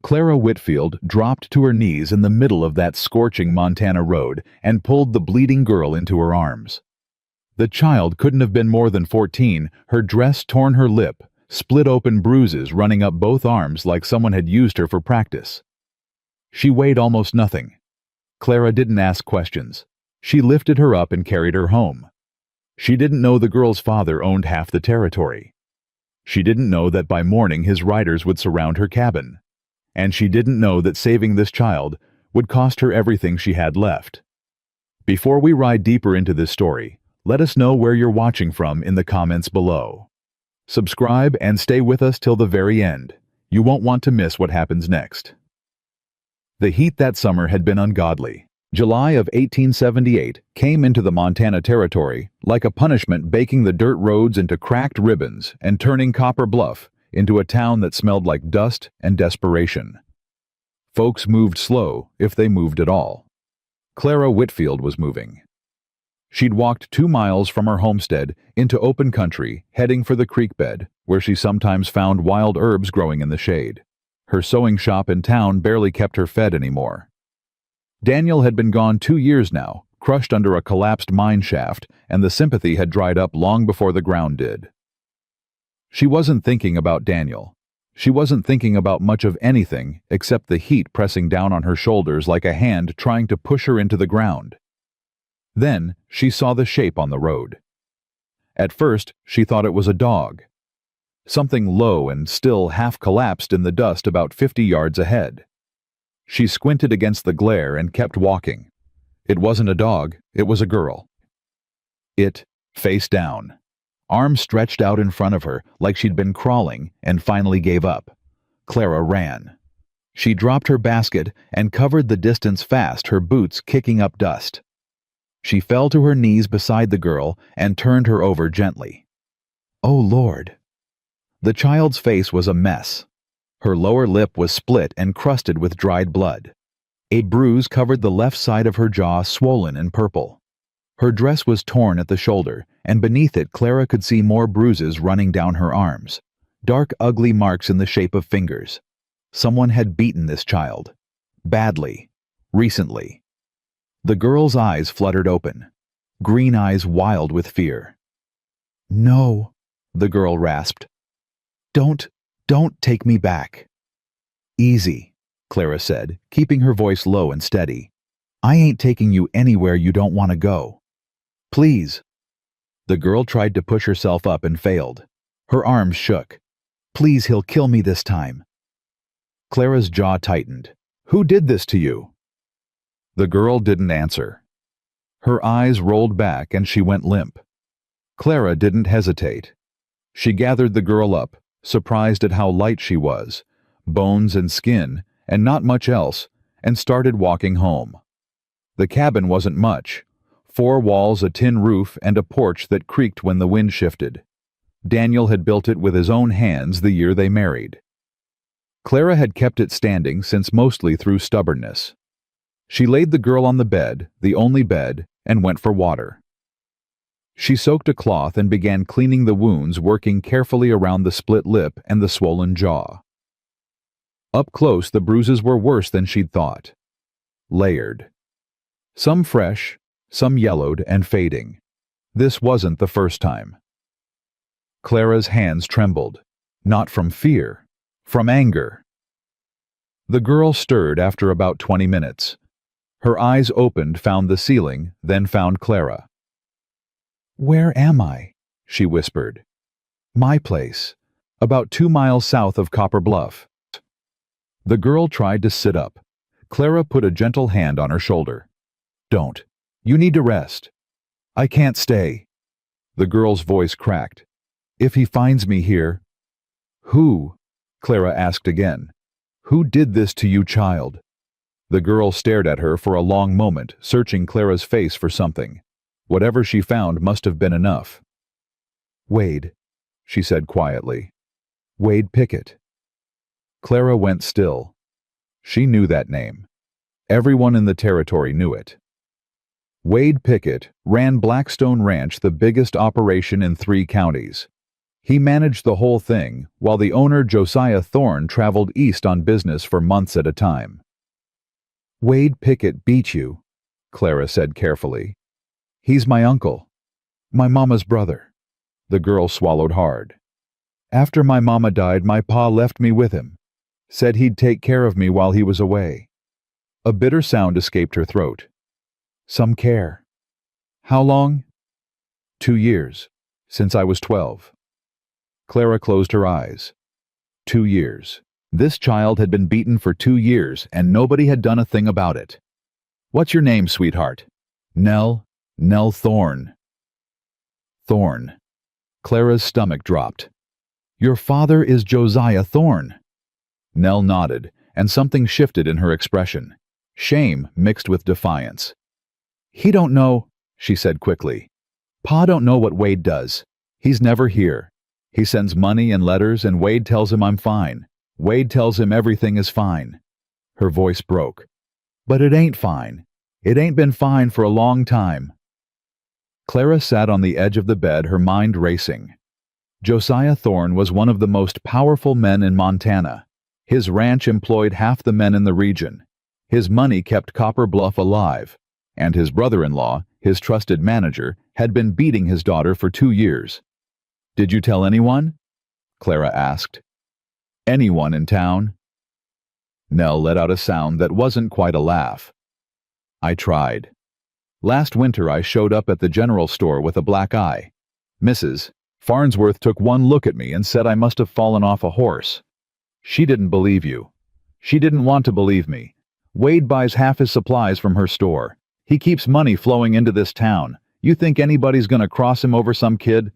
Clara Whitfield dropped to her knees in the middle of that scorching Montana road and pulled the bleeding girl into her arms. The child couldn't have been more than 14, her dress torn her lip, split open bruises running up both arms like someone had used her for practice. She weighed almost nothing. Clara didn't ask questions. She lifted her up and carried her home. She didn't know the girl's father owned half the territory. She didn't know that by morning his riders would surround her cabin. And she didn't know that saving this child would cost her everything she had left. Before we ride deeper into this story, let us know where you're watching from in the comments below. Subscribe and stay with us till the very end. You won't want to miss what happens next. The heat that summer had been ungodly. July of 1878 came into the Montana Territory like a punishment, baking the dirt roads into cracked ribbons and turning Copper Bluff into a town that smelled like dust and desperation. Folks moved slow, if they moved at all. Clara Whitfield was moving. She'd walked 2 miles from her homestead into open country, heading for the creek bed, where she sometimes found wild herbs growing in the shade. Her sewing shop in town barely kept her fed anymore. Daniel had been gone 2 years now, crushed under a collapsed mine shaft, and the sympathy had dried up long before the ground did. She wasn't thinking about Daniel. She wasn't thinking about much of anything except the heat pressing down on her shoulders like a hand trying to push her into the ground. Then she saw the shape on the road. At first, she thought it was a dog. Something low and still half collapsed in the dust about 50 yards ahead. She squinted against the glare and kept walking. It wasn't a dog, it was a girl. It, face down, arms stretched out in front of her like she'd been crawling and finally gave up. Clara ran. She dropped her basket and covered the distance fast, her boots kicking up dust. She fell to her knees beside the girl and turned her over gently. Oh, Lord! The child's face was a mess. Her lower lip was split and crusted with dried blood. A bruise covered the left side of her jaw, swollen and purple. Her dress was torn at the shoulder, and beneath it Clara could see more bruises running down her arms. Dark, ugly marks in the shape of fingers. Someone had beaten this child. Badly. Recently. The girl's eyes fluttered open. Green eyes wild with fear. No, the girl rasped. Don't take me back. Easy, Clara said, keeping her voice low and steady. I ain't taking you anywhere you don't want to go. Please. The girl tried to push herself up and failed. Her arms shook. Please, he'll kill me this time. Clara's jaw tightened. Who did this to you? The girl didn't answer. Her eyes rolled back and she went limp. Clara didn't hesitate. She gathered the girl up, surprised at how light she was, bones and skin, and not much else, and started walking home. The cabin wasn't much. 4 walls, a tin roof, and a porch that creaked when the wind shifted. Daniel had built it with his own hands the year they married. Clara had kept it standing since, mostly through stubbornness. She laid the girl on the bed, the only bed, and went for water. She soaked a cloth and began cleaning the wounds, working carefully around the split lip and the swollen jaw. Up close, the bruises were worse than she'd thought. Layered. Some fresh, some yellowed and fading. This wasn't the first time. Clara's hands trembled, not from fear, from anger. The girl stirred after about 20 minutes. Her eyes opened, found the ceiling, then found Clara. Where am I? She whispered. My place, about 2 miles south of Copper Bluff. The girl tried to sit up. Clara put a gentle hand on her shoulder. Don't. You need to rest. I can't stay. The girl's voice cracked. If he finds me here... Who? Clara asked again. Who did this to you, child? The girl stared at her for a long moment, searching Clara's face for something. Whatever she found must have been enough. Wade, she said quietly. Wade Pickett. Clara went still. She knew that name. Everyone in the territory knew it. Wade Pickett ran Blackstone Ranch, the biggest operation in 3 counties. He managed the whole thing, while the owner, Josiah Thorne, traveled east on business for months at a time. "Wade Pickett beat you," Clara said carefully. "He's my uncle. My mama's brother." The girl swallowed hard. "After my mama died, my pa left me with him. Said he'd take care of me while he was away." A bitter sound escaped her throat. "Some care. How long?" "2 years. Since I was 12. Clara closed her eyes. 2 years. This child had been beaten for 2 years, and nobody had done a thing about it. "What's your name, sweetheart?" "Nell Thorne." Thorne. Clara's stomach dropped. "Your father is Josiah Thorne." Nell nodded, and something shifted in her expression. Shame mixed with defiance. "He don't know," she said quickly. "Pa don't know what Wade does. He's never here. He sends money and letters, and Wade tells him I'm fine. Wade tells him everything is fine." Her voice broke. "But it ain't fine. It ain't been fine for a long time." Clara sat on the edge of the bed, her mind racing. Josiah Thorne was one of the most powerful men in Montana. His ranch employed half the men in the region. His money kept Copper Bluff alive. And his brother-in-law, his trusted manager, had been beating his daughter for 2 years. "Did you tell anyone?" Clara asked. "Anyone in town?" Nell let out a sound that wasn't quite a laugh. "I tried. Last winter I showed up at the general store with a black eye. Mrs. Farnsworth took one look at me and said I must have fallen off a horse. She didn't believe you. She didn't want to believe me. Wade buys half his supplies from her store. He keeps money flowing into this town. You think anybody's gonna cross him over some kid?"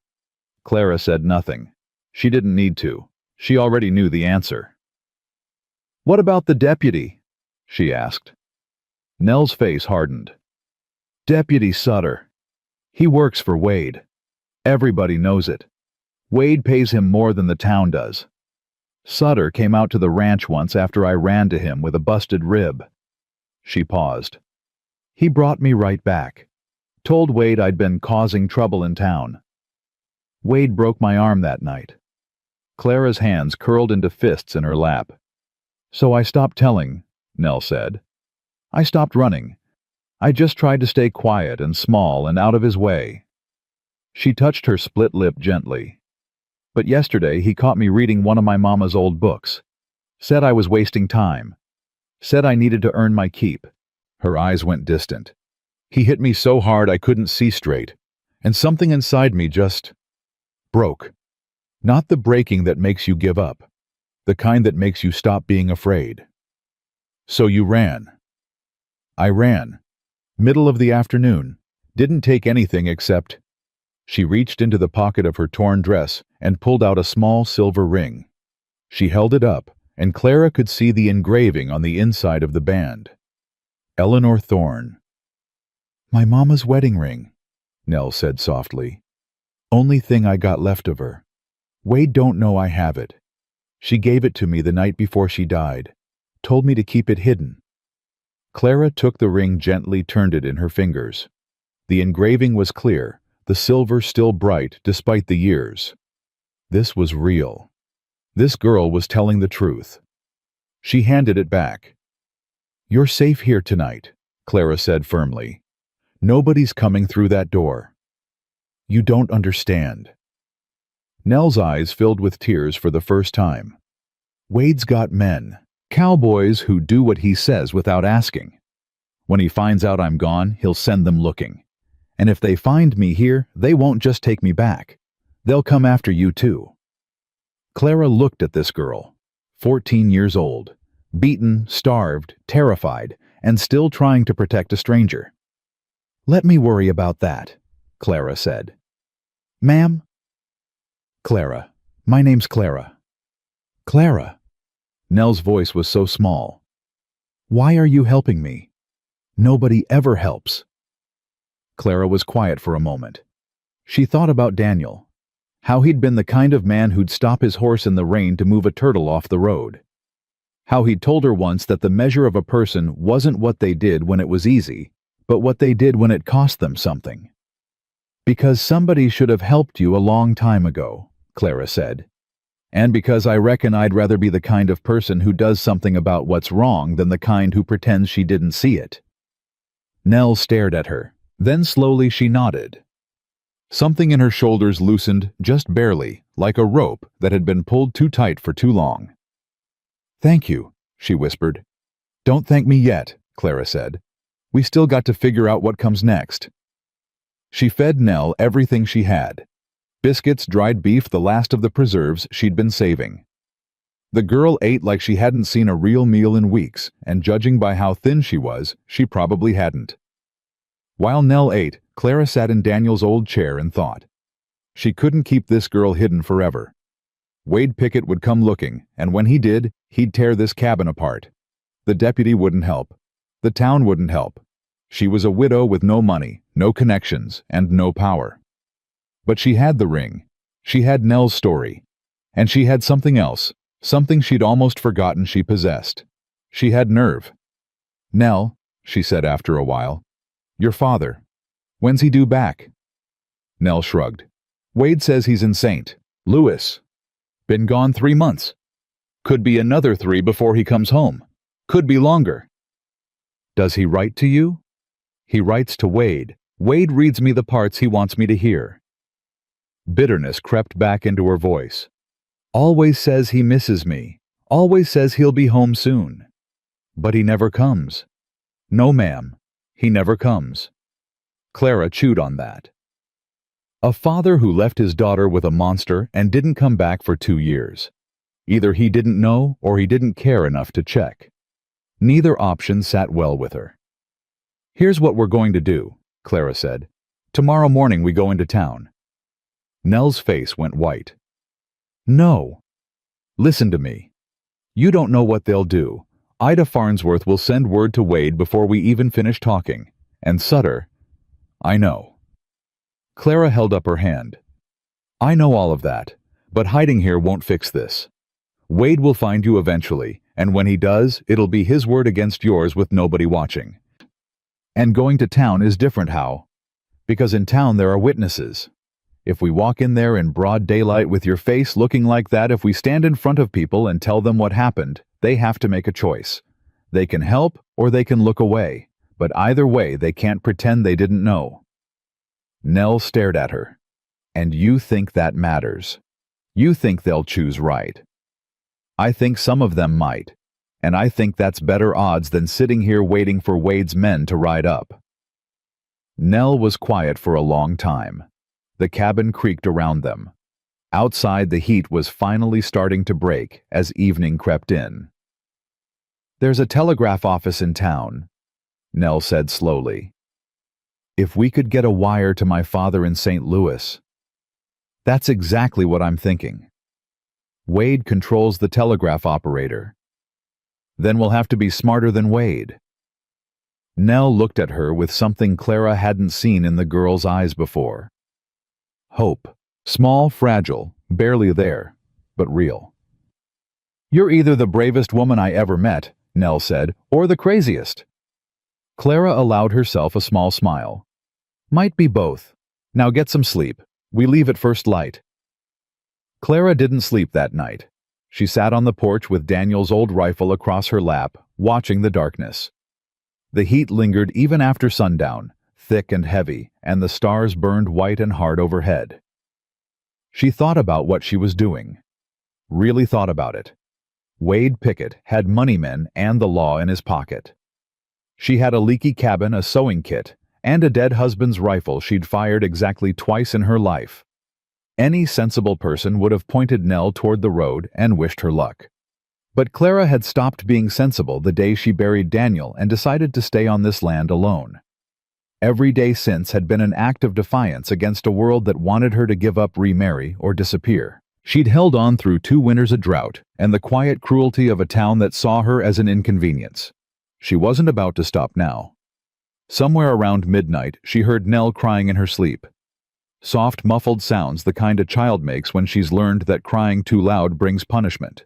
Clara said nothing. She didn't need to. She already knew the answer. "What about the deputy?" she asked. Nell's face hardened. "Deputy Sutter. He works for Wade. Everybody knows it. Wade pays him more than the town does. Sutter came out to the ranch once after I ran to him with a busted rib." She paused. "He brought me right back. Told Wade I'd been causing trouble in town. Wade broke my arm that night." Clara's hands curled into fists in her lap. "So I stopped telling," Nell said. "I stopped running. I just tried to stay quiet and small and out of his way." She touched her split lip gently. "But yesterday he caught me reading one of my mama's old books. Said I was wasting time. Said I needed to earn my keep." Her eyes went distant. "He hit me so hard I couldn't see straight, and something inside me just broke. Not the breaking that makes you give up, the kind that makes you stop being afraid." "So you ran?" "I ran. Middle of the afternoon. Didn't take anything except—" She reached into the pocket of her torn dress and pulled out a small silver ring. She held it up, and Clara could see the engraving on the inside of the band. Eleanor Thorne. "My mama's wedding ring," Nell said softly. "Only thing I got left of her. Wade don't know I have it. She gave it to me the night before she died. Told me to keep it hidden." Clara took the ring gently, turned it in her fingers. The engraving was clear, the silver still bright despite the years. This was real. This girl was telling the truth. She handed it back. "You're safe here tonight," Clara said firmly. "Nobody's coming through that door. You don't understand." Nell's eyes filled with tears for the first time. "Wade's got men. Cowboys who do what he says without asking. When he finds out I'm gone, he'll send them looking. And if they find me here, they won't just take me back. They'll come after you too." Clara looked at this girl, 14 years old, beaten, starved, terrified, and still trying to protect a stranger. "Let me worry about that," Clara said. "Ma'am?" "Clara. My name's Clara." "Clara." Nell's voice was so small. "Why are you helping me? Nobody ever helps." Clara was quiet for a moment. She thought about Daniel, how he'd been the kind of man who'd stop his horse in the rain to move a turtle off the road. How he'd told her once that the measure of a person wasn't what they did when it was easy, but what they did when it cost them something. "Because somebody should have helped you a long time ago," Clara said. "And because I reckon I'd rather be the kind of person who does something about what's wrong than the kind who pretends she didn't see it." Nell stared at her. Then slowly she nodded. Something in her shoulders loosened just barely, like a rope that had been pulled too tight for too long. "Thank you," she whispered. "Don't thank me yet," Clara said. "We still got to figure out what comes next." She fed Nell everything she had. Biscuits, dried beef, the last of the preserves she'd been saving. The girl ate like she hadn't seen a real meal in weeks, and judging by how thin she was, she probably hadn't. While Nell ate, Clara sat in Daniel's old chair and thought. She couldn't keep this girl hidden forever. Wade Pickett would come looking, and when he did, he'd tear this cabin apart. The deputy wouldn't help. The town wouldn't help. She was a widow with no money, no connections, and no power. But she had the ring. She had Nell's story. And she had something else, something she'd almost forgotten she possessed. She had nerve. "Nell," she said after a while, "your father. When's he due back?" Nell shrugged. "Wade says he's in St. Louis. Been gone 3 months. Could be another 3 before he comes home. Could be longer." "Does he write to you?" "He writes to Wade. Wade reads me the parts he wants me to hear." Bitterness crept back into her voice. "Always says he misses me. Always says he'll be home soon. But he never comes." "No, ma'am. He never comes." Clara chewed on that. A father who left his daughter with a monster and didn't come back for 2 years. Either he didn't know or he didn't care enough to check. Neither option sat well with her. "Here's what we're going to do," Clara said. "Tomorrow morning we go into town." Nell's face went white. "No. Listen to me. You don't know what they'll do. Ida Farnsworth will send word to Wade before we even finish talking. And Sutter—" "I know." Clara held up her hand. "I know all of that, but hiding here won't fix this. Wade will find you eventually, and when he does, it'll be his word against yours with nobody watching. And going to town is different, how? Because in town there are witnesses. If we walk in there in broad daylight with your face looking like that, if we stand in front of people and tell them what happened, they have to make a choice. They can help or they can look away, but either way they can't pretend they didn't know." Nell stared at her. "And you think that matters? You think they'll choose right?" "I think some of them might, and I think that's better odds than sitting here waiting for Wade's men to ride up." Nell was quiet for a long time. The cabin creaked around them. Outside, the heat was finally starting to break as evening crept in. "There's a telegraph office in town," Nell said slowly. "If we could get a wire to my father in St. Louis." "That's exactly what I'm thinking." "Wade controls the telegraph operator." "Then we'll have to be smarter than Wade." Nell looked at her with something Clara hadn't seen in the girl's eyes before. Hope. Small, fragile, barely there, but real. "You're either the bravest woman I ever met," Nell said, "or the craziest." Clara allowed herself a small smile. "Might be both. Now get some sleep. We leave at first light." Clara didn't sleep that night. She sat on the porch with Daniel's old rifle across her lap, watching the darkness. The heat lingered even after sundown, thick and heavy, and the stars burned white and hard overhead. She thought about what she was doing. Really thought about it. Wade Pickett had money men and the law in his pocket. She had a leaky cabin, a sewing kit, and a dead husband's rifle she'd fired exactly twice in her life. Any sensible person would have pointed Nell toward the road and wished her luck. But Clara had stopped being sensible the day she buried Daniel and decided to stay on this land alone. Every day since had been an act of defiance against a world that wanted her to give up, remarry, or disappear. She'd held on through 2 winters of drought and the quiet cruelty of a town that saw her as an inconvenience. She wasn't about to stop now. Somewhere around midnight, she heard Nell crying in her sleep. Soft, muffled sounds, the kind a child makes when she's learned that crying too loud brings punishment.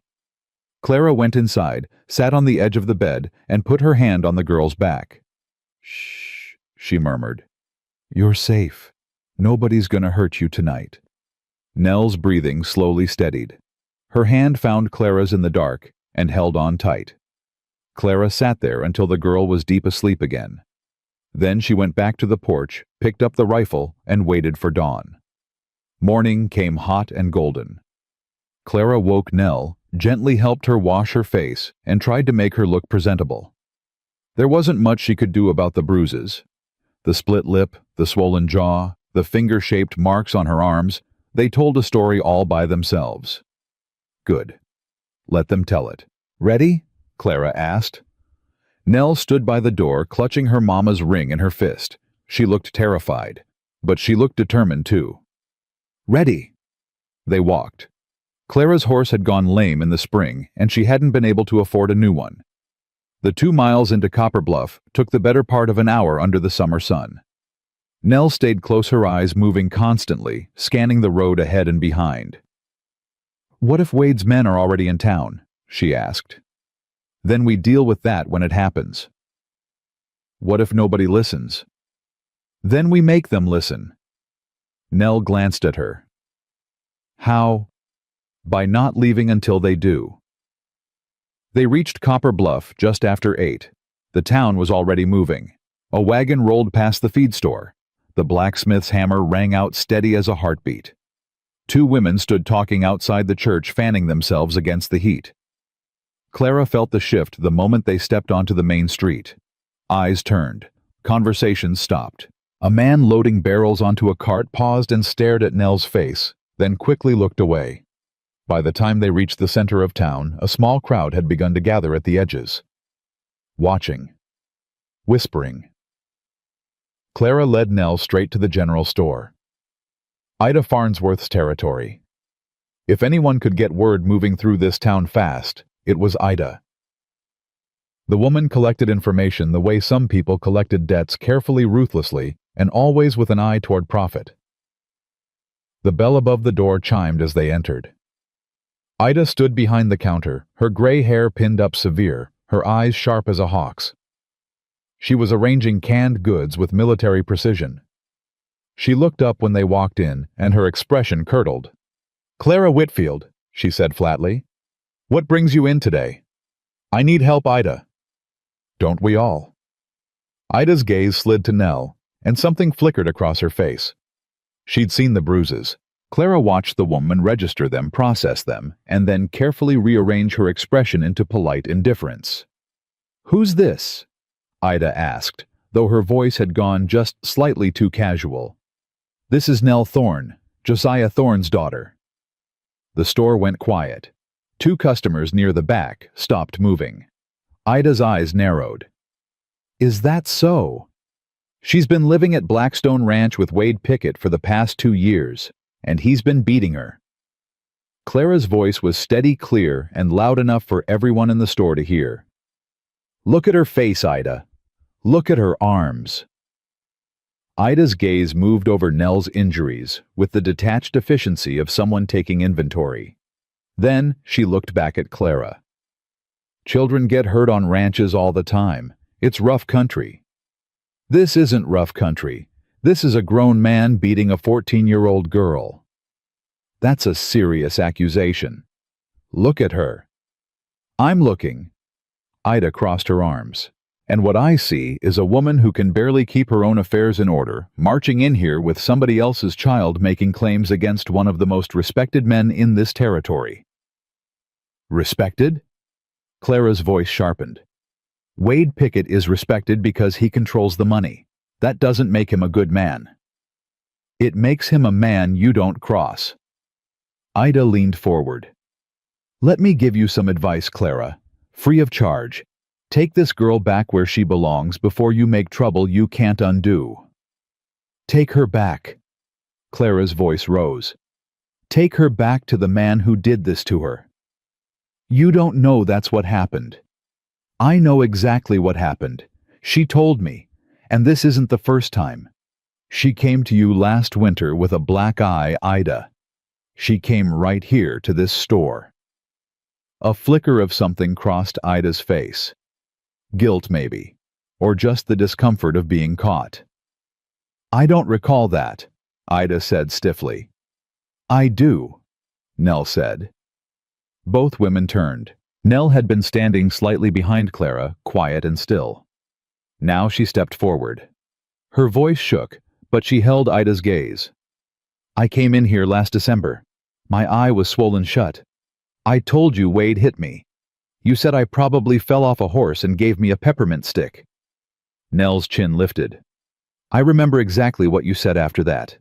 Clara went inside, sat on the edge of the bed, and put her hand on the girl's back. "Shh," she murmured. "You're safe. Nobody's gonna hurt you tonight." Nell's breathing slowly steadied. Her hand found Clara's in the dark and held on tight. Clara sat there until the girl was deep asleep again. Then she went back to the porch, picked up the rifle, and waited for dawn. Morning came hot and golden. Clara woke Nell, gently helped her wash her face, and tried to make her look presentable. There wasn't much she could do about the bruises. The split lip, the swollen jaw, the finger-shaped marks on her arms, they told a story all by themselves. Good. Let them tell it. Ready? Clara asked. Nell stood by the door, clutching her mama's ring in her fist. She looked terrified, but she looked determined too. Ready. They walked. Clara's horse had gone lame in the spring, and she hadn't been able to afford a new one. The 2 miles into Copper Bluff took the better part of an hour under the summer sun. Nell stayed close, her eyes moving constantly, scanning the road ahead and behind. What if Wade's men are already in town? She asked. Then we deal with that when it happens. What if nobody listens? Then we make them listen. Nell glanced at her. How? By not leaving until they do. They reached Copper Bluff just after 8. The town was already moving. A wagon rolled past the feed store. The blacksmith's hammer rang out steady as a heartbeat. 2 women stood talking outside the church, fanning themselves against the heat. Clara felt the shift the moment they stepped onto the main street. Eyes turned. Conversations stopped. A man loading barrels onto a cart paused and stared at Nell's face, then quickly looked away. By the time they reached the center of town, a small crowd had begun to gather at the edges. Watching. Whispering. Clara led Nell straight to the general store. Ida Farnsworth's territory. If anyone could get word moving through this town fast, it was Ida. The woman collected information the way some people collected debts, carefully, ruthlessly, and always with an eye toward profit. The bell above the door chimed as they entered. Ida stood behind the counter, her gray hair pinned up severe, her eyes sharp as a hawk's. She was arranging canned goods with military precision. She looked up when they walked in, and her expression curdled. "Clara Whitfield," she said flatly. "What brings you in today?" "I need help, Ida." "Don't we all?" Ida's gaze slid to Nell, and something flickered across her face. She'd seen the bruises. Clara watched the woman register them, process them, and then carefully rearrange her expression into polite indifference. "Who's this?" Ida asked, though her voice had gone just slightly too casual. "This is Nell Thorne, Josiah Thorne's daughter." The store went quiet. 2 customers near the back stopped moving. Ida's eyes narrowed. "Is that so?" "She's been living at Blackstone Ranch with Wade Pickett for the past 2 years, and he's been beating her." Clara's voice was steady, clear, and loud enough for everyone in the store to hear. "Look at her face, Ida. Look at her arms." Ida's gaze moved over Nell's injuries with the detached efficiency of someone taking inventory. Then she looked back at Clara. "Children get hurt on ranches all the time. It's rough country." "This isn't rough country. This is a grown man beating a 14-year-old girl." "That's a serious accusation." "Look at her." "I'm looking." Ida crossed her arms. "And what I see is a woman who can barely keep her own affairs in order, marching in here with somebody else's child, making claims against one of the most respected men in this territory." "Respected?" Clara's voice sharpened. "Wade Pickett is respected because he controls the money. That doesn't make him a good man." "It makes him a man you don't cross." Ida leaned forward. "Let me give you some advice, Clara, free of charge. Take this girl back where she belongs before you make trouble you can't undo." "Take her back." Clara's voice rose. "Take her back to the man who did this to her." "You don't know that's what happened." "I know exactly what happened. She told me, and this isn't the first time. She came to you last winter with a black eye, Ida. She came right here to this store." A flicker of something crossed Ida's face. Guilt, maybe, or just the discomfort of being caught. "I don't recall that," Ida said stiffly. I do, Nell said. Both women turned. Nell had been standing slightly behind Clara, quiet and still. Now she stepped forward. Her voice shook, but she held Ida's gaze. I came in here last December. My eye was swollen shut. I told you Wade hit me. You said I probably fell off a horse and gave me a peppermint stick. Nell's chin lifted. I remember exactly what you said after that.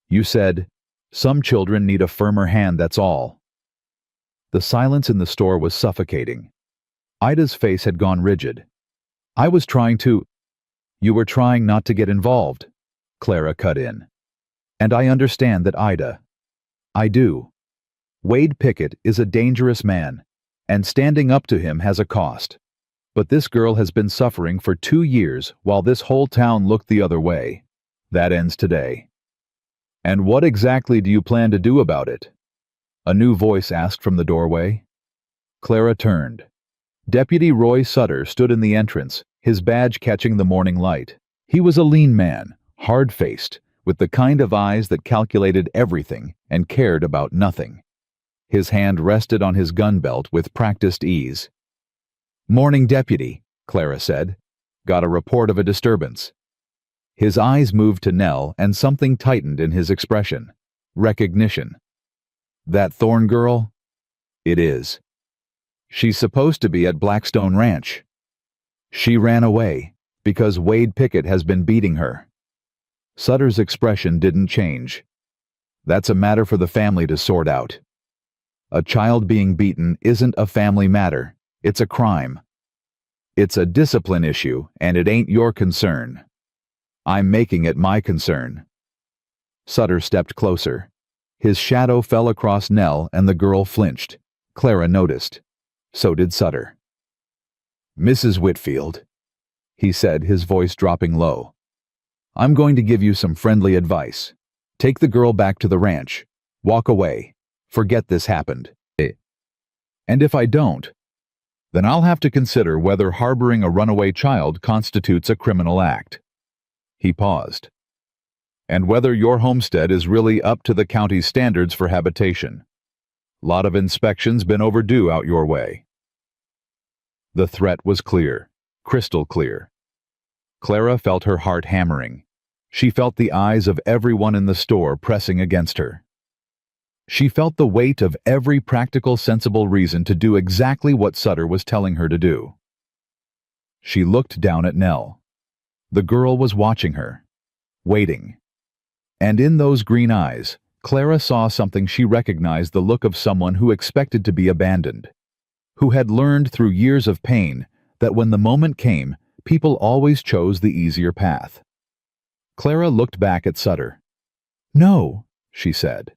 You said, some children need a firmer hand, that's all. The silence in the store was suffocating. Ida's face had gone rigid. I was trying to... You were trying not to get involved, Clara cut in. And I understand that, Ida. I do. Wade Pickett is a dangerous man, and standing up to him has a cost. But this girl has been suffering for 2 years while this whole town looked the other way. That ends today. And what exactly do you plan to do about it? A new voice asked from the doorway. Clara turned. Deputy Roy Sutter stood in the entrance, his badge catching the morning light. He was a lean man, hard-faced, with the kind of eyes that calculated everything and cared about nothing. His hand rested on his gun belt with practiced ease. Morning, Deputy, Clara said. Got a report of a disturbance. His eyes moved to Nell and something tightened in his expression. Recognition. That Thorne girl? It is. She's supposed to be at Blackstone Ranch. She ran away because Wade Pickett has been beating her. Sutter's expression didn't change. That's a matter for the family to sort out. A child being beaten isn't a family matter. It's a crime. It's a discipline issue, and it ain't your concern. I'm making it my concern. Sutter stepped closer. His shadow fell across Nell and the girl flinched. Clara noticed. So did Sutter. Mrs. Whitfield, he said, his voice dropping low. I'm going to give you some friendly advice. Take the girl back to the ranch. Walk away. Forget this happened. And if I don't, then I'll have to consider whether harboring a runaway child constitutes a criminal act. He paused. And whether your homestead is really up to the county's standards for habitation. Lot of inspections been overdue out your way. The threat was clear, crystal clear. Clara felt her heart hammering. She felt the eyes of everyone in the store pressing against her. She felt the weight of every practical, sensible reason to do exactly what Sutter was telling her to do. She looked down at Nell. The girl was watching her, waiting. And in those green eyes, Clara saw something she recognized, the look of someone who expected to be abandoned, who had learned through years of pain that when the moment came, people always chose the easier path. Clara looked back at Sutter. No, she said.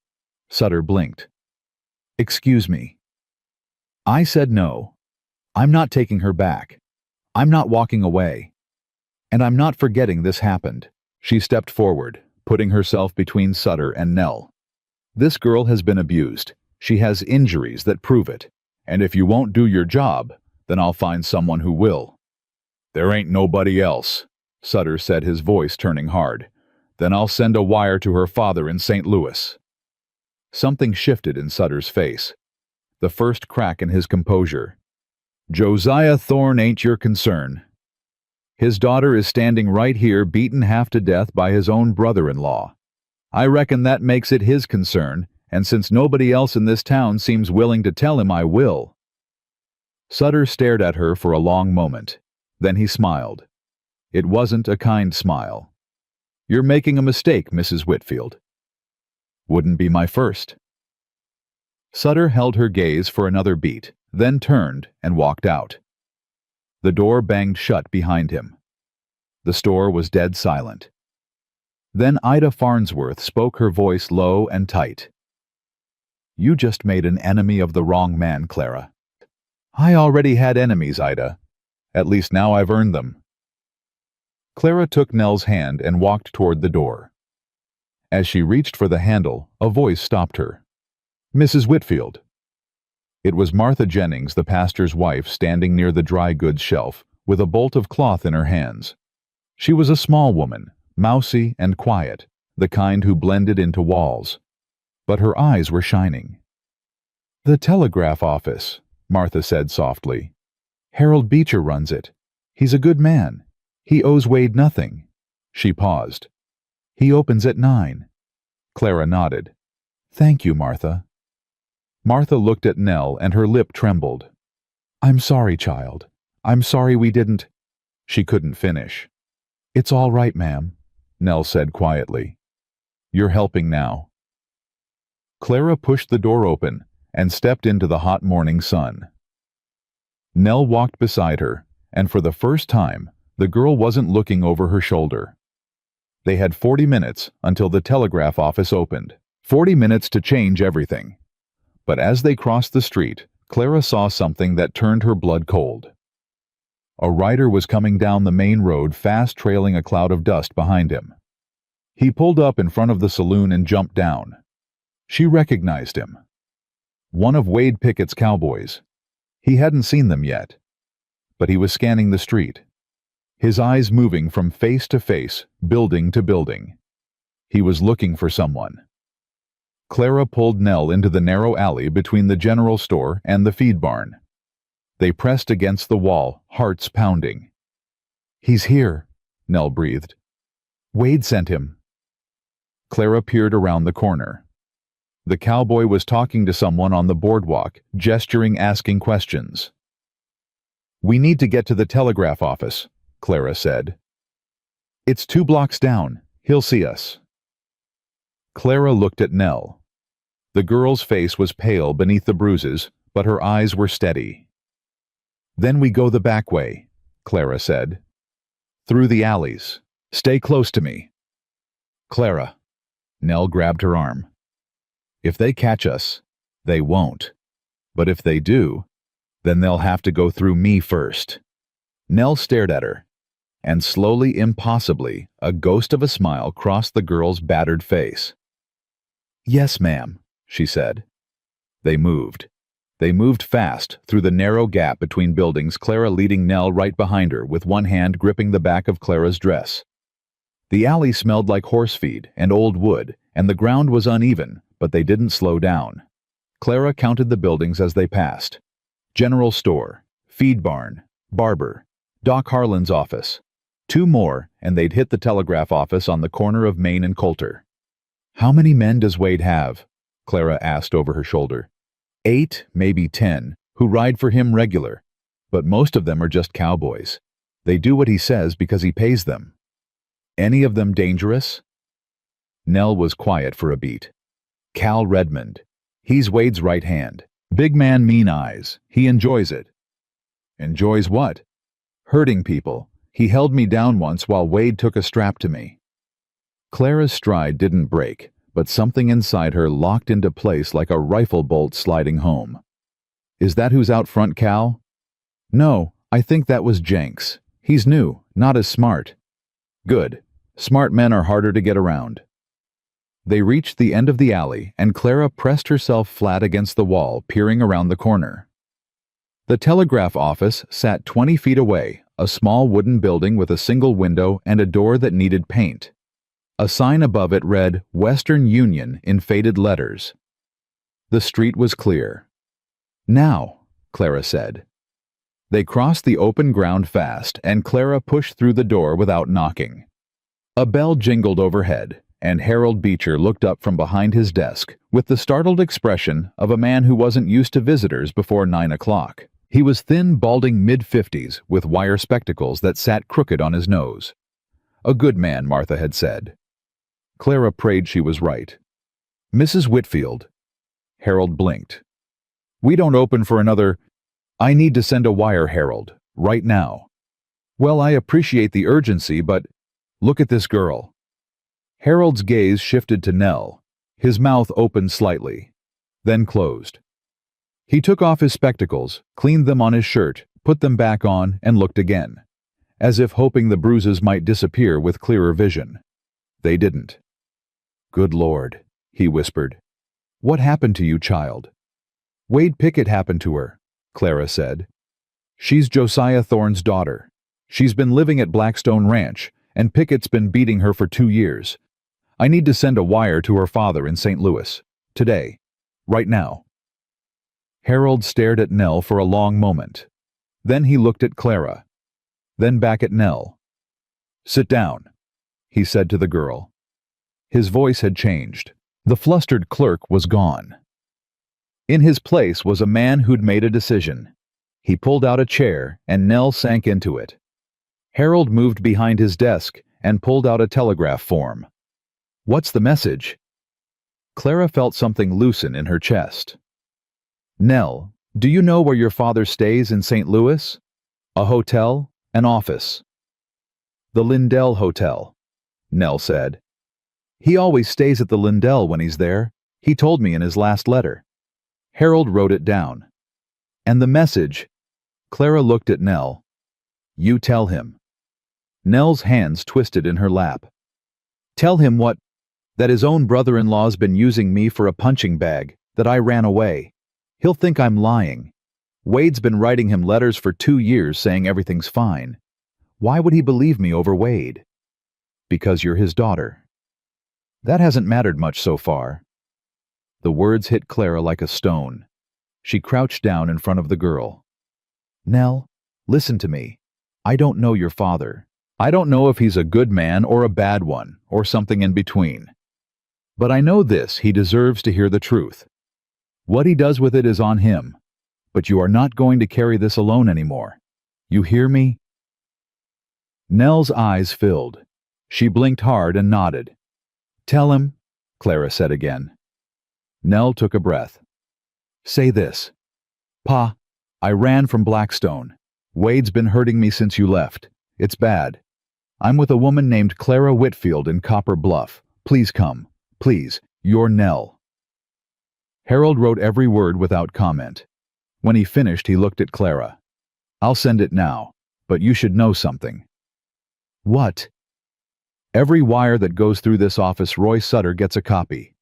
Sutter blinked. Excuse me. I said no. I'm not taking her back. I'm not walking away. And I'm not forgetting this happened. She stepped forward, putting herself between Sutter and Nell. This girl has been abused. She has injuries that prove it. And if you won't do your job, then I'll find someone who will. There ain't nobody else, Sutter said, his voice turning hard. Then I'll send a wire to her father in St. Louis. Something shifted in Sutter's face. The first crack in his composure. Josiah Thorne ain't your concern. His daughter is standing right here, beaten half to death by his own brother-in-law. I reckon that makes it his concern, and since nobody else in this town seems willing to tell him, I will. Sutter stared at her for a long moment. Then he smiled. It wasn't a kind smile. You're making a mistake, Mrs. Whitfield. Wouldn't be my first. Sutter held her gaze for another beat, then turned and walked out. The door banged shut behind him. The store was dead silent. Then Ida Farnsworth spoke, her voice low and tight. You just made an enemy of the wrong man, Clara. I already had enemies, Ida. At least now I've earned them. Clara took Nell's hand and walked toward the door. As she reached for the handle, a voice stopped her. Mrs. Whitfield. It was Martha Jennings, the pastor's wife, standing near the dry goods shelf, with a bolt of cloth in her hands. She was a small woman, mousy and quiet, the kind who blended into walls. but her eyes were shining. "The telegraph office," Martha said softly. "Harold Beecher runs it. He's a good man. He owes Wade nothing." She paused. "He opens at 9. Clara nodded. "Thank you, Martha." Martha looked at Nell and her lip trembled. "I'm sorry, child. I'm sorry we didn't—" She couldn't finish. "It's all right, ma'am," Nell said quietly. "You're helping now." Clara pushed the door open and stepped into the hot morning sun. Nell walked beside her, and for the first time, the girl wasn't looking over her shoulder. They had 40 minutes until the telegraph office opened. 40 minutes to change everything. But as they crossed the street, Clara saw something that turned her blood cold. A rider was coming down the main road, fast, trailing a cloud of dust behind him. He pulled up in front of the saloon and jumped down. She recognized him. One of Wade Pickett's cowboys. He hadn't seen them yet, but he was scanning the street, his eyes moving from face to face, building to building. He was looking for someone. Clara pulled Nell into the narrow alley between the general store and the feed barn. They pressed against the wall, hearts pounding. "He's here," Nell breathed. "Wade sent him." Clara peered around the corner. The cowboy was talking to someone on the boardwalk, gesturing, asking questions. "We need to get to the telegraph office," Clara said. "It's 2 blocks down. He'll see us." Clara looked at Nell. The girl's face was pale beneath the bruises, but her eyes were steady. "Then we go the back way," Clara said. "Through the alleys. Stay close to me." "Clara." Nell grabbed her arm. "If they catch us, they won't. But if they do, then they'll have to go through me first." Nell stared at her, and slowly, impossibly, a ghost of a smile crossed the girl's battered face. "Yes, ma'am," she said. They moved. They moved fast through the narrow gap between buildings, Clara leading Nell right behind her with one hand gripping the back of Clara's dress. The alley smelled like horse feed and old wood, and the ground was uneven, but they didn't slow down. Clara counted the buildings as they passed. General store, feed barn, barber, Doc Harlan's office. 2 more, and they'd hit the telegraph office on the corner of Main and Coulter. "How many men does Wade have?" Clara asked over her shoulder. 8, maybe 10, who ride for him regular, but most of them are just cowboys. They do what he says because he pays them. "Any of them dangerous?" Nell was quiet for a beat. "Cal Redmond. He's Wade's right hand. Big man, mean eyes. He enjoys it." "Enjoys what?" "Hurting people. He held me down once while Wade took a strap to me." Clara's stride didn't break, but something inside her locked into place like a rifle bolt sliding home. "Is that who's out front, Cal?" "No, I think that was Jenks. He's new, not as smart." "Good. Smart men are harder to get around." They reached the end of the alley, and Clara pressed herself flat against the wall, peering around the corner. The telegraph office sat 20 feet away, a small wooden building with a single window and a door that needed paint. A sign above it read Western Union in faded letters. The street was clear. "Now," Clara said. They crossed the open ground fast, and Clara pushed through the door without knocking. A bell jingled overhead, and Harold Beecher looked up from behind his desk with the startled expression of a man who wasn't used to visitors before 9 o'clock. He was thin, balding mid-50s with wire spectacles that sat crooked on his nose. A good man, Martha had said. Clara prayed she was right. "Mrs. Whitfield." Harold blinked. "We don't open for another—" "I need to send a wire, Harold, right now." "Well, I appreciate the urgency, but look at this girl." Harold's gaze shifted to Nell. His mouth opened slightly, then closed. He took off his spectacles, cleaned them on his shirt, put them back on, and looked again, as if hoping the bruises might disappear with clearer vision. They didn't. "Good Lord," he whispered. "What happened to you, child?" "Wade Pickett happened to her," Clara said. "She's Josiah Thorne's daughter. She's been living at Blackstone Ranch, and Pickett's been beating her for 2 years. I need to send a wire to her father in St. Louis. Today. Right now. Harold stared at Nell for a long moment. Then he looked at Clara. Then back at Nell. "Sit down," he said to the girl. His voice had changed. The flustered clerk was gone. In his place was a man who'd made a decision. He pulled out a chair, and Nell sank into it. Harold moved behind his desk and pulled out a telegraph form. "What's the message?" Clara felt something loosen in her chest. "Nell, do you know where your father stays in St. Louis? A hotel, an office." "The Lindell Hotel," Nell said. "He always stays at the Lindell when he's there. He told me in his last letter." Harold wrote it down. "And the message?" Clara looked at Nell. "You tell him." Nell's hands twisted in her lap. "Tell him what? That his own brother-in-law's been using me for a punching bag, that I ran away. He'll think I'm lying. Wade's been writing him letters for 2 years saying everything's fine. Why would he believe me over Wade?" "Because you're his daughter." "That hasn't mattered much so far." The words hit Clara like a stone. She crouched down in front of the girl. "Nell, listen to me. I don't know your father. I don't know if he's a good man or a bad one, or something in between. But I know this, he deserves to hear the truth. What he does with it is on him. But you are not going to carry this alone anymore. You hear me?" Nell's eyes filled. She blinked hard and nodded. "Tell him," Clara said again. Nell took a breath. "Say this. Pa, I ran from Blackstone. Wade's been hurting me since you left. It's bad. I'm with a woman named Clara Whitfield in Copper Bluff. Please come. Please, you're Nell." Harold wrote every word without comment. When he finished, he looked at Clara. "I'll send it now, but you should know something." "What?" "Every wire that goes through this office, Roy Sutter gets a copy.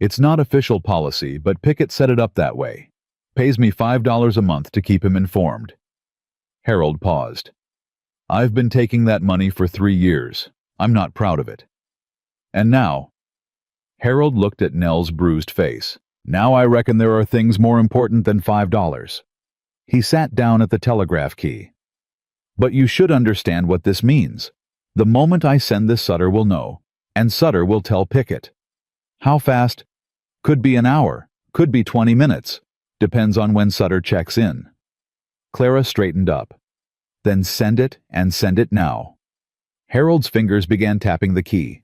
It's not official policy, but Pickett set it up that way. Pays me $5 a month to keep him informed." Harold paused. "I've been taking that money for 3 years. I'm not proud of it. And now—" Harold looked at Nell's bruised face. "Now I reckon there are things more important than $5. He sat down at the telegraph key. "But you should understand what this means. The moment I send this, Sutter will know, and Sutter will tell Pickett. How fast? Could be an hour, could be 20 minutes. Depends on when Sutter checks in." Clara straightened up. "Then send it, and send it now." Harold's fingers began tapping the key.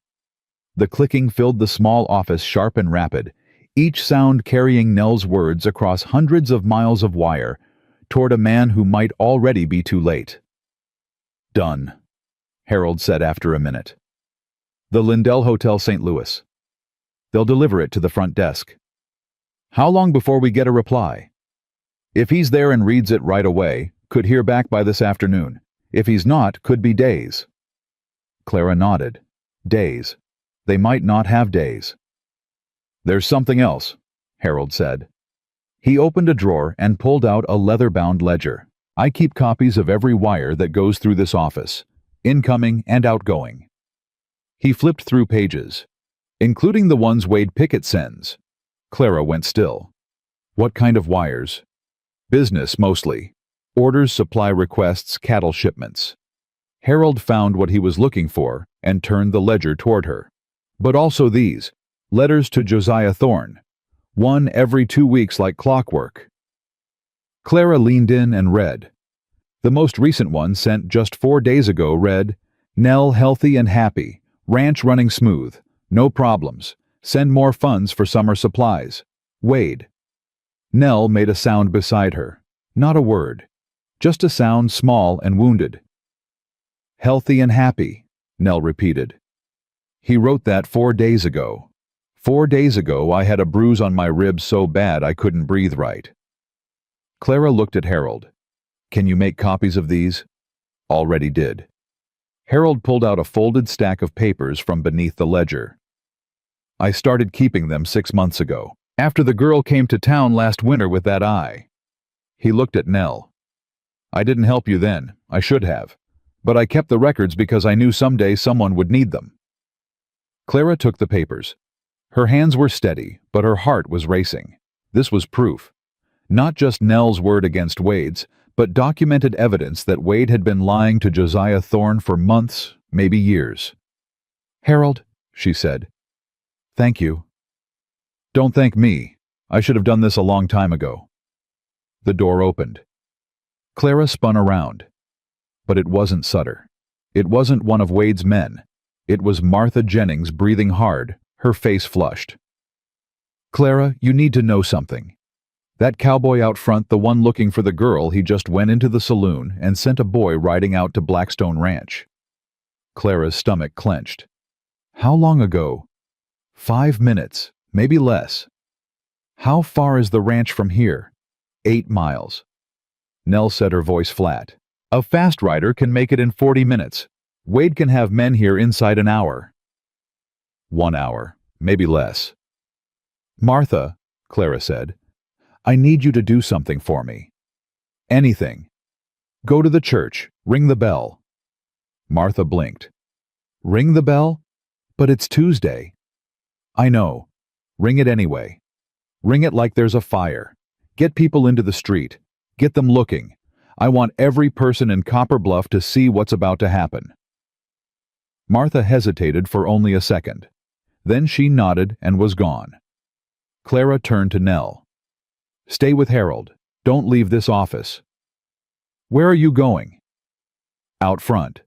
The clicking filled the small office sharp and rapid, each sound carrying Nell's words across hundreds of miles of wire toward a man who might already be too late. "Done," Harold said after a minute. "The Lindell Hotel, St. Louis. They'll deliver it to the front desk. How long before we get a reply? If he's there and reads it right away, could hear back by this afternoon. If he's not, could be days." Clara nodded. "Days. They might not have days." "There's something else," Harold said. He opened a drawer and pulled out a leather-bound ledger. "I keep copies of every wire that goes through this office, incoming and outgoing." He flipped through pages, including the ones Wade Pickett sends. Clara went still. "What kind of wires?" "Business, mostly. Orders, supply requests, cattle shipments." Harold found what he was looking for and turned the ledger toward her. "But also these. Letters to Josiah Thorne. One every 2 weeks like clockwork." Clara leaned in and read. The most recent one, sent just 4 days ago, read, "Nell healthy and happy. Ranch running smooth. No problems. Send more funds for summer supplies. Wade." Nell made a sound beside her. Not a word. Just a sound small and wounded. "Healthy and happy," Nell repeated. "He wrote that 4 days ago. 4 days ago I had a bruise on my ribs so bad I couldn't breathe right." Clara looked at Harold. "Can you make copies of these?" "Already did." Harold pulled out a folded stack of papers from beneath the ledger. "I started keeping them 6 months ago, after the girl came to town last winter with that eye." He looked at Nell. "I didn't help you then. I should have. But I kept the records because I knew someday someone would need them." Clara took the papers. Her hands were steady, but her heart was racing. This was proof. Not just Nell's word against Wade's, but documented evidence that Wade had been lying to Josiah Thorne for months, maybe years. "Harold," she said. "Thank you." "Don't thank me. I should have done this a long time ago." The door opened. Clara spun around. But it wasn't Sutter. It wasn't one of Wade's men. It was Martha Jennings, breathing hard, her face flushed. "Clara, you need to know something. That cowboy out front, the one looking for the girl, he just went into the saloon and sent a boy riding out to Blackstone Ranch." Clara's stomach clenched. "How long ago?" "5 minutes, maybe less." "How far is the ranch from here?" 8 miles. Nell said, her voice flat. "A fast rider can make it in 40 minutes. Wade can have men here inside an hour." 1 hour, maybe less. "Martha," Clara said, "I need you to do something for me. Anything. Go to the church, ring the bell." Martha blinked. "Ring the bell? But it's Tuesday." "I know. Ring it anyway. Ring it like there's a fire. Get people into the street. Get them looking. I want every person in Copper Bluff to see what's about to happen." Martha hesitated for only a second. Then she nodded and was gone. Clara turned to Nell. "Stay with Harold. Don't leave this office." "Where are you going?" "Out front."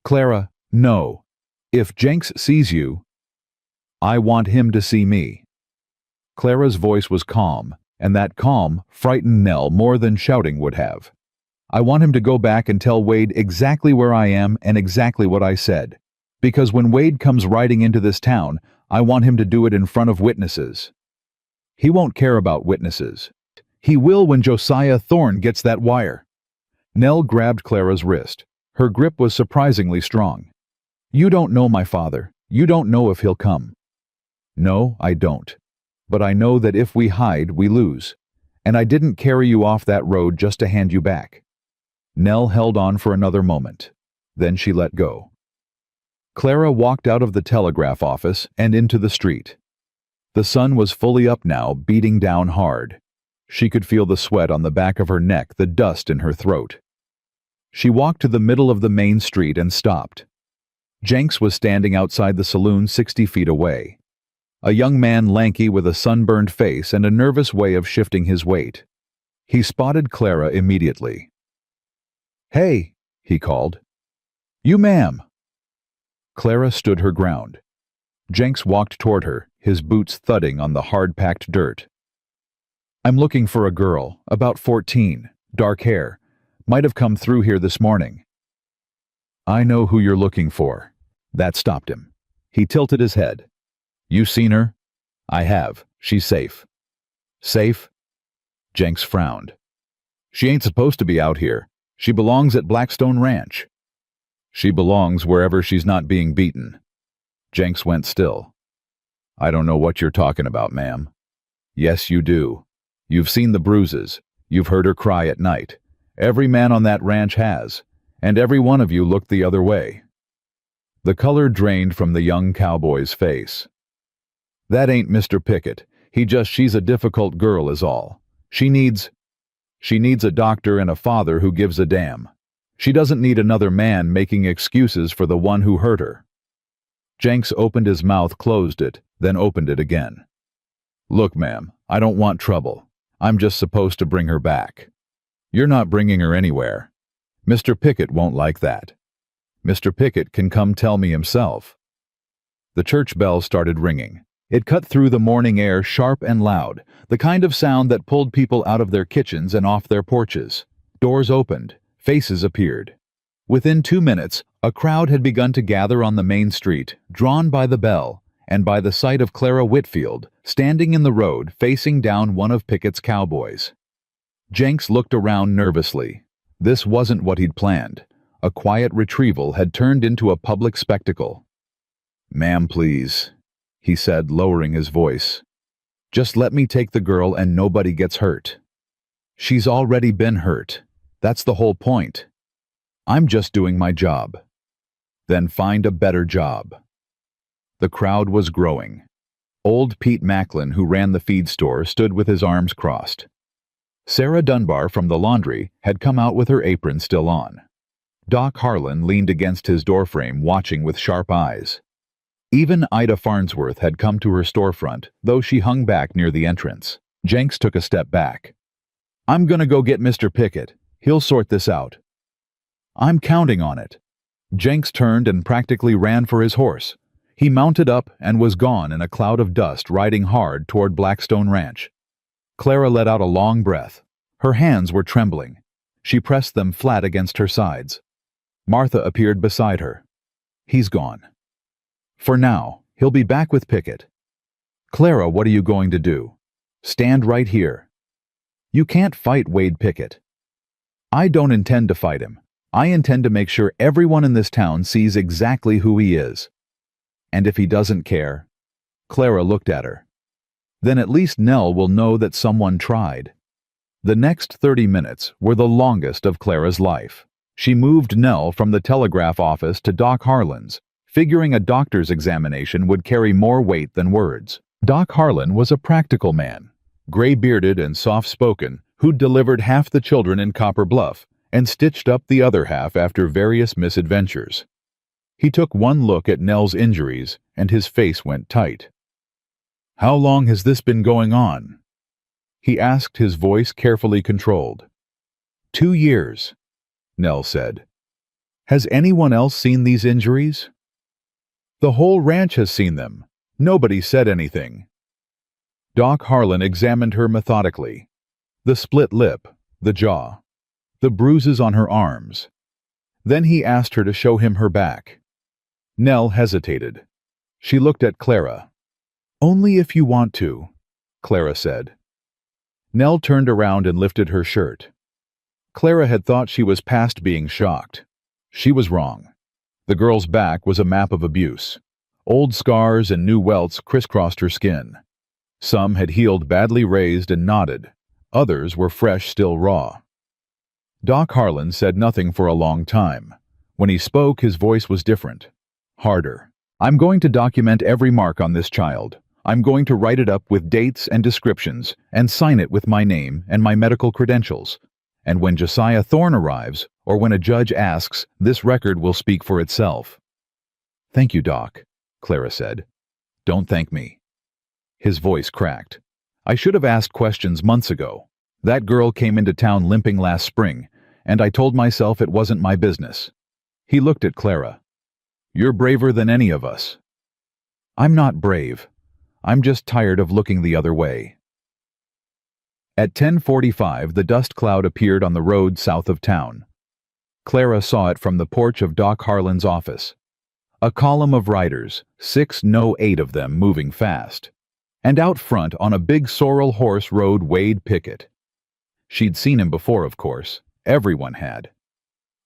"Clara, no. If Jenks sees you—" "I want him to see me." Clara's voice was calm, and that calm frightened Nell more than shouting would have. "I want him to go back and tell Wade exactly where I am and exactly what I said. Because when Wade comes riding into this town, I want him to do it in front of witnesses. He won't care about witnesses. He will when Josiah Thorne gets that wire." Nell grabbed Clara's wrist. Her grip was surprisingly strong. "You don't know my father. You don't know if he'll come." "No, I don't. But I know that if we hide, we lose. And I didn't carry you off that road just to hand you back." Nell held on for another moment. Then she let go. Clara walked out of the telegraph office and into the street. The sun was fully up now, beating down hard. She could feel the sweat on the back of her neck, the dust in her throat. She walked to the middle of the main street and stopped. Jenks was standing outside the saloon 60 feet away. A young man, lanky with a sunburned face and a nervous way of shifting his weight. He spotted Clara immediately. "Hey," he called. "You, ma'am." Clara stood her ground. Jenks walked toward her, his boots thudding on the hard-packed dirt. "I'm looking for a girl, about 14, dark hair. Might have come through here this morning." "I know who you're looking for." That stopped him. He tilted his head. "You seen her?" "I have. She's safe." "Safe?" Jenks frowned. "She ain't supposed to be out here. She belongs at Blackstone Ranch." "She belongs wherever she's not being beaten." Jenks went still. "I don't know what you're talking about, ma'am." "Yes, you do. You've seen the bruises. You've heard her cry at night. Every man on that ranch has. And every one of you looked the other way." The color drained from the young cowboy's face. "That ain't Mr. Pickett. She's a difficult girl is all. She needs a doctor and a father who gives a damn. She doesn't need another man making excuses for the one who hurt her." Jenks opened his mouth, closed it, then opened it again. "Look, ma'am, I don't want trouble. I'm just supposed to bring her back. You're not bringing her anywhere. Mr. Pickett won't like that. Mr. Pickett can come tell me himself." The church bell started ringing. It cut through the morning air, sharp and loud, the kind of sound that pulled people out of their kitchens and off their porches. Doors opened. Faces appeared. Within 2 minutes, a crowd had begun to gather on the main street, drawn by the bell, and by the sight of Clara Whitfield, standing in the road, facing down one of Pickett's cowboys. Jenks looked around nervously. This wasn't what he'd planned. A quiet retrieval had turned into a public spectacle. "Ma'am, please," he said, lowering his voice. "Just let me take the girl and nobody gets hurt." "She's already been hurt. That's the whole point. I'm just doing my job." "Then find a better job." The crowd was growing. Old Pete Macklin, who ran the feed store, stood with his arms crossed. Sarah Dunbar from the laundry had come out with her apron still on. Doc Harlan leaned against his doorframe, watching with sharp eyes. Even Ida Farnsworth had come to her storefront, though she hung back near the entrance. Jenks took a step back. "I'm gonna go get Mr. Pickett. He'll sort this out." "I'm counting on it." Jenks turned and practically ran for his horse. He mounted up and was gone in a cloud of dust, riding hard toward Blackstone Ranch. Clara let out a long breath. Her hands were trembling. She pressed them flat against her sides. Martha appeared beside her. "He's gone. For now. He'll be back with Pickett." "Clara, what are you going to do?" "Stand right here." "You can't fight Wade Pickett." "I don't intend to fight him. I intend to make sure everyone in this town sees exactly who he is." "And if he doesn't care?" Clara looked at her. "Then at least Nell will know that someone tried." The next 30 minutes were the longest of Clara's life. She moved Nell from the telegraph office to Doc Harlan's, figuring a doctor's examination would carry more weight than words. Doc Harlan was a practical man, gray-bearded and soft-spoken, who'd delivered half the children in Copper Bluff and stitched up the other half after various misadventures. He took one look at Nell's injuries, and his face went tight. "How long has this been going on?" he asked, his voice carefully controlled. 2 years, Nell said. "Has anyone else seen these injuries?" "The whole ranch has seen them. Nobody said anything." Doc Harlan examined her methodically. The split lip, the jaw, the bruises on her arms. Then he asked her to show him her back. Nell hesitated. She looked at Clara. "Only if you want to," Clara said. Nell turned around and lifted her shirt. Clara had thought she was past being shocked. She was wrong. The girl's back was a map of abuse. Old scars and new welts crisscrossed her skin. Some had healed badly raised and knotted. Others were fresh, still raw. Doc Harlan said nothing for a long time. When he spoke, his voice was different. Harder. "I'm going to document every mark on this child. I'm going to write it up with dates and descriptions and sign it with my name and my medical credentials. And when Josiah Thorne arrives, or when a judge asks, this record will speak for itself." "Thank you, Doc," Clara said. "Don't thank me." His voice cracked. "I should have asked questions months ago. That girl came into town limping last spring, and I told myself it wasn't my business." He looked at Clara. "You're braver than any of us." "I'm not brave. I'm just tired of looking the other way." At 10:45, the dust cloud appeared on the road south of town. Clara saw it from the porch of Doc Harlan's office. A column of riders, 6, no 8 of them, moving fast. And out front on a big sorrel horse rode Wade Pickett. She'd seen him before, of course. Everyone had.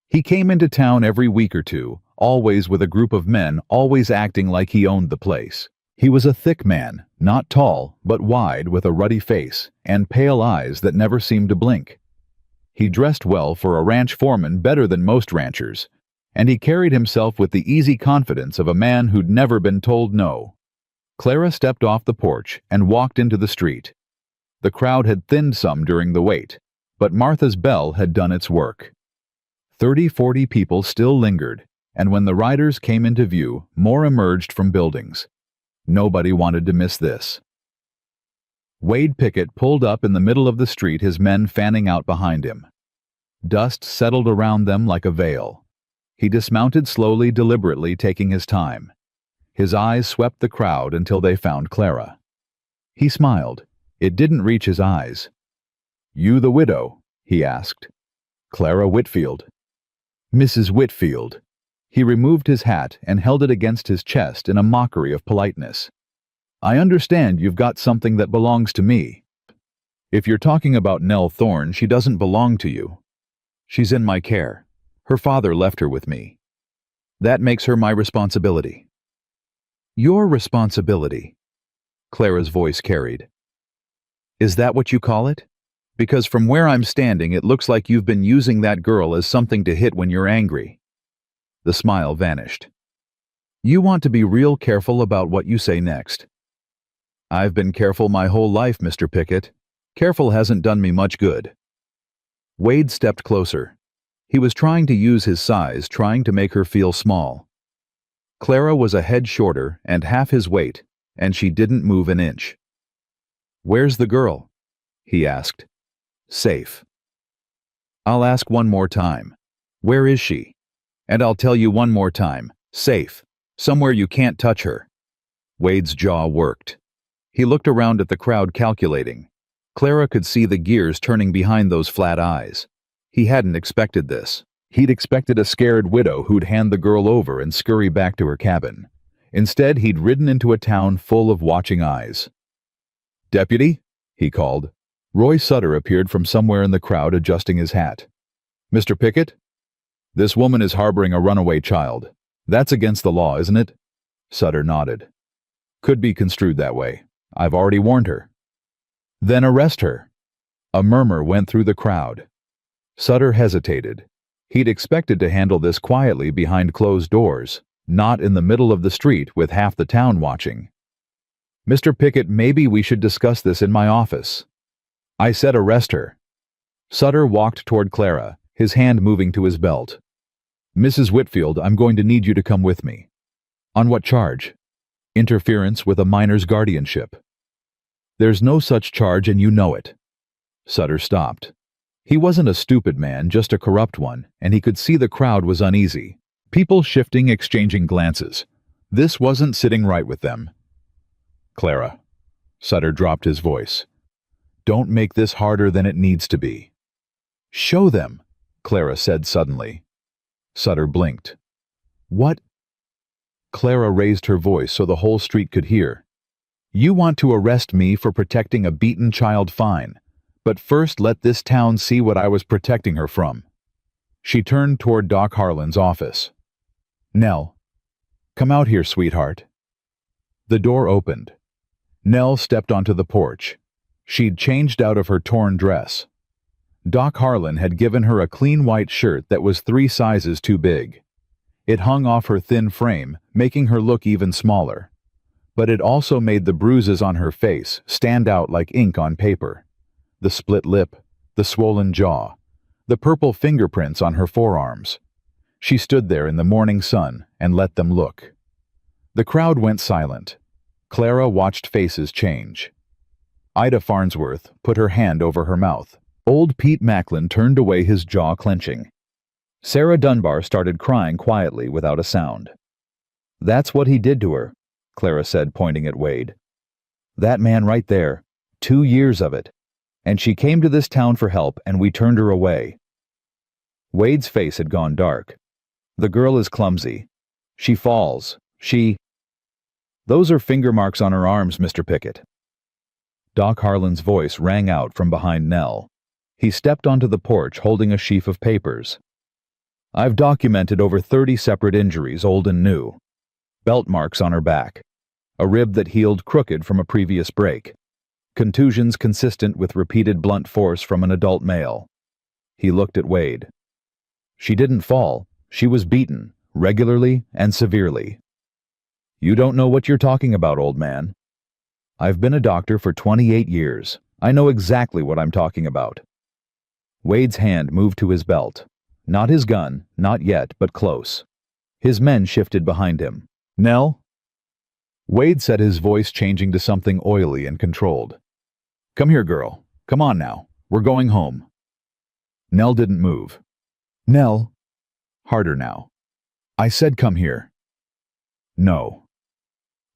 He came into town every week or two, always with a group of men, always acting like he owned the place. He was a thick man, not tall, but wide, with a ruddy face and pale eyes that never seemed to blink. He dressed well for a ranch foreman, better than most ranchers, and he carried himself with the easy confidence of a man who'd never been told no. Clara stepped off the porch and walked into the street. The crowd had thinned some during the wait, but Martha's bell had done its work. 30-40 people still lingered, and when the riders came into view, more emerged from buildings. Nobody wanted to miss this. Wade Pickett pulled up in the middle of the street, his men fanning out behind him. Dust settled around them like a veil. He dismounted slowly, deliberately, taking his time. His eyes swept the crowd until they found Clara. He smiled. It didn't reach his eyes. "You the widow?" he asked. "Clara Whitfield." "Mrs. Whitfield." He removed his hat and held it against his chest in a mockery of politeness. "I understand you've got something that belongs to me." "If you're talking about Nell Thorne, she doesn't belong to you. She's in my care. Her father left her with me. That makes her my responsibility." "Your responsibility?" Clara's voice carried. "Is that what you call it? Because from where I'm standing, it looks like you've been using that girl as something to hit when you're angry." The smile vanished. "You want to be real careful about what you say next." I've been careful my whole life, Mr. Pickett. Careful hasn't done me much good. Wade stepped closer. He was trying to use his size, trying to make her feel small. Clara was a head shorter and half his weight, and she didn't move an inch. "Where's the girl?" he asked. "Safe." "I'll ask one more time. Where is she? And I'll tell you one more time. Safe. Somewhere you can't touch her." Wade's jaw worked. He looked around at the crowd, calculating. Clara could see the gears turning behind those flat eyes. He hadn't expected this. He'd expected a scared widow who'd hand the girl over and scurry back to her cabin. Instead, he'd ridden into a town full of watching eyes. "Deputy?" he called. Roy Sutter appeared from somewhere in the crowd, adjusting his hat. "Mr. Pickett? This woman is harboring a runaway child. That's against the law, isn't it?" Sutter nodded. "Could be construed that way. I've already warned her." "Then arrest her." A murmur went through the crowd. Sutter hesitated. He'd expected to handle this quietly behind closed doors, not in the middle of the street with half the town watching. "Mr. Pickett, maybe we should discuss this in my office." "I said arrest her." Sutter walked toward Clara, his hand moving to his belt. "Mrs. Whitfield, I'm going to need you to come with me." "On what charge?" "Interference with a minor's guardianship." "There's no such charge and you know it." Sutter stopped. He wasn't a stupid man, just a corrupt one, and he could see the crowd was uneasy. People shifting, exchanging glances. This wasn't sitting right with them. "Clara." Sutter dropped his voice. "Don't make this harder than it needs to be." "Show them," Clara said suddenly. Sutter blinked. "What?" Clara raised her voice so the whole street could hear. "You want to arrest me for protecting a beaten child, fine. But first let this town see what I was protecting her from." She turned toward Doc Harlan's office. "Nell, come out here, sweetheart." The door opened. Nell stepped onto the porch. She'd changed out of her torn dress. Doc Harlan had given her a clean white shirt that was 3 sizes too big. It hung off her thin frame, making her look even smaller. But it also made the bruises on her face stand out like ink on paper. The split lip, the swollen jaw, the purple fingerprints on her forearms. She stood there in the morning sun and let them look. The crowd went silent. Clara watched faces change. Ida Farnsworth put her hand over her mouth. Old Pete Macklin turned away, his jaw clenching. Sarah Dunbar started crying quietly without a sound. "That's what he did to her," Clara said, pointing at Wade. "That man right there. 2 years of it. And she came to this town for help, and we turned her away." Wade's face had gone dark. "The girl is clumsy. She falls. Those are finger marks on her arms, Mr. Pickett." Doc Harlan's voice rang out from behind Nell. He stepped onto the porch holding a sheaf of papers. "I've documented over 30 separate injuries, old and new. Belt marks on her back. A rib that healed crooked from a previous break. Contusions consistent with repeated blunt force from an adult male." He looked at Wade. "She didn't fall. She was beaten, regularly and severely." "You don't know what you're talking about, old man." "I've been a doctor for 28 years. I know exactly what I'm talking about." Wade's hand moved to his belt. Not his gun, not yet, but close. His men shifted behind him. "Nell?" Wade said, his voice changing to something oily and controlled. "Come here, girl. Come on now. We're going home." Nell didn't move. "Nell." Harder now. "I said come here." "No."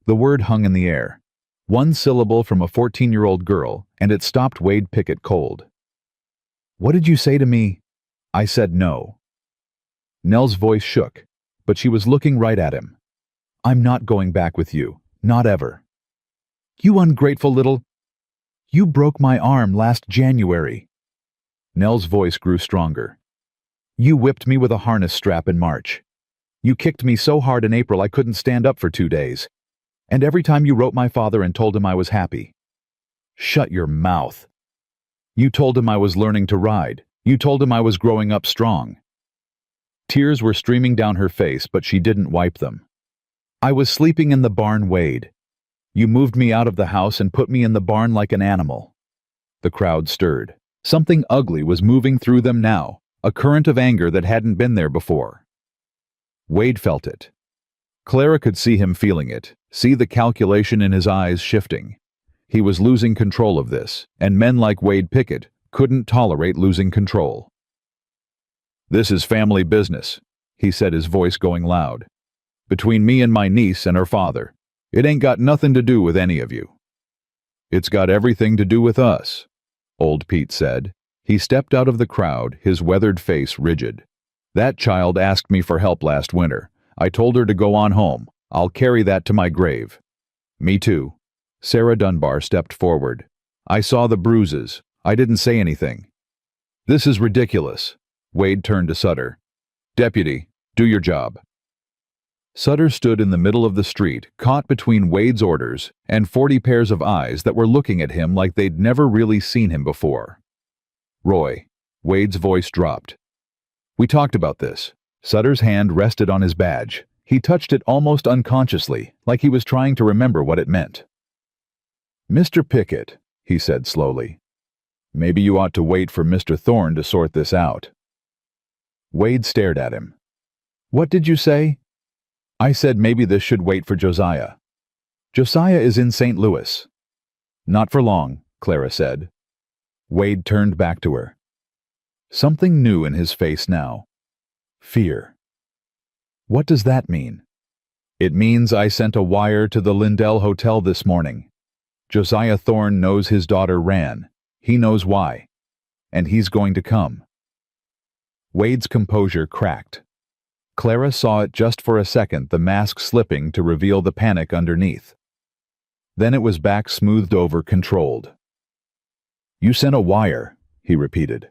The word hung in the air. One syllable from a 14-year-old girl, and it stopped Wade Pickett cold. "What did you say to me?" "I said no." Nell's voice shook, but she was looking right at him. "I'm not going back with you. Not ever." "You ungrateful little—" "You broke my arm last January." Nell's voice grew stronger. "You whipped me with a harness strap in March. You kicked me so hard in April I couldn't stand up for 2 days. And every time you wrote my father and told him I was happy." "Shut your mouth." "You told him I was learning to ride. You told him I was growing up strong." Tears were streaming down her face, but she didn't wipe them. "I was sleeping in the barn, Wade. You moved me out of the house and put me in the barn like an animal." The crowd stirred. Something ugly was moving through them now, a current of anger that hadn't been there before. Wade felt it. Clara could see him feeling it, see the calculation in his eyes shifting. He was losing control of this, and men like Wade Pickett couldn't tolerate losing control. "This is family business," he said, his voice going loud. "Between me and my niece and her father. It ain't got nothing to do with any of you." "It's got everything to do with us," old Pete said. He stepped out of the crowd, his weathered face rigid. "That child asked me for help last winter. I told her to go on home. I'll carry that to my grave." "Me too." Sarah Dunbar stepped forward. "I saw the bruises. I didn't say anything." "This is ridiculous." Wade turned to Sutter. "Deputy, do your job." Sutter stood in the middle of the street, caught between Wade's orders and 40 pairs of eyes that were looking at him like they'd never really seen him before. "Roy," Wade's voice dropped. "We talked about this." Sutter's hand rested on his badge. He touched it almost unconsciously, like he was trying to remember what it meant. "Mr. Pickett," he said slowly, "maybe you ought to wait for Mr. Thorne to sort this out." Wade stared at him. "What did you say?" "I said maybe this should wait for Josiah." "Josiah is in St. Louis." "Not for long," Clara said. Wade turned back to her. Something new in his face now. Fear. "What does that mean?" "It means I sent a wire to the Lindell Hotel this morning. Josiah Thorne knows his daughter ran. He knows why. And he's going to come." Wade's composure cracked. Clara saw it just for a second, the mask slipping to reveal the panic underneath. Then it was back, smoothed over, controlled. "You sent a wire," he repeated.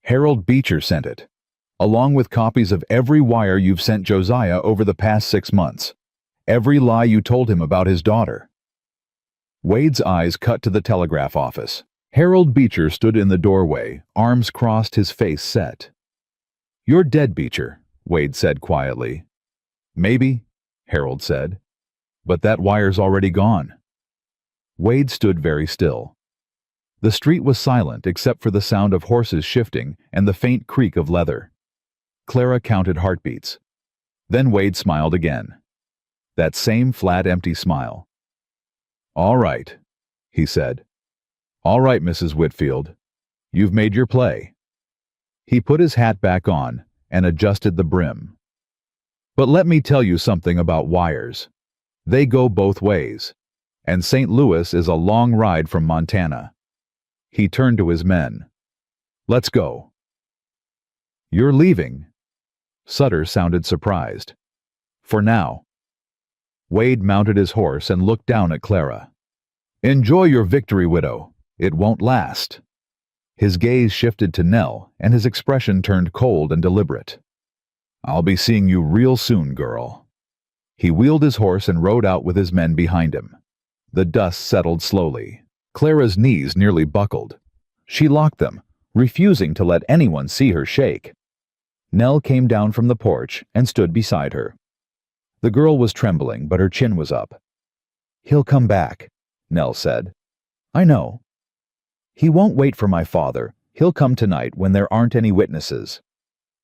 "Harold Beecher sent it, along with copies of every wire you've sent Josiah over the past 6 months. Every lie you told him about his daughter." Wade's eyes cut to the telegraph office. Harold Beecher stood in the doorway, arms crossed, his face set. "You're dead, Beecher," Wade said quietly. "Maybe," Harold said. "But that wire's already gone." Wade stood very still. The street was silent except for the sound of horses shifting and the faint creak of leather. Clara counted heartbeats. Then Wade smiled again. That same flat, empty smile. "All right," he said. "All right, Mrs. Whitfield. You've made your play." He put his hat back on and adjusted the brim. "But let me tell you something about wires. They go both ways. And St. Louis is a long ride from Montana." He turned to his men. "Let's go." "You're leaving?" Sutter sounded surprised. "For now." Wade mounted his horse and looked down at Clara. "Enjoy your victory, widow. It won't last." His gaze shifted to Nell, and his expression turned cold and deliberate. "I'll be seeing you real soon, girl." He wheeled his horse and rode out with his men behind him. The dust settled slowly. Clara's knees nearly buckled. She locked them, refusing to let anyone see her shake. Nell came down from the porch and stood beside her. The girl was trembling, but her chin was up. "He'll come back," Nell said. "I know." "He won't wait for my father. He'll come tonight when there aren't any witnesses."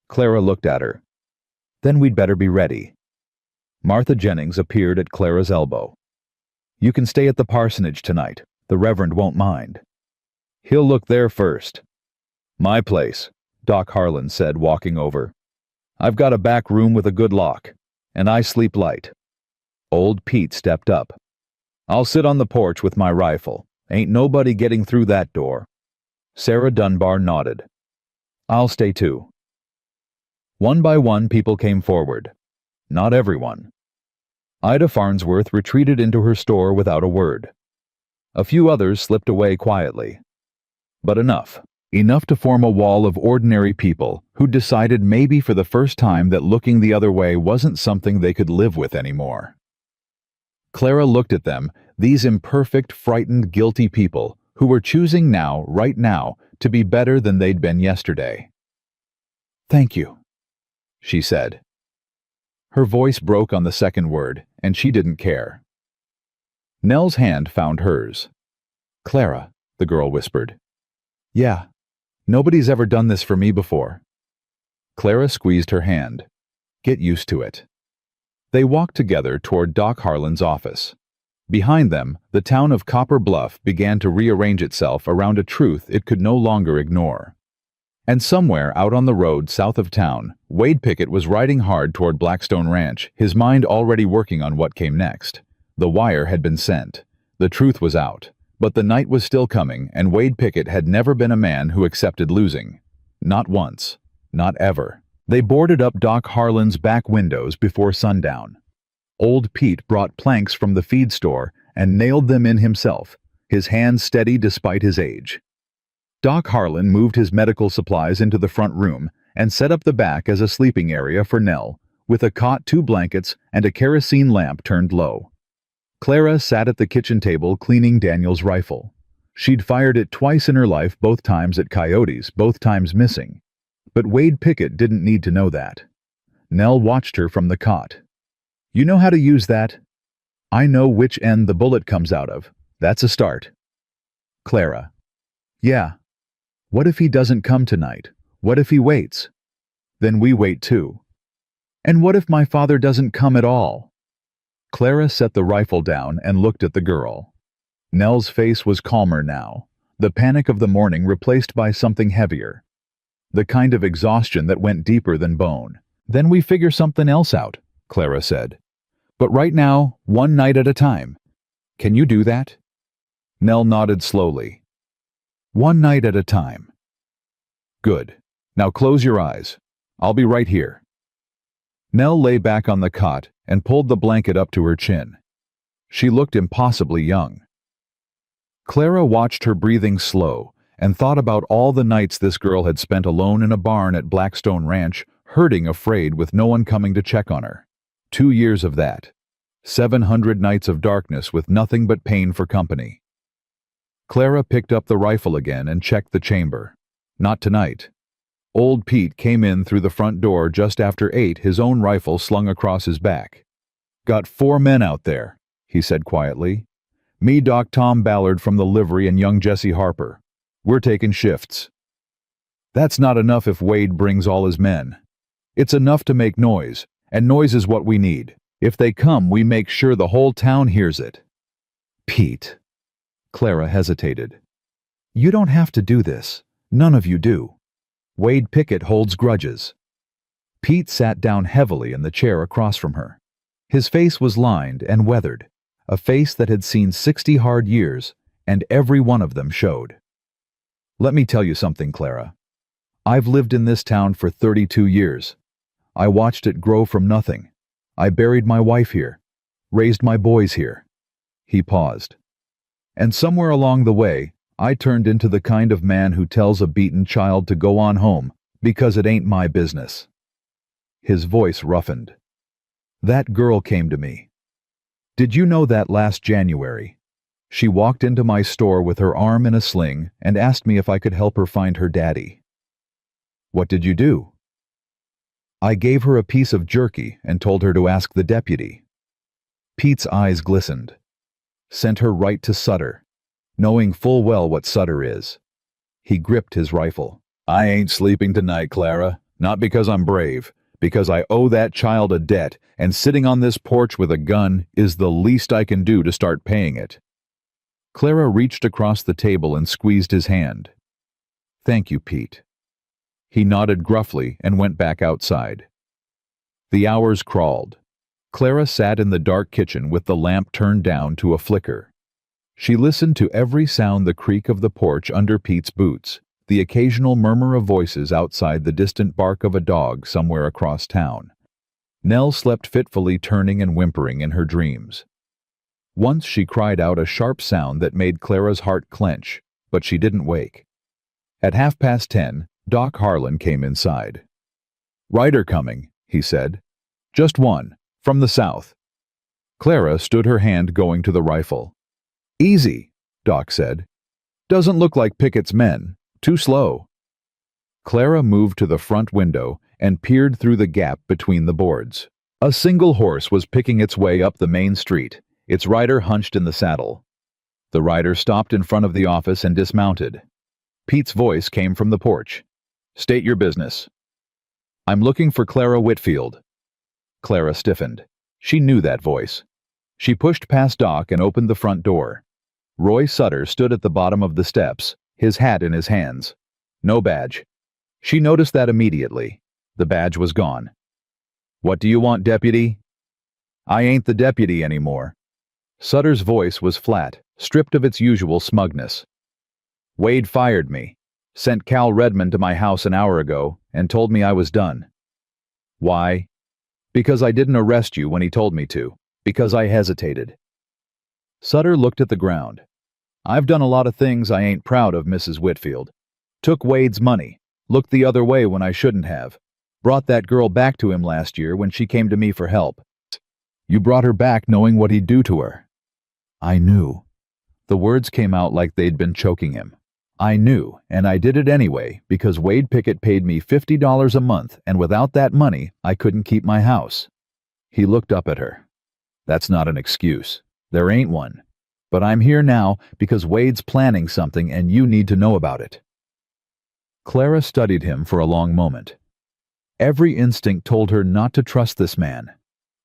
Clara looked at her. "Then we'd better be ready." Martha Jennings appeared at Clara's elbow. "You can stay at the parsonage tonight. The Reverend won't mind." "He'll look there first." "My place," Doc Harlan said, walking over. "I've got a back room with a good lock, and I sleep light." Old Pete stepped up. "I'll sit on the porch with my rifle. Ain't nobody getting through that door." Sarah Dunbar nodded. "I'll stay too." One by one, people came forward. Not everyone. Ida Farnsworth retreated into her store without a word. A few others slipped away quietly. But enough. Enough to form a wall of ordinary people who decided maybe for the first time that looking the other way wasn't something they could live with anymore. Clara looked at them, these imperfect, frightened, guilty people who were choosing now, right now, to be better than they'd been yesterday. "Thank you," she said. Her voice broke on the second word, and she didn't care. Nell's hand found hers. "Clara," the girl whispered. "Yeah, nobody's ever done this for me before." Clara squeezed her hand. "Get used to it." They walked together toward Doc Harlan's office. Behind them, the town of Copper Bluff began to rearrange itself around a truth it could no longer ignore. And somewhere out on the road south of town, Wade Pickett was riding hard toward Blackstone Ranch, his mind already working on what came next. The wire had been sent. The truth was out. But the night was still coming, and Wade Pickett had never been a man who accepted losing. Not once. Not ever. They boarded up Doc Harlan's back windows before sundown. Old Pete brought planks from the feed store and nailed them in himself, his hands steady despite his age. Doc Harlan moved his medical supplies into the front room and set up the back as a sleeping area for Nell, with a cot, 2 blankets, and a kerosene lamp turned low. Clara sat at the kitchen table cleaning Daniel's rifle. She'd fired it twice in her life, both times at coyotes, both times missing. But Wade Pickett didn't need to know that. Nell watched her from the cot. "You know how to use that?" "I know which end the bullet comes out of. That's a start." Clara: "Yeah. What if he doesn't come tonight? What if he waits?" "Then we wait too." "And what if my father doesn't come at all?" Clara set the rifle down and looked at the girl. Nell's face was calmer now, the panic of the morning replaced by something heavier. The kind of exhaustion that went deeper than bone. "Then we figure something else out," Clara said. "But right now, one night at a time. Can you do that?" Nell nodded slowly. "One night at a time." "Good. Now close your eyes. I'll be right here." Nell lay back on the cot and pulled the blanket up to her chin. She looked impossibly young. Clara watched her breathing slow and thought about all the nights this girl had spent alone in a barn at Blackstone Ranch, hurting, afraid, with no one coming to check on her. 2 years of that. 700 nights of darkness with nothing but pain for company. Clara picked up the rifle again and checked the chamber. Not tonight. Old Pete came in through the front door just after 8, his own rifle slung across his back. "Got 4 men out there," he said quietly. "Me, Doc Tom Ballard from the livery, and young Jesse Harper. We're taking shifts." "That's not enough if Wade brings all his men. It's enough to make noise, and noise is what we need. If they come, we make sure the whole town hears it." "Pete." Clara hesitated. "You don't have to do this. None of you do. Wade Pickett holds grudges." Pete sat down heavily in the chair across from her. His face was lined and weathered, a face that had seen 60 hard years, and every one of them showed. "Let me tell you something, Clara. I've lived in this town for 32 years. I watched it grow from nothing. I buried my wife here, raised my boys here." He paused. "And somewhere along the way, I turned into the kind of man who tells a beaten child to go on home because it ain't my business." His voice roughened. "That girl came to me. Did you know that last January? She walked into my store with her arm in a sling and asked me if I could help her find her daddy." "What did you do?" "I gave her a piece of jerky and told her to ask the deputy." Pete's eyes glistened. "Sent her right to Sutter, knowing full well what Sutter is." He gripped his rifle. "I ain't sleeping tonight, Clara. Not because I'm brave, because I owe that child a debt, and sitting on this porch with a gun is the least I can do to start paying it." Clara reached across the table and squeezed his hand. "Thank you, Pete." He nodded gruffly and went back outside. The hours crawled. Clara sat in the dark kitchen with the lamp turned down to a flicker. She listened to every sound, the creak of the porch under Pete's boots, the occasional murmur of voices outside, the distant bark of a dog somewhere across town. Nell slept fitfully, turning and whimpering in her dreams. Once she cried out a sharp sound that made Clara's heart clench, but she didn't wake. At 10:30, Doc Harlan came inside. "Rider coming," he said. "Just one, from the south." Clara stood, her hand going to the rifle. "Easy," Doc said. "Doesn't look like Pickett's men. Too slow." Clara moved to the front window and peered through the gap between the boards. A single horse was picking its way up the main street, its rider hunched in the saddle. The rider stopped in front of the office and dismounted. Pete's voice came from the porch. "State your business." "I'm looking for Clara Whitfield." Clara stiffened. She knew that voice. She pushed past Doc and opened the front door. Roy Sutter stood at the bottom of the steps, his hat in his hands. No badge. She noticed that immediately. The badge was gone. "What do you want, deputy?" "I ain't the deputy anymore." Sutter's voice was flat, stripped of its usual smugness. "Wade fired me, sent Cal Redmond to my house an hour ago, and told me I was done." "Why?" "Because I didn't arrest you when he told me to. Because I hesitated." Sutter looked at the ground. "I've done a lot of things I ain't proud of, Mrs. Whitfield. Took Wade's money, looked the other way when I shouldn't have. Brought that girl back to him last year when she came to me for help." "You brought her back knowing what he'd do to her." "I knew." The words came out like they'd been choking him. "I knew, and I did it anyway, because Wade Pickett paid me $50 a month, and without that money, I couldn't keep my house." He looked up at her. "That's not an excuse. There ain't one. But I'm here now because Wade's planning something and you need to know about it." Clara studied him for a long moment. Every instinct told her not to trust this man.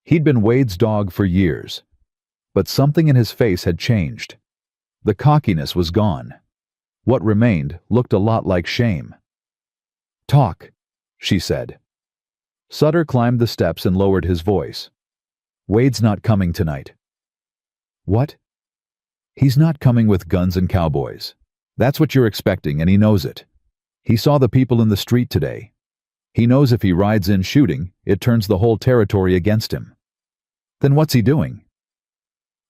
He'd been Wade's dog for years. But something in his face had changed. The cockiness was gone. What remained looked a lot like shame. "Talk," she said. Sutter climbed the steps and lowered his voice. "Wade's not coming tonight." "What?" "He's not coming with guns and cowboys. That's what you're expecting, and he knows it. He saw the people in the street today. He knows if he rides in shooting, it turns the whole territory against him." "Then what's he doing?"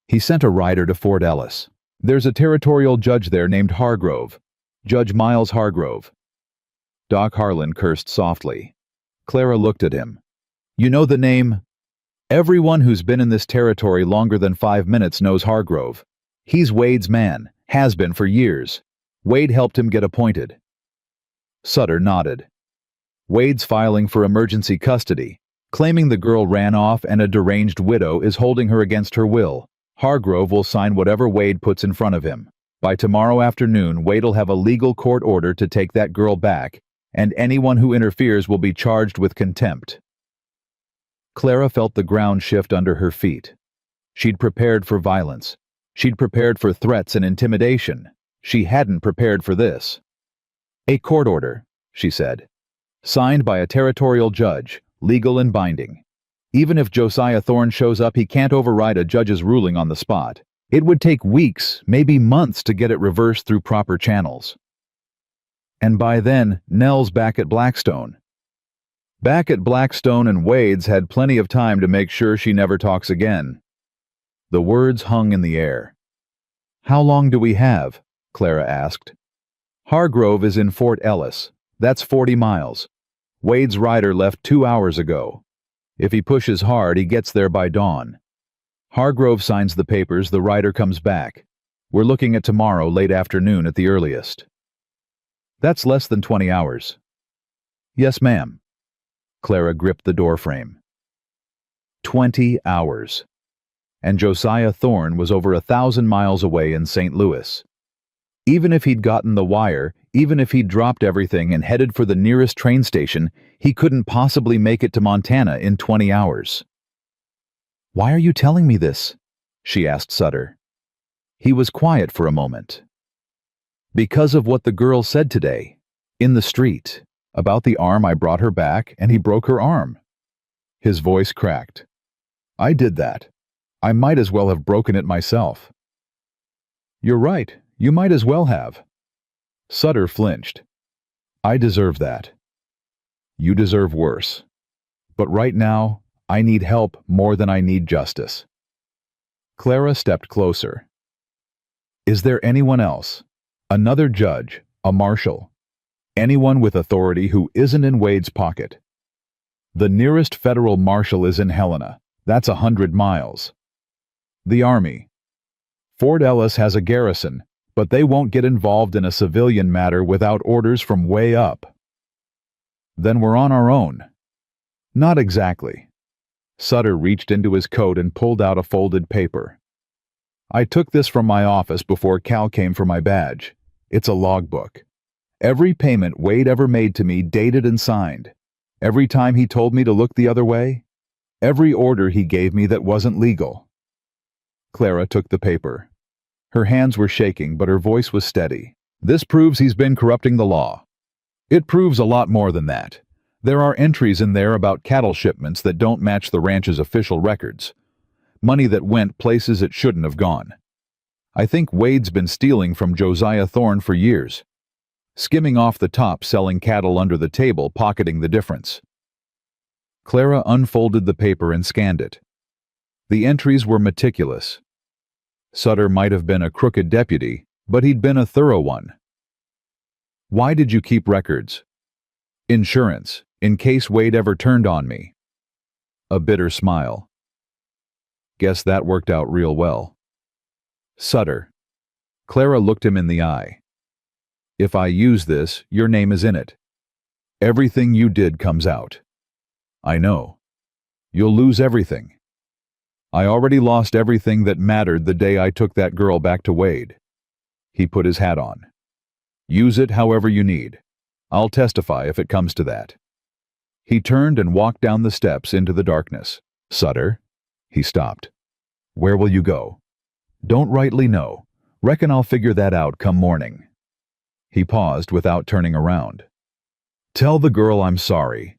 "He sent a rider to Fort Ellis. There's a territorial judge there named Hargrove. Judge Miles Hargrove." Doc Harlan cursed softly. Clara looked at him. "You know the name?" "Everyone who's been in this territory longer than 5 minutes knows Hargrove. He's Wade's man, has been for years. Wade helped him get appointed." Sutter nodded. "Wade's filing for emergency custody, claiming the girl ran off and a deranged widow is holding her against her will. Hargrove will sign whatever Wade puts in front of him. By tomorrow afternoon, Wade'll have a legal court order to take that girl back, and anyone who interferes will be charged with contempt." Clara felt the ground shift under her feet. She'd prepared for violence. She'd prepared for threats and intimidation. She hadn't prepared for this. "A court order," she said. "Signed by a territorial judge, legal and binding. Even if Josiah Thorne shows up, he can't override a judge's ruling on the spot. It would take weeks, maybe months, to get it reversed through proper channels. And by then, Nell's back at Blackstone. Back at Blackstone, and Wade's had plenty of time to make sure she never talks again." The words hung in the air. "How long do we have?" Clara asked. "Hargrove is in Fort Ellis. That's 40 miles. Wade's rider left 2 hours ago. If he pushes hard, he gets there by dawn. Hargrove signs the papers, the rider comes back. We're looking at tomorrow, late afternoon at the earliest." "That's less than 20 hours. "Yes, ma'am." Clara gripped the doorframe. 20 hours. And Josiah Thorne was over 1,000 miles away in St. Louis. Even if he'd gotten the wire, even if he'd dropped everything and headed for the nearest train station, he couldn't possibly make it to Montana in 20 hours. "Why are you telling me this?" she asked Sutter. He was quiet for a moment. "Because of what the girl said today, in the street, about the arm I brought her back, and he broke her arm." His voice cracked. "I did that. I might as well have broken it myself." "You're right. You might as well have." Sutter flinched. "I deserve that. You deserve worse. But right now, I need help more than I need justice." Clara stepped closer. "Is there anyone else? Another judge, a marshal? Anyone with authority who isn't in Wade's pocket?" "The nearest federal marshal is in Helena. That's 100 miles. "The Army. Fort Ellis has a garrison, but they won't get involved in a civilian matter without orders from way up." "Then we're on our own." "Not exactly." Sutter reached into his coat and pulled out a folded paper. I took this from my office before Cal came for my badge. It's a logbook. Every payment Wade ever made to me dated and signed. Every time he told me to look the other way. Every order he gave me that wasn't legal. Clara took the paper. Her hands were shaking, but her voice was steady. This proves he's been corrupting the law. It proves a lot more than that. There are entries in there about cattle shipments that don't match the ranch's official records. Money that went places it shouldn't have gone. I think Wade's been stealing from Josiah Thorne for years. Skimming off the top, selling cattle under the table, pocketing the difference. Clara unfolded the paper and scanned it. The entries were meticulous. Sutter might have been a crooked deputy, but he'd been a thorough one. Why did you keep records? Insurance, in case Wade ever turned on me. A bitter smile. Guess that worked out real well. Sutter. Clara looked him in the eye. If I use this, your name is in it. Everything you did comes out. I know. You'll lose everything. I already lost everything that mattered the day I took that girl back to Wade. He put his hat on. Use it however you need. I'll testify if it comes to that. He turned and walked down the steps into the darkness. Sutter. He stopped. Where will you go? Don't rightly know. Reckon I'll figure that out come morning. He paused without turning around. Tell the girl I'm sorry.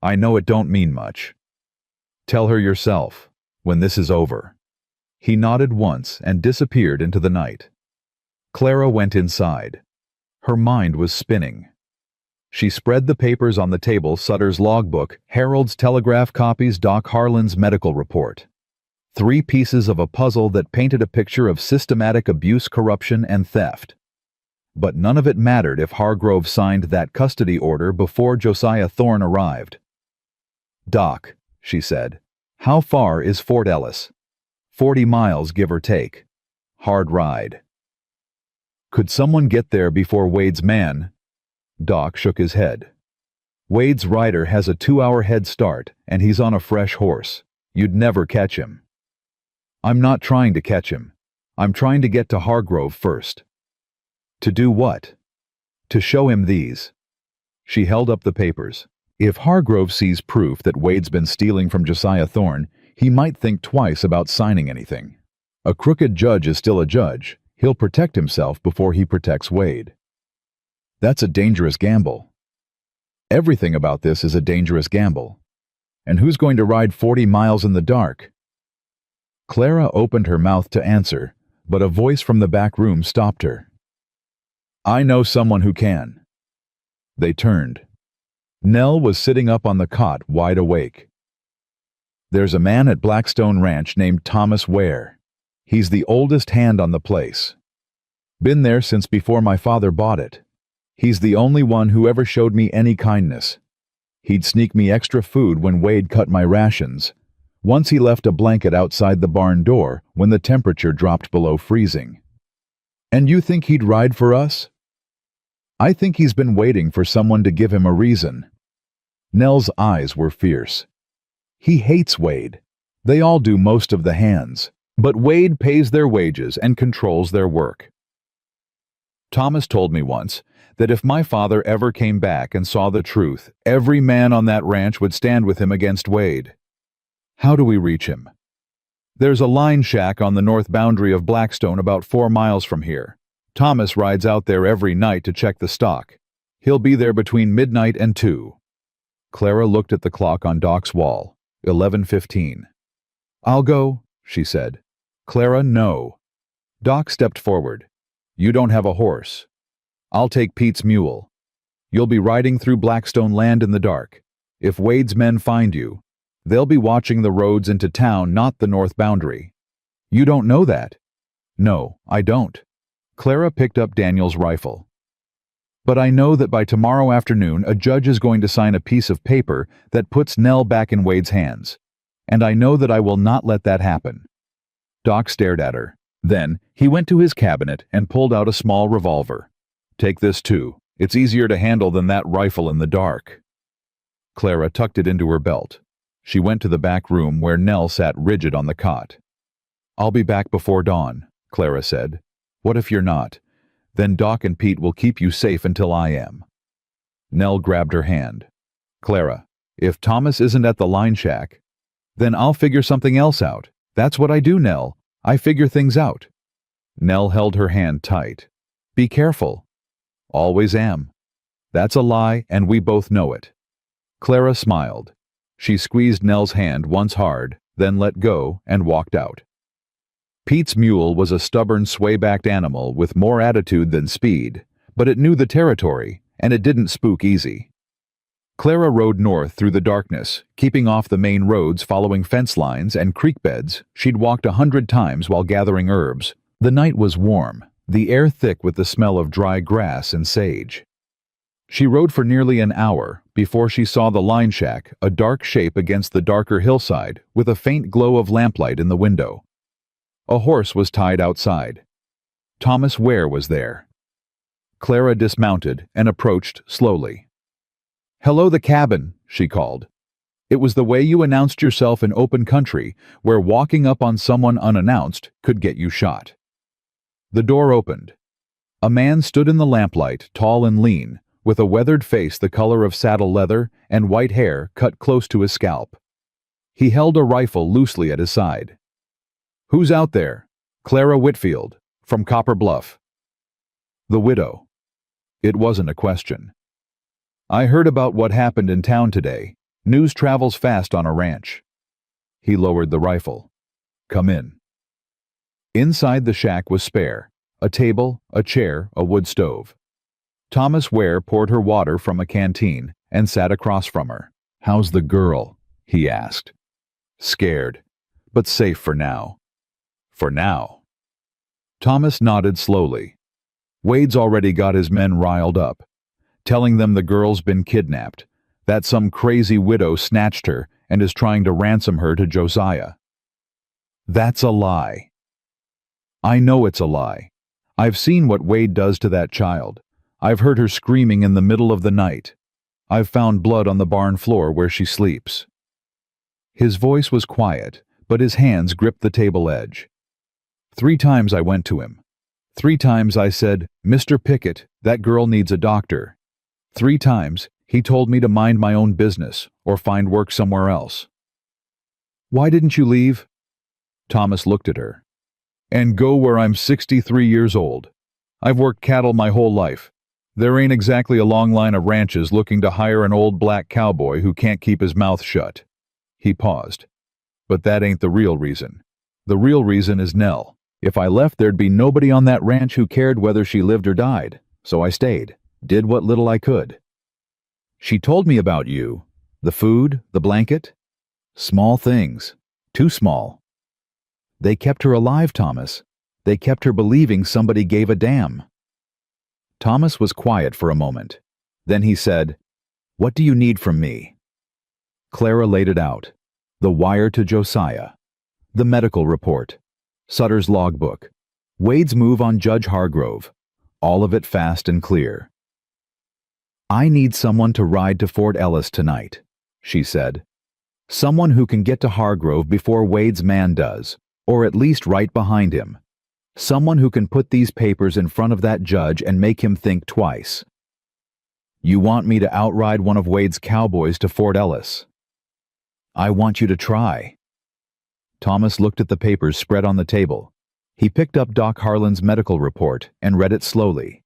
I know it don't mean much. Tell her yourself, when this is over. He nodded once and disappeared into the night. Clara went inside. Her mind was spinning. She spread the papers on the table: Sutter's logbook, Harold's telegraph copies, Doc Harlan's medical report. 3 pieces of a puzzle that painted a picture of systematic abuse, corruption, and theft. But none of it mattered if Hargrove signed that custody order before Josiah Thorne arrived. Doc, she said, how far is Fort Ellis? 40 miles, give or take. Hard ride. Could someone get there before Wade's man? Doc shook his head. Wade's rider has a 2-hour head start, and he's on a fresh horse. You'd never catch him. I'm not trying to catch him. I'm trying to get to Hargrove first. To do what? To show him these. She held up the papers. If Hargrove sees proof that Wade's been stealing from Josiah Thorne, he might think twice about signing anything. A crooked judge is still a judge. He'll protect himself before he protects Wade. That's a dangerous gamble. Everything about this is a dangerous gamble. And who's going to ride 40 miles in the dark? Clara opened her mouth to answer, but a voice from the back room stopped her. I know someone who can. They turned. Nell was sitting up on the cot, wide awake. There's a man at Blackstone Ranch named Thomas Ware. He's the oldest hand on the place. Been there since before my father bought it. He's the only one who ever showed me any kindness. He'd sneak me extra food when Wade cut my rations. Once he left a blanket outside the barn door when the temperature dropped below freezing. And you think he'd ride for us? I think he's been waiting for someone to give him a reason. Nell's eyes were fierce. He hates Wade. They all do, most of the hands. But Wade pays their wages and controls their work. Thomas told me once that if my father ever came back and saw the truth, every man on that ranch would stand with him against Wade. How do we reach him? There's a line shack on the north boundary of Blackstone about 4 miles from here. Thomas rides out there every night to check the stock. He'll be there between midnight and 2. Clara looked at the clock on Doc's wall. 11:15. I'll go, she said. Clara, no. Doc stepped forward. You don't have a horse. I'll take Pete's mule. You'll be riding through Blackstone land in the dark. If Wade's men find you, they'll be watching the roads into town, not the north boundary. You don't know that? No, I don't. Clara picked up Daniel's rifle. But I know that by tomorrow afternoon a judge is going to sign a piece of paper that puts Nell back in Wade's hands. And I know that I will not let that happen. Doc stared at her. Then he went to his cabinet and pulled out a small revolver. Take this too. It's easier to handle than that rifle in the dark. Clara tucked it into her belt. She went to the back room where Nell sat rigid on the cot. I'll be back before dawn. Clara said. What if you're not? Then Doc and Pete will keep you safe until I am. Nell grabbed her hand. Clara, if Thomas isn't at the line shack, then I'll figure something else out. That's what I do, Nell. I figure things out. Nell held her hand tight. Be careful. Always am. That's a lie, and we both know it. Clara smiled. She squeezed Nell's hand once hard, then let go and walked out. Pete's mule was a stubborn, sway-backed animal with more attitude than speed, but it knew the territory, and it didn't spook easy. Clara rode north through the darkness, keeping off the main roads following fence lines and creek beds she'd walked 100 times while gathering herbs. The night was warm, the air thick with the smell of dry grass and sage. She rode for nearly an hour before she saw the line shack, a dark shape against the darker hillside with a faint glow of lamplight in the window. A horse was tied outside. Thomas Ware was there. Clara dismounted and approached slowly. Hello, the cabin, she called. It was the way you announced yourself in open country, where walking up on someone unannounced could get you shot. The door opened. A man stood in the lamplight, tall and lean, with a weathered face the color of saddle leather and white hair cut close to his scalp. He held a rifle loosely at his side. Who's out there? Clara Whitfield, from Copper Bluff. The widow. It wasn't a question. I heard about what happened in town today. News travels fast on a ranch. He lowered the rifle. Come in. Inside the shack was spare. A table, a chair, a wood stove. Thomas Ware poured her water from a canteen and sat across from her. How's the girl? He asked. Scared, but safe for now. For now. Thomas nodded slowly. Wade's already got his men riled up, telling them the girl's been kidnapped, that some crazy widow snatched her and is trying to ransom her to Josiah. That's a lie. I know it's a lie. I've seen what Wade does to that child. I've heard her screaming in the middle of the night. I've found blood on the barn floor where she sleeps. His voice was quiet, but his hands gripped the table edge. 3 times I went to him. 3 times I said, Mr. Pickett, that girl needs a doctor. 3 times he told me to mind my own business or find work somewhere else. Why didn't you leave? Thomas looked at her. And go where I'm 63 years old. I've worked cattle my whole life. There ain't exactly a long line of ranches looking to hire an old black cowboy who can't keep his mouth shut. He paused. But that ain't the real reason. The real reason is Nell. If I left, there'd be nobody on that ranch who cared whether she lived or died. So I stayed, did what little I could. She told me about you. The food, the blanket. Small things. Too small. They kept her alive, Thomas. They kept her believing somebody gave a damn. Thomas was quiet for a moment. Then he said, What do you need from me? Clara laid it out. The wire to Josiah. The medical report. Sutter's logbook. Wade's move on Judge Hargrove. All of it fast and clear. I need someone to ride to Fort Ellis tonight, she said. Someone who can get to Hargrove before Wade's man does, or at least right behind him. Someone who can put these papers in front of that judge and make him think twice. You want me to outride one of Wade's cowboys to Fort Ellis? I want you to try. Thomas looked at the papers spread on the table. He picked up Doc Harlan's medical report and read it slowly.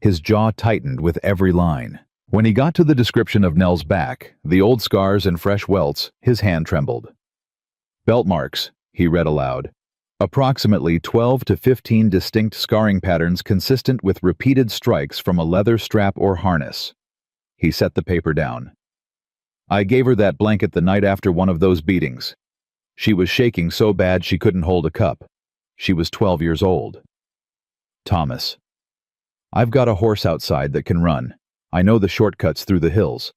His jaw tightened with every line. When he got to the description of Nell's back, the old scars and fresh welts, his hand trembled. Belt marks, he read aloud. Approximately 12 to 15 distinct scarring patterns consistent with repeated strikes from a leather strap or harness. He set the paper down. I gave her that blanket the night after one of those beatings. She was shaking so bad she couldn't hold a cup. She was 12 years old. Thomas. I've got a horse outside that can run. I know the shortcuts through the hills.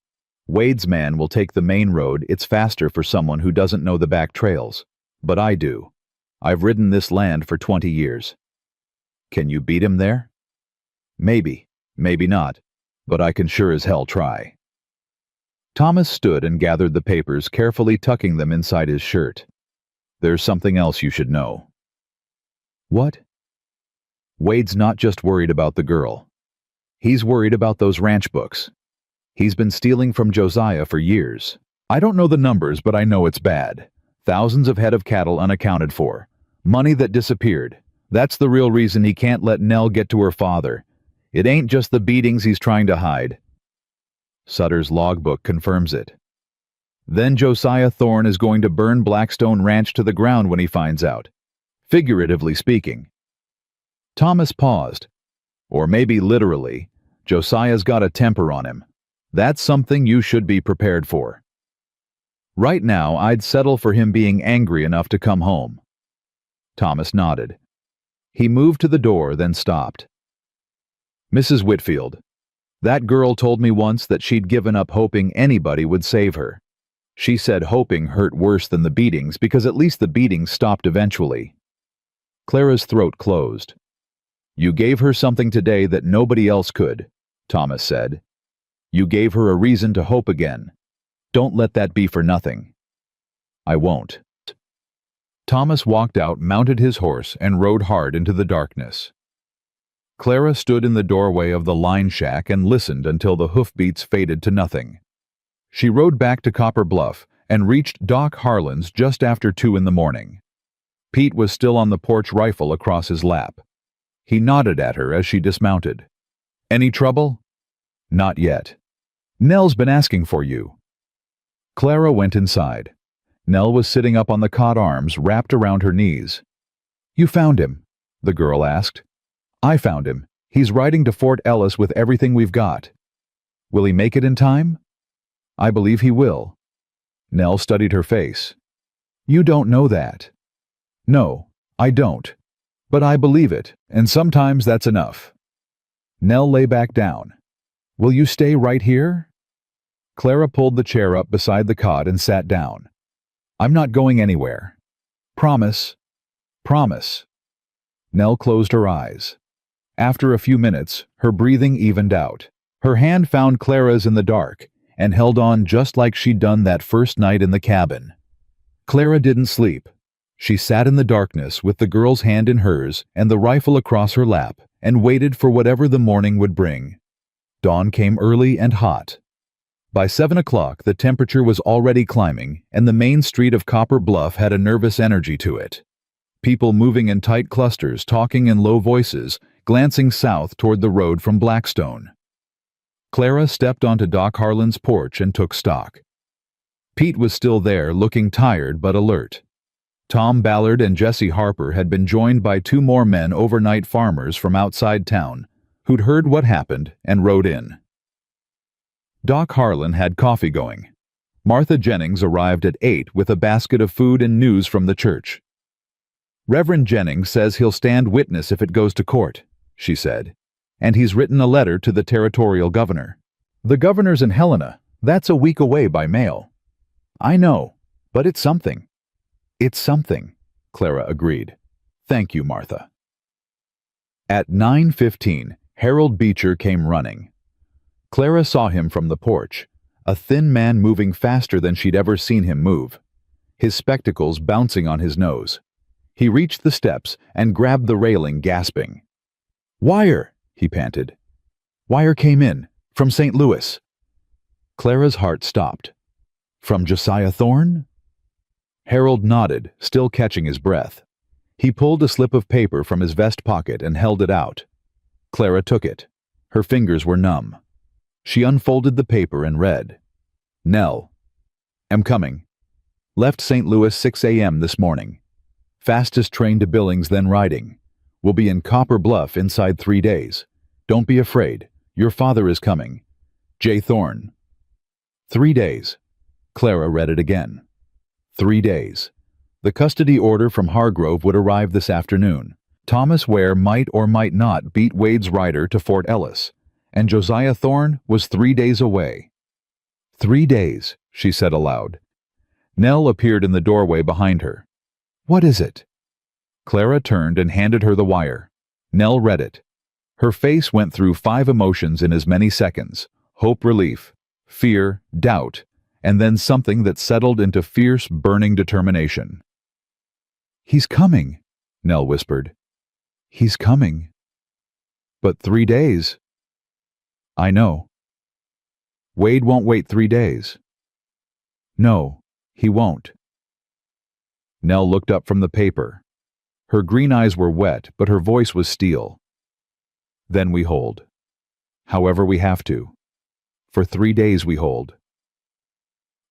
Wade's man will take the main road. It's faster for someone who doesn't know the back trails. But I do. I've ridden this land for 20 years. Can you beat him there? Maybe, maybe not, but I can sure as hell try. Thomas stood and gathered the papers, carefully tucking them inside his shirt. There's something else you should know. What? Wade's not just worried about the girl. He's worried about those ranch books. He's been stealing from Josiah for years. I don't know the numbers, but I know it's bad. Thousands of head of cattle unaccounted for. Money that disappeared. That's the real reason he can't let Nell get to her father. It ain't just the beatings he's trying to hide. Sutter's logbook confirms it. Then Josiah Thorne is going to burn Blackstone Ranch to the ground when he finds out. Figuratively speaking. Thomas paused. Or maybe literally. Josiah's got a temper on him. That's something you should be prepared for. Right now, I'd settle for him being angry enough to come home. Thomas nodded. He moved to the door, then stopped. Mrs. Whitfield, that girl told me once that she'd given up hoping anybody would save her. She said hoping hurt worse than the beatings because at least the beatings stopped eventually. Clara's throat closed. You gave her something today that nobody else could, Thomas said. You gave her a reason to hope again. Don't let that be for nothing. I won't. Thomas walked out, mounted his horse, and rode hard into the darkness. Clara stood in the doorway of the line shack and listened until the hoofbeats faded to nothing. She rode back to Copper Bluff and reached Doc Harlan's just after 2 in the morning. Pete was still on the porch, rifle across his lap. He nodded at her as she dismounted. Any trouble? Not yet. Nell's been asking for you. Clara went inside. Nell was sitting up on the cot, arms wrapped around her knees. You found him? The girl asked. I found him. He's riding to Fort Ellis with everything we've got. Will he make it in time? I believe he will. Nell studied her face. You don't know that. No, I don't. But I believe it, and sometimes that's enough. Nell lay back down. Will you stay right here? Clara pulled the chair up beside the cot and sat down. I'm not going anywhere. Promise. Promise. Nell closed her eyes. After a few minutes, her breathing evened out. Her hand found Clara's in the dark and held on just like she'd done that first night in the cabin. Clara didn't sleep. She sat in the darkness with the girl's hand in hers and the rifle across her lap and waited for whatever the morning would bring. Dawn came early and hot. By 7 o'clock, the temperature was already climbing, and the main street of Copper Bluff had a nervous energy to it. People moving in tight clusters, talking in low voices, glancing south toward the road from Blackstone. Clara stepped onto Doc Harlan's porch and took stock. Pete was still there, looking tired but alert. Tom Ballard and Jesse Harper had been joined by 2 more men, overnight farmers from outside town, who'd heard what happened and rode in. Doc Harlan had coffee going. Martha Jennings arrived at 8 with a basket of food and news from the church. Reverend Jennings says he'll stand witness if it goes to court, she said, and he's written a letter to the territorial governor. The governor's in Helena. That's a week away by mail. I know, but it's something. It's something, Clara agreed. Thank you, Martha. At 9:15, Harold Beecher came running. Clara saw him from the porch, a thin man moving faster than she'd ever seen him move, his spectacles bouncing on his nose. He reached the steps and grabbed the railing, gasping. Wire, he panted. Wire came in, from St. Louis. Clara's heart stopped. From Josiah Thorne? Harold nodded, still catching his breath. He pulled a slip of paper from his vest pocket and held it out. Clara took it. Her fingers were numb. She unfolded the paper and read. Nell. Am coming. Left St. Louis 6 a.m. this morning. Fastest train to Billings, then riding. Will be in Copper Bluff inside 3 days. Don't be afraid. Your father is coming. J. Thorne. 3 days. Clara read it again. 3 days. The custody order from Hargrove would arrive this afternoon. Thomas Ware might or might not beat Wade's rider to Fort Ellis, and Josiah Thorne was 3 days away. 3 days, she said aloud. Nell appeared in the doorway behind her. What is it? Clara turned and handed her the wire. Nell read it. Her face went through 5 emotions in as many seconds: hope, relief, fear, doubt, and then something that settled into fierce, burning determination. He's coming, Nell whispered. He's coming. But 3 days? I know. Wade won't wait 3 days. No, he won't. Nell looked up from the paper. Her green eyes were wet, but her voice was steel. Then we hold. However we have to. For 3 days we hold.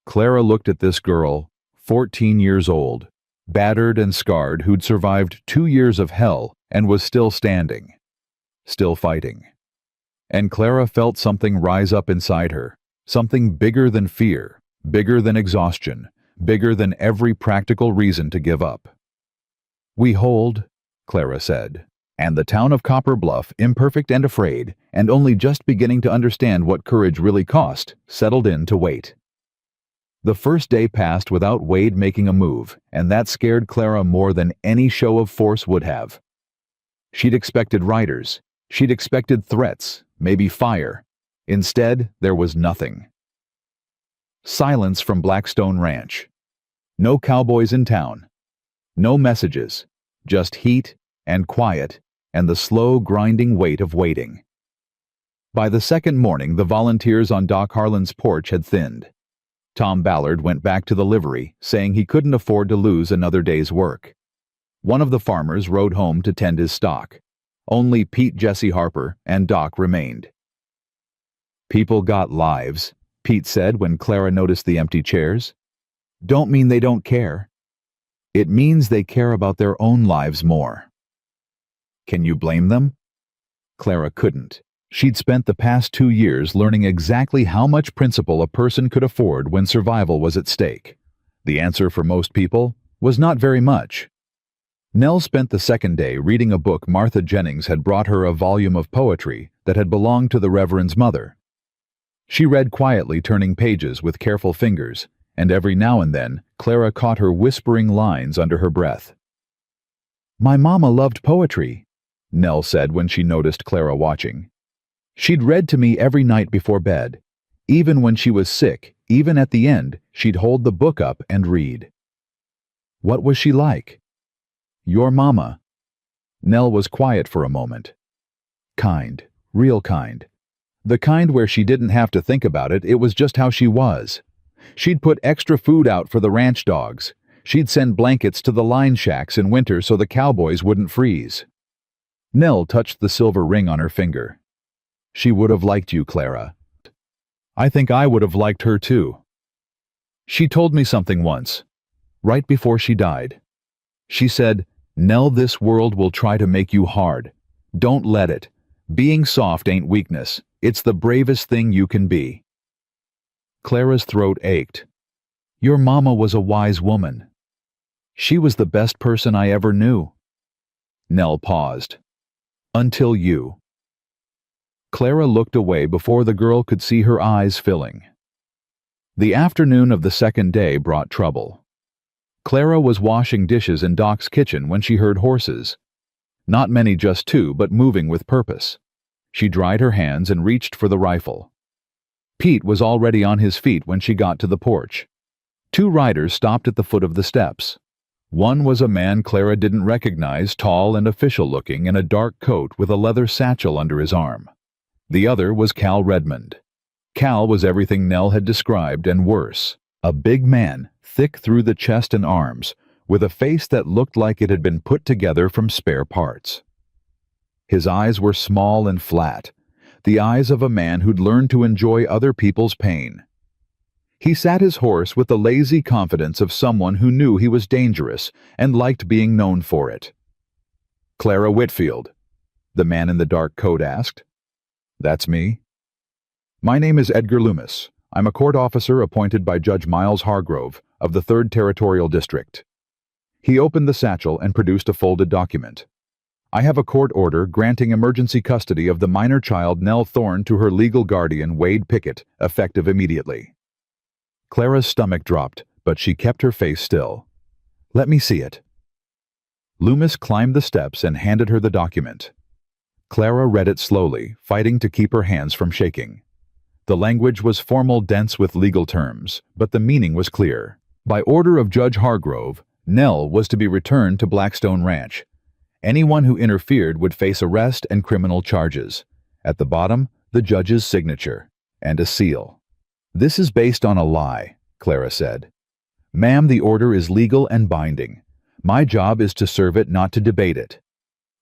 Clara looked at this girl, 14 years old, battered and scarred, who'd survived 2 years of hell and was still standing, still fighting. And Clara felt something rise up inside her, something bigger than fear, bigger than exhaustion, bigger than every practical reason to give up. We hold, Clara said, and the town of Copper Bluff, imperfect and afraid, and only just beginning to understand what courage really cost, settled in to wait. The first day passed without Wade making a move, and that scared Clara more than any show of force would have. She'd expected riders. She'd expected threats, maybe fire. Instead, there was nothing. Silence from Blackstone Ranch. No cowboys in town. No messages. Just heat and quiet and the slow, grinding weight of waiting. By the second morning, the volunteers on Doc Harlan's porch had thinned. Tom Ballard went back to the livery, saying he couldn't afford to lose another day's work. One of the farmers rode home to tend his stock. Only Pete Jesse Harper and Doc remained. People got lives, Pete said when Clara noticed the empty chairs. Don't mean they don't care. It means they care about their own lives more. Can you blame them? Clara couldn't. She'd spent the past 2 years learning exactly how much principle a person could afford when survival was at stake. The answer for most people was not very much. Nell spent the second day reading a book Martha Jennings had brought her, a volume of poetry that had belonged to the Reverend's mother. She read quietly, turning pages with careful fingers, and every now and then Clara caught her whispering lines under her breath. "My mama loved poetry," Nell said when she noticed Clara watching. "She'd read to me every night before bed. Even when she was sick, even at the end, she'd hold the book up and read." "What was she like?" "Your mama." Nell was quiet for a moment. "Kind, real kind. The kind where she didn't have to think about it, it was just how she was. She'd put extra food out for the ranch dogs. She'd send blankets to the line shacks in winter so the cowboys wouldn't freeze." Nell touched the silver ring on her finger. "She would have liked you, Clara. I think I would have liked her too. She told me something once, right before she died. She said, 'Nell, this world will try to make you hard. Don't let it. Being soft ain't weakness. It's the bravest thing you can be.'" Clara's throat ached. "Your mama was a wise woman. She was the best person I ever knew." Nell paused. "Until you." Clara looked away before the girl could see her eyes filling. The afternoon of the second day brought trouble. Clara was washing dishes in Doc's kitchen when she heard horses. Not many, just 2, but moving with purpose. She dried her hands and reached for the rifle. Pete was already on his feet when she got to the porch. 2 riders stopped at the foot of the steps. One was a man Clara didn't recognize, tall and official-looking in a dark coat with a leather satchel under his arm. The other was Cal Redmond. Cal was everything Nell had described and worse. A big man, thick through the chest and arms, with a face that looked like it had been put together from spare parts. His eyes were small and flat, the eyes of a man who'd learned to enjoy other people's pain. He sat his horse with the lazy confidence of someone who knew he was dangerous and liked being known for it. "Clara Whitfield?" the man in the dark coat asked. "That's me." "My name is Edgar Loomis. I'm a court officer appointed by Judge Miles Hargrove of the 3rd Territorial District." He opened the satchel and produced a folded document. "I have a court order granting emergency custody of the minor child Nell Thorne to her legal guardian Wade Pickett, effective immediately." Clara's stomach dropped, but she kept her face still. "Let me see it." Loomis climbed the steps and handed her the document. Clara read it slowly, fighting to keep her hands from shaking. The language was formal, dense with legal terms, but the meaning was clear. By order of Judge Hargrove, Nell was to be returned to Blackstone Ranch. Anyone who interfered would face arrest and criminal charges. At the bottom, the judge's signature and a seal. "This is based on a lie," Clara said. "Ma'am, the order is legal and binding. My job is to serve it, not to debate it.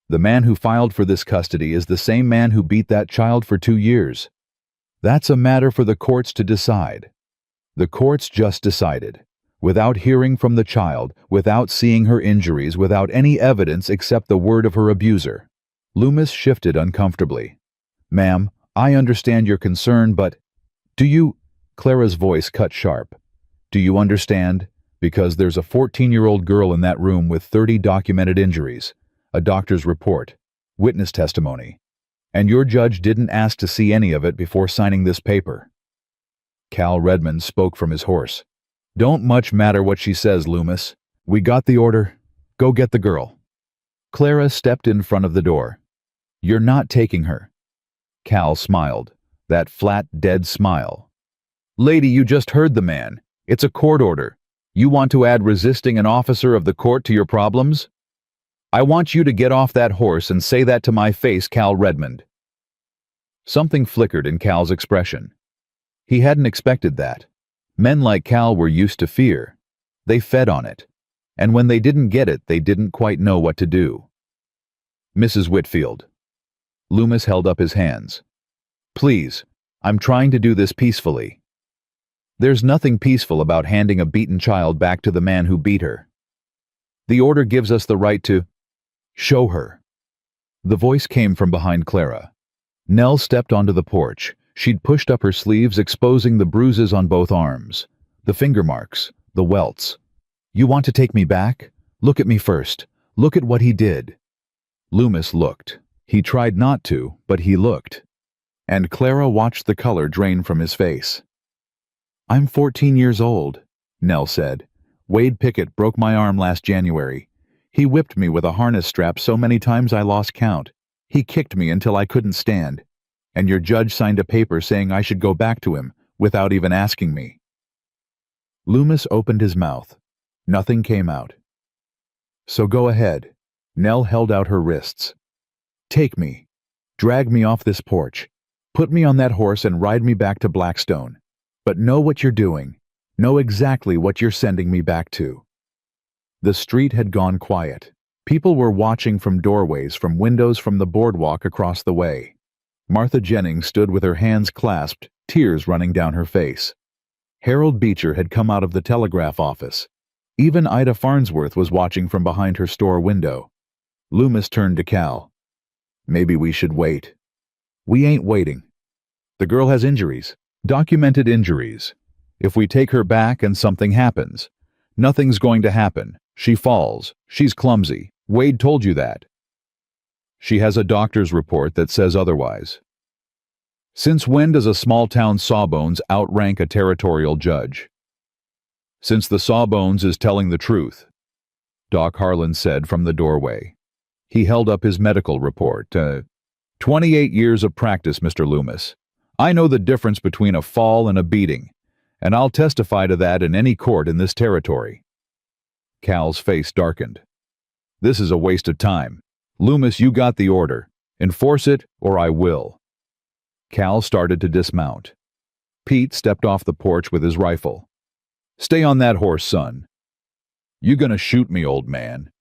The man who filed for this custody is the same man who beat that child for 2 years. That's a matter for the courts to decide." The courts just decided, without hearing from the child, without seeing her injuries, without any evidence except the word of her abuser. Loomis shifted uncomfortably. "Ma'am, I understand your concern, but do you—" Clara's voice cut sharp. "Do you understand? Because there's a 14-year-old girl in that room with 30 documented injuries, a doctor's report, witness testimony, and your judge didn't ask to see any of it before signing this paper." Cal Redmond spoke from his horse. "Don't much matter what she says, Loomis. We got the order. Go get the girl." Clara stepped in front of the door. "You're not taking her." Cal smiled, that flat, dead smile. "Lady, you just heard the man. It's a court order. You want to add resisting an officer of the court to your problems? I want you to get off that horse and say that to my face, Cal Redmond." Something flickered in Cal's expression. He hadn't expected that. Men like Cal were used to fear. They fed on it. And when they didn't get it, they didn't quite know what to do. "Mrs. Whitfield." Loomis held up his hands. "Please, I'm trying to do this peacefully." "There's nothing peaceful about handing a beaten child back to the man who beat her. The order gives us the right to—" "Show her." The voice came from behind Clara. Nell stepped onto the porch. She'd pushed up her sleeves, exposing the bruises on both arms, the finger marks, the welts. "You want to take me back? Look at me first. Look at what he did." Loomis looked. He tried not to, but he looked. And Clara watched the color drain from his face. "I'm 14 years old," Nell said. "Wade Pickett broke my arm last January. He whipped me with a harness strap so many times I lost count. He kicked me until I couldn't stand. And your judge signed a paper saying I should go back to him, without even asking me." Loomis opened his mouth. Nothing came out. "So go ahead." Nell held out her wrists. "Take me. Drag me off this porch. Put me on that horse and ride me back to Blackstone. But know what you're doing. Know exactly what you're sending me back to." The street had gone quiet. People were watching from doorways, from windows, from the boardwalk across the way. Martha Jennings stood with her hands clasped, tears running down her face. Harold Beecher had come out of the telegraph office. Even Ida Farnsworth was watching from behind her store window. Loomis turned to Cal. "Maybe we should wait." "We ain't waiting. The girl has injuries. Documented injuries. If we take her back and something happens, nothing's going to happen. She falls. She's clumsy. Wade told you that. She has a doctor's report that says otherwise. Since when does a small-town sawbones outrank a territorial judge? Since the sawbones is telling the truth, Doc Harlan said from the doorway. He held up his medical report. 28 years of practice, Mr. Loomis. I know the difference between a fall and a beating, and I'll testify to that in any court in this territory. Cal's face darkened. This is a waste of time. Loomis, you got the order. Enforce it, or I will. Cal started to dismount. Pete stepped off the porch with his rifle. Stay on that horse, son. You gonna shoot me, old man.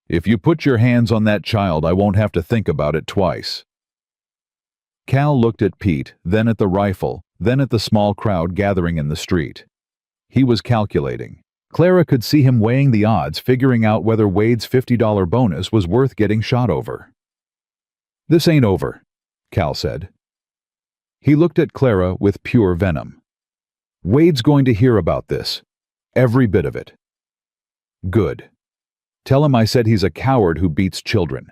If you put your hands on that child, I won't have to think about it twice. Cal looked at Pete, then at the rifle, then at the small crowd gathering in the street. He was calculating. Clara could see him weighing the odds, figuring out whether Wade's $50 bonus was worth getting shot over. This ain't over, Cal said. He looked at Clara with pure venom. Wade's going to hear about this. Every bit of it. Good. Tell him I said he's a coward who beats children.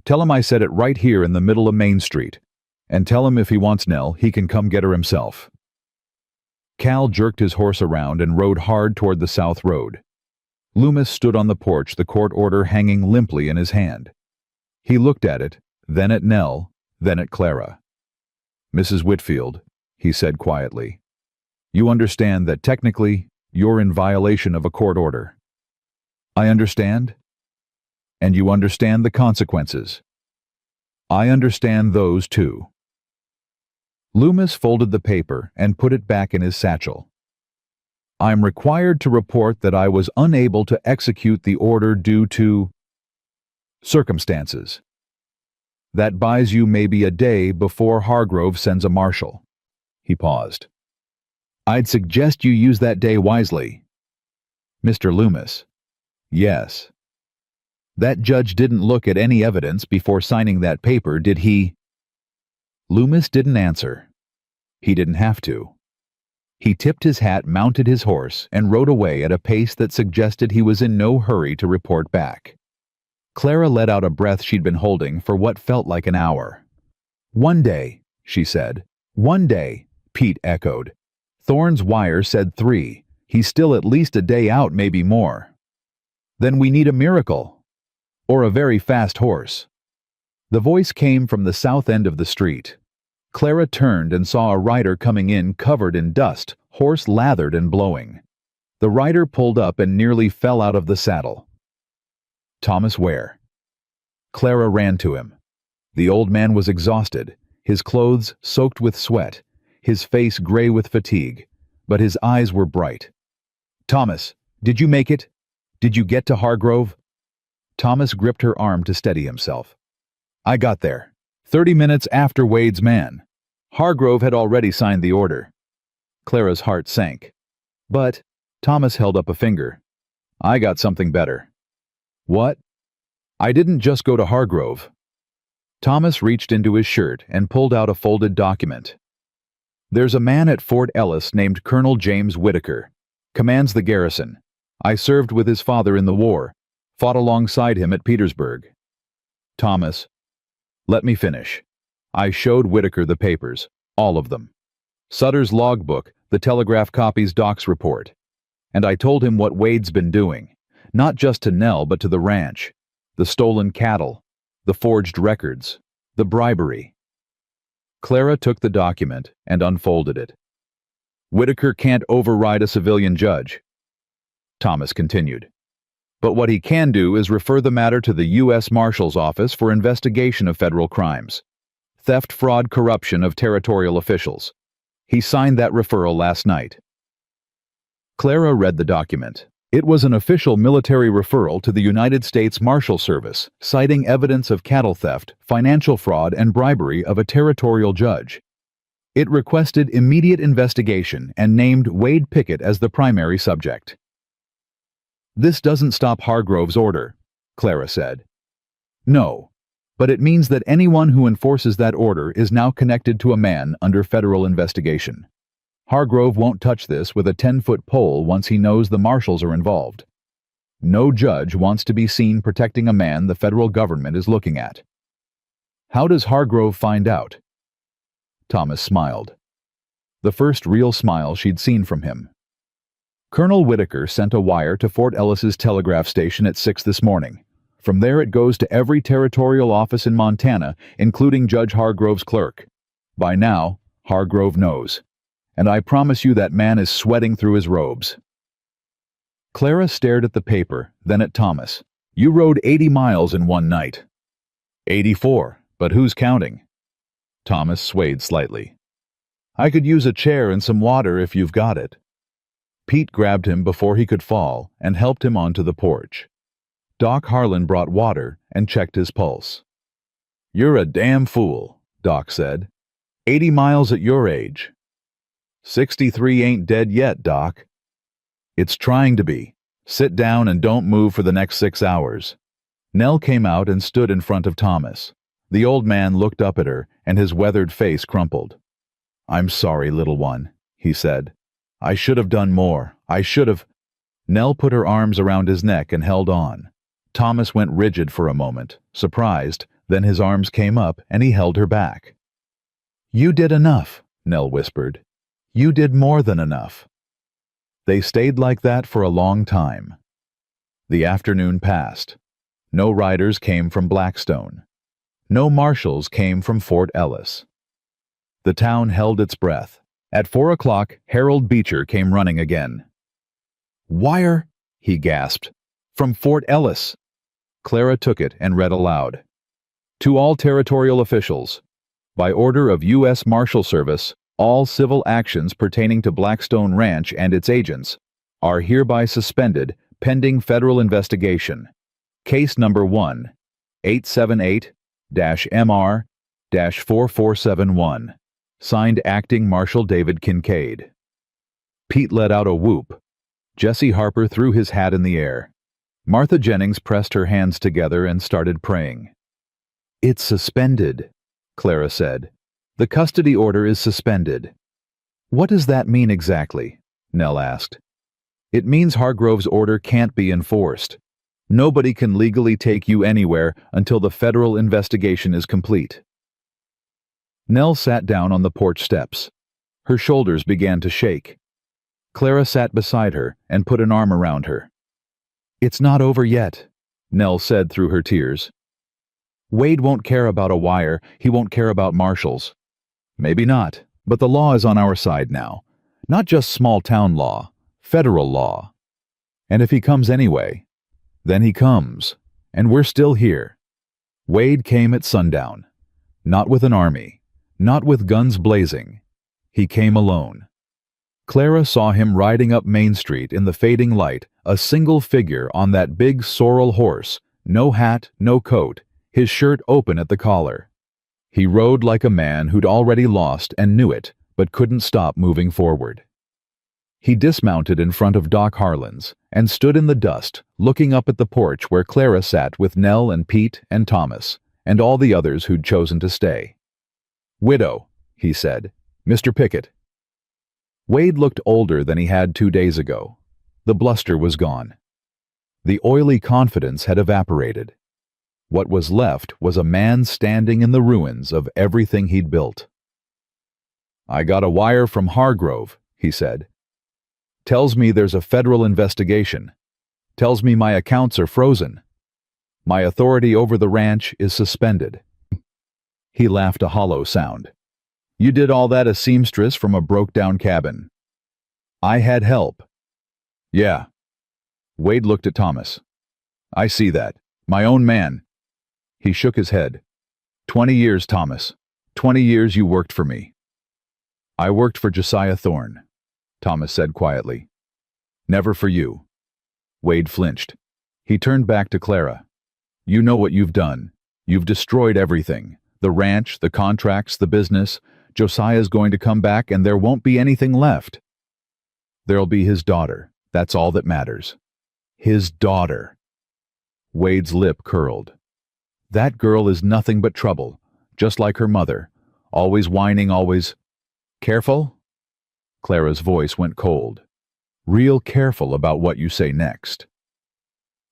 Tell him I said it right here in the middle of Main Street. And tell him if he wants Nell, he can come get her himself. Cal jerked his horse around and rode hard toward the South Road. Loomis stood on the porch, the court order hanging limply in his hand. He looked at it, then at Nell, then at Clara. Mrs. Whitfield, he said quietly, you understand that technically you're in violation of a court order. I understand. And you understand the consequences. I understand those too. Loomis folded the paper and put it back in his satchel. I'm required to report that I was unable to execute the order due to circumstances. That buys you maybe a day before Hargrove sends a marshal. He paused. I'd suggest you use that day wisely. Mr. Loomis. Yes. That judge didn't look at any evidence before signing that paper, did he? Loomis didn't answer. He didn't have to. He tipped his hat, mounted his horse, and rode away at a pace that suggested he was in no hurry to report back. Clara let out a breath she'd been holding for what felt like an hour. One day, she said. One day, Pete echoed. Thorne's wire said 3. He's still at least a day out, maybe more. Then we need a miracle. Or a very fast horse. The voice came from the south end of the street. Clara turned and saw a rider coming in covered in dust, horse lathered and blowing. The rider pulled up and nearly fell out of the saddle. Thomas Ware. Clara ran to him. The old man was exhausted, his clothes soaked with sweat, his face gray with fatigue, but his eyes were bright. Thomas, did you make it? Did you get to Hargrove? Thomas gripped her arm to steady himself. I got there. 30 minutes after Wade's man. Hargrove had already signed the order. Clara's heart sank. But, Thomas held up a finger. I got something better. What? I didn't just go to Hargrove. Thomas reached into his shirt and pulled out a folded document. There's a man at Fort Ellis named Colonel James Whitaker. Commands the garrison. I served with his father in the war. Fought alongside him at Petersburg. Thomas. Let me finish. I showed Whitaker the papers, all of them. Sutter's logbook, the Telegraph copies Doc's report. And I told him what Wade's been doing, not just to Nell but to the ranch, the stolen cattle, the forged records, the bribery. Clara took the document and unfolded it. Whitaker can't override a civilian judge. Thomas continued. But what he can do is refer the matter to the U.S. Marshal's Office for investigation of federal crimes. Theft, fraud, corruption of territorial officials. He signed that referral last night. Clara read the document. It was an official military referral to the United States Marshal Service, citing evidence of cattle theft, financial fraud, and bribery of a territorial judge. It requested immediate investigation and named Wade Pickett as the primary subject. This doesn't stop Hargrove's order, Clara said. No, but it means that anyone who enforces that order is now connected to a man under federal investigation. Hargrove won't touch this with a 10-foot pole once he knows the marshals are involved. No judge wants to be seen protecting a man the federal government is looking at. How does Hargrove find out? Thomas smiled. The first real smile she'd seen from him. Colonel Whitaker sent a wire to Fort Ellis's telegraph station at 6 this morning. From there it goes to every territorial office in Montana, including Judge Hargrove's clerk. By now, Hargrove knows. And I promise you that man is sweating through his robes. Clara stared at the paper, then at Thomas. You rode 80 miles in one night. 84, but who's counting? Thomas swayed slightly. I could use a chair and some water if you've got it. Pete grabbed him before he could fall and helped him onto the porch. Doc Harlan brought water and checked his pulse. You're a damn fool, Doc said. 80 miles at your age. 63 ain't dead yet, Doc. It's trying to be. Sit down and don't move for the next 6 hours. Nell came out and stood in front of Thomas. The old man looked up at her, and his weathered face crumpled. I'm sorry, little one, he said. I should have done more. I should have... Nell put her arms around his neck and held on. Thomas went rigid for a moment, surprised, then his arms came up and he held her back. You did enough, Nell whispered. You did more than enough. They stayed like that for a long time. The afternoon passed. No riders came from Blackstone. No marshals came from Fort Ellis. The town held its breath. At 4 o'clock, Harold Beecher came running again. Wire, he gasped. From Fort Ellis. Clara took it and read aloud. To all territorial officials, by order of U.S. Marshal Service, all civil actions pertaining to Blackstone Ranch and its agents are hereby suspended pending federal investigation. Case number 1, 878-MR-4471. Signed Acting Marshal David Kincaid. Pete let out a whoop. Jesse Harper threw his hat in the air. Martha Jennings pressed her hands together and started praying. It's suspended, Clara said. The custody order is suspended. What does that mean exactly? Nell asked. It means Hargrove's order can't be enforced. Nobody can legally take you anywhere until the federal investigation is complete. Nell sat down on the porch steps. Her shoulders began to shake. Clara sat beside her and put an arm around her. It's not over yet, Nell said through her tears. Wade won't care about a wire, he won't care about marshals. Maybe not, but the law is on our side now. Not just small-town law, federal law. And if he comes anyway, then he comes, and we're still here. Wade came at sundown. Not with an army, not with guns blazing. He came alone. Clara saw him riding up Main Street in the fading light, a single figure on that big sorrel horse, no hat, no coat, his shirt open at the collar. He rode like a man who'd already lost and knew it, but couldn't stop moving forward. He dismounted in front of Doc Harlan's and stood in the dust, looking up at the porch where Clara sat with Nell and Pete and Thomas, and all the others who'd chosen to stay. Widow, he said. Mr. Pickett. Wade looked older than he had 2 days ago. The bluster was gone. The oily confidence had evaporated. What was left was a man standing in the ruins of everything he'd built. I got a wire from Hargrove, he said. Tells me there's a federal investigation. Tells me my accounts are frozen. My authority over the ranch is suspended. He laughed a hollow sound. You did all that as seamstress from a broke-down cabin. I had help. Yeah. Wade looked at Thomas. I see that. My own man. He shook his head. 20 years, Thomas. 20 years you worked for me. I worked for Josiah Thorne, Thomas said quietly. Never for you. Wade flinched. He turned back to Clara. You know what you've done. You've destroyed everything. The ranch, the contracts, the business. Josiah's going to come back and there won't be anything left. There'll be his daughter. That's all that matters. His daughter. Wade's lip curled. That girl is nothing but trouble, just like her mother. Always whining, always... Careful? Clara's voice went cold. Real careful about what you say next.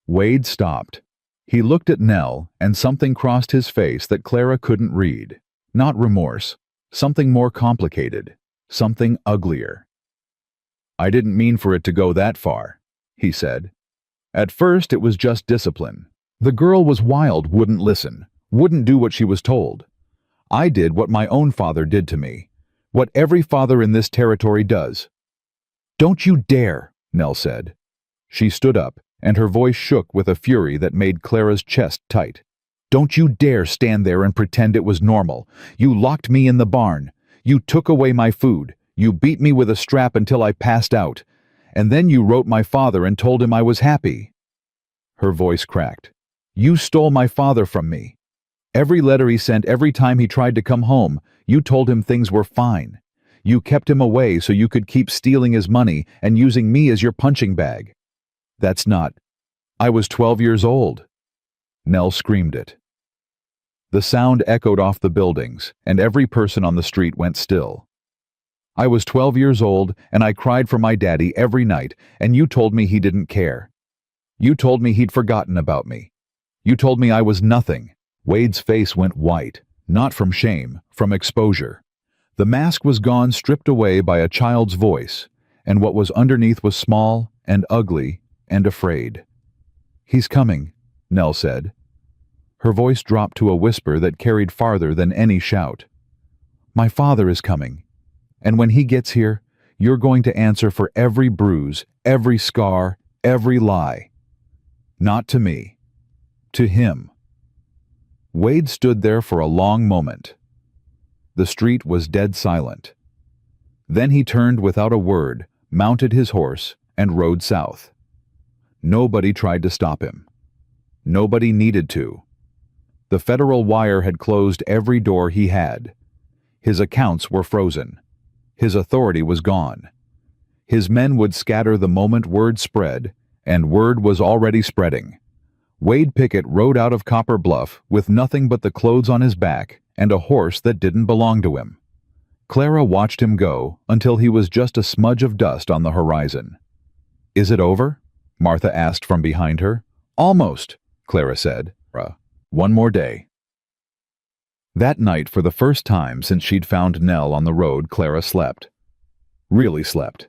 Wade stopped. He looked at Nell, and something crossed his face that Clara couldn't read. Not remorse. Something more complicated. Something uglier. I didn't mean for it to go that far, he said. At first it was just discipline. The girl was wild, wouldn't listen, wouldn't do what she was told. I did what my own father did to me. What every father in this territory does. Don't you dare, Nell said. She stood up, and her voice shook with a fury that made Clara's chest tight. Don't you dare stand there and pretend it was normal. You locked me in the barn. You took away my food. You beat me with a strap until I passed out. And then you wrote my father and told him I was happy. Her voice cracked. You stole my father from me. Every letter he sent every time he tried to come home, you told him things were fine. You kept him away so you could keep stealing his money and using me as your punching bag. That's not... I was 12 years old. Nell screamed it. The sound echoed off the buildings, and every person on the street went still. I was 12 years old, and I cried for my daddy every night, and you told me he didn't care. You told me he'd forgotten about me. You told me I was nothing. Wade's face went white, not from shame, from exposure. The mask was gone, stripped away by a child's voice, and what was underneath was small and ugly and afraid. He's coming, Nell said. Her voice dropped to a whisper that carried farther than any shout. My father is coming, and when he gets here, you're going to answer for every bruise, every scar, every lie. Not to me. To him. Wade stood there for a long moment. The street was dead silent. Then he turned without a word, mounted his horse, and rode south. Nobody tried to stop him. Nobody needed to. The federal wire had closed every door he had. His accounts were frozen. His authority was gone. His men would scatter the moment word spread, and word was already spreading. Wade Pickett rode out of Copper Bluff with nothing but the clothes on his back and a horse that didn't belong to him. Clara watched him go until he was just a smudge of dust on the horizon. "Is it over?" Martha asked from behind her. "Almost," Clara said. "One more day." That night, for the first time since she'd found Nell on the road, Clara slept. Really slept.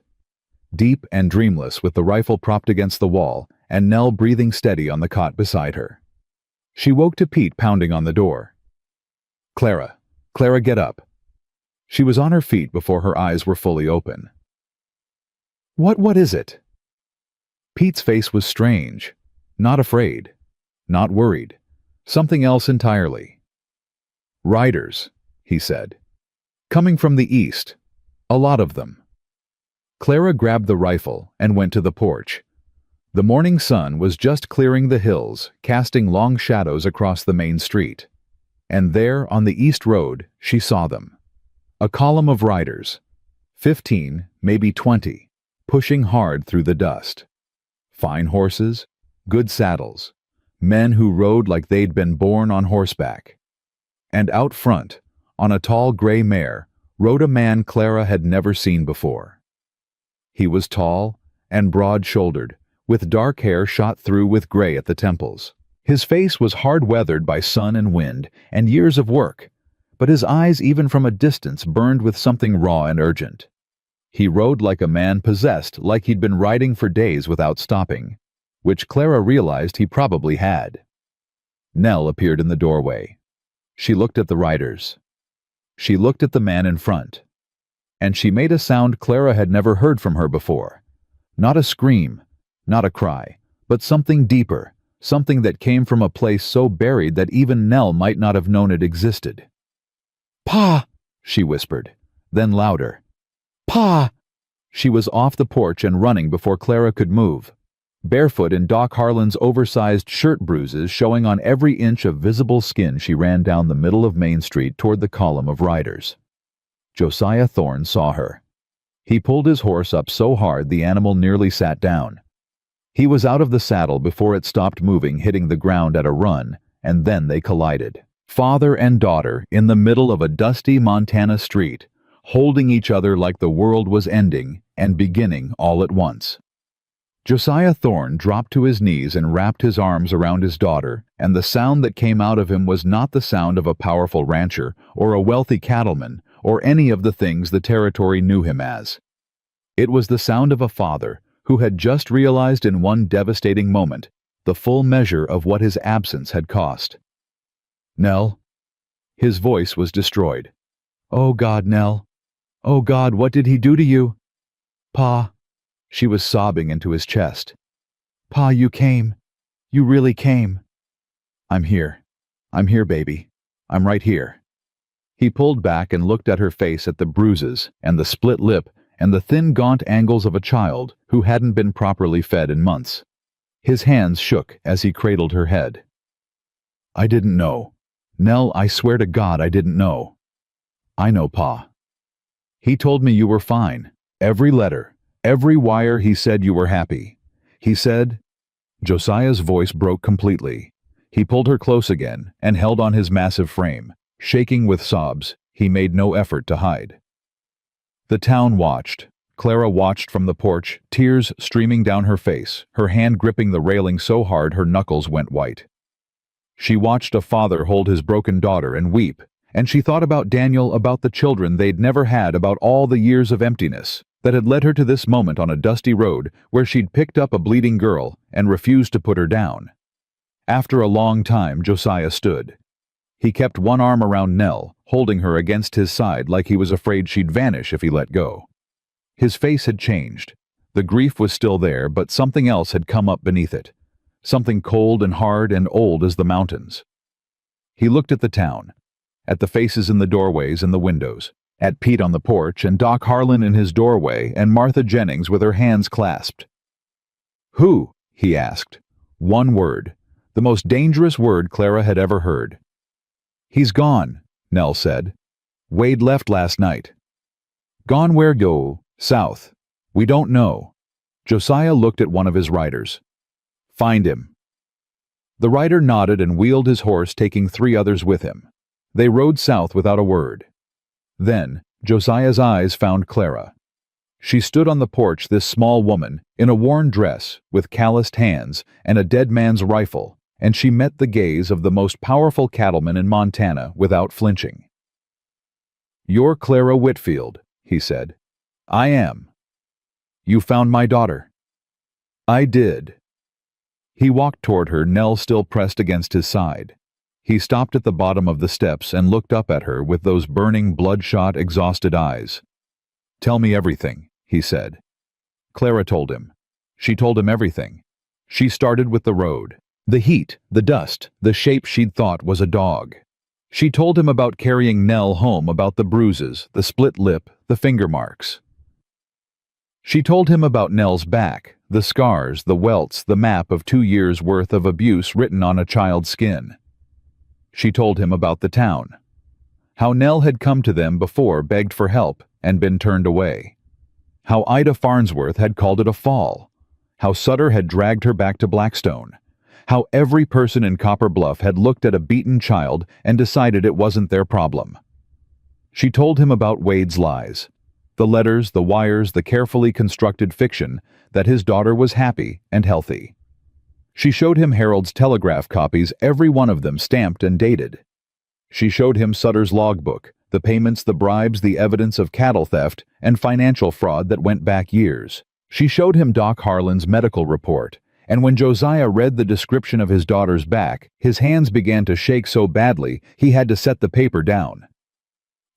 Deep and dreamless, with the rifle propped against the wall and Nell breathing steady on the cot beside her. She woke to Pete pounding on the door. "Clara, Clara, get up." She was on her feet before her eyes were fully open. What is it?" Pete's face was strange. Not afraid. Not worried. Something else entirely. "Riders," he said. "Coming from the east. A lot of them." Clara grabbed the rifle and went to the porch. The morning sun was just clearing the hills, casting long shadows across the main street. And there, on the east road, she saw them. A column of riders. 15, maybe 20, pushing hard through the dust. Fine horses, good saddles, men who rode like they'd been born on horseback. And out front, on a tall gray mare, rode a man Clara had never seen before. He was tall and broad-shouldered, with dark hair shot through with gray at the temples. His face was hard-weathered by sun and wind and years of work, but his eyes, even from a distance, burned with something raw and urgent. He rode like a man possessed, like he'd been riding for days without stopping, which Clara realized he probably had. Nell appeared in the doorway. She looked at the riders. She looked at the man in front. And she made a sound Clara had never heard from her before. Not a scream, not a cry, but something deeper, something that came from a place so buried that even Nell might not have known it existed. "Pa!" she whispered, then louder. "Pa!" She was off the porch and running before Clara could move, barefoot in Doc Harlan's oversized shirt bruises showing on every inch of visible skin. She ran down the middle of Main Street toward the column of riders. Josiah Thorne saw her. He pulled his horse up so hard the animal nearly sat down. He was out of the saddle before it stopped moving, hitting the ground at a run, and then they collided. Father and daughter in the middle of a dusty Montana street, holding each other like the world was ending and beginning all at once. Josiah Thorne dropped to his knees and wrapped his arms around his daughter, and the sound that came out of him was not the sound of a powerful rancher or a wealthy cattleman or any of the things the territory knew him as. It was the sound of a father who had just realized in one devastating moment the full measure of what his absence had cost. "Nell?" His voice was destroyed. "Oh God, Nell. Oh God, what did he do to you?" "Pa." She was sobbing into his chest. "Pa, you came. You really came." "I'm here. I'm here, baby. I'm right here." He pulled back and looked at her face, at the bruises and the split lip and the thin, gaunt angles of a child who hadn't been properly fed in months. His hands shook as he cradled her head. "I didn't know. Nell, I swear to God I didn't know." "I know, Pa. He told me you were fine. Every letter, every wire, he said you were happy. He said—" Josiah's voice broke completely. He pulled her close again and held on his massive frame. Shaking with sobs, he made no effort to hide. The town watched. Clara watched from the porch, tears streaming down her face, her hand gripping the railing so hard her knuckles went white. She watched a father hold his broken daughter and weep, and she thought about Daniel, about the children they'd never had, about all the years of emptiness that had led her to this moment on a dusty road where she'd picked up a bleeding girl and refused to put her down. After a long time, Josiah stood. He kept one arm around Nell, holding her against his side like he was afraid she'd vanish if he let go. His face had changed. The grief was still there, but something else had come up beneath it. something cold and hard and old as the mountains. He looked at the town, at the faces in the doorways and the windows, at Pete on the porch and Doc Harlan in his doorway and Martha Jennings with her hands clasped. "Who?" he asked. One word, the most dangerous word Clara had ever heard. "He's gone," Nell said. "Wade left last night." "Gone where go?" "South. We don't know." Josiah looked at one of his riders. "Find him." The rider nodded and wheeled his horse, taking 3 others with him. They rode south without a word. Then Josiah's eyes found Clara. She stood on the porch, this small woman, in a worn dress, with calloused hands and a dead man's rifle, and she met the gaze of the most powerful cattleman in Montana without flinching. "You're Clara Whitfield," he said. "I am." "You found my daughter." "I did." He walked toward her, Nell still pressed against his side. He stopped at the bottom of the steps and looked up at her with those burning, bloodshot, exhausted eyes. "Tell me everything," he said. Clara told him. She told him everything. She started with the road, the heat, the dust, the shape she'd thought was a dog. She told him about carrying Nell home, about the bruises, the split lip, the finger marks. She told him about Nell's back, the scars, the welts, the map of 2 years' worth of abuse written on a child's skin. She told him about the town. How Nell had come to them before, begged for help, and been turned away. How Ida Farnsworth had called it a fall. How Sutter had dragged her back to Blackstone. How every person in Copper Bluff had looked at a beaten child and decided it wasn't their problem. She told him about Wade's lies. The letters, the wires, the carefully constructed fiction that his daughter was happy and healthy. She showed him Harold's telegraph copies, every one of them stamped and dated. She showed him Sutter's logbook, the payments, the bribes, the evidence of cattle theft and financial fraud that went back years. She showed him Doc Harlan's medical report, and when Josiah read the description of his daughter's back, his hands began to shake so badly he had to set the paper down.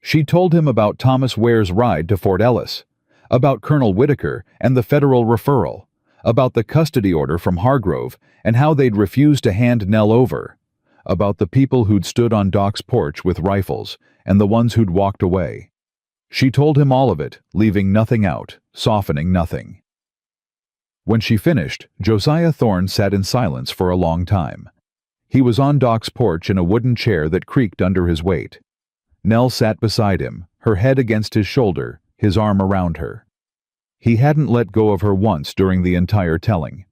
She told him about Thomas Ware's ride to Fort Ellis, about Colonel Whitaker and the federal referral, about the custody order from Hargrove and how they'd refused to hand Nell over, about the people who'd stood on Doc's porch with rifles and the ones who'd walked away. She told him all of it, leaving nothing out, softening nothing. When she finished, Josiah Thorne sat in silence for a long time. He was on Doc's porch in a wooden chair that creaked under his weight. Nell sat beside him, her head against his shoulder, his arm around her. He hadn't let go of her once during the entire telling.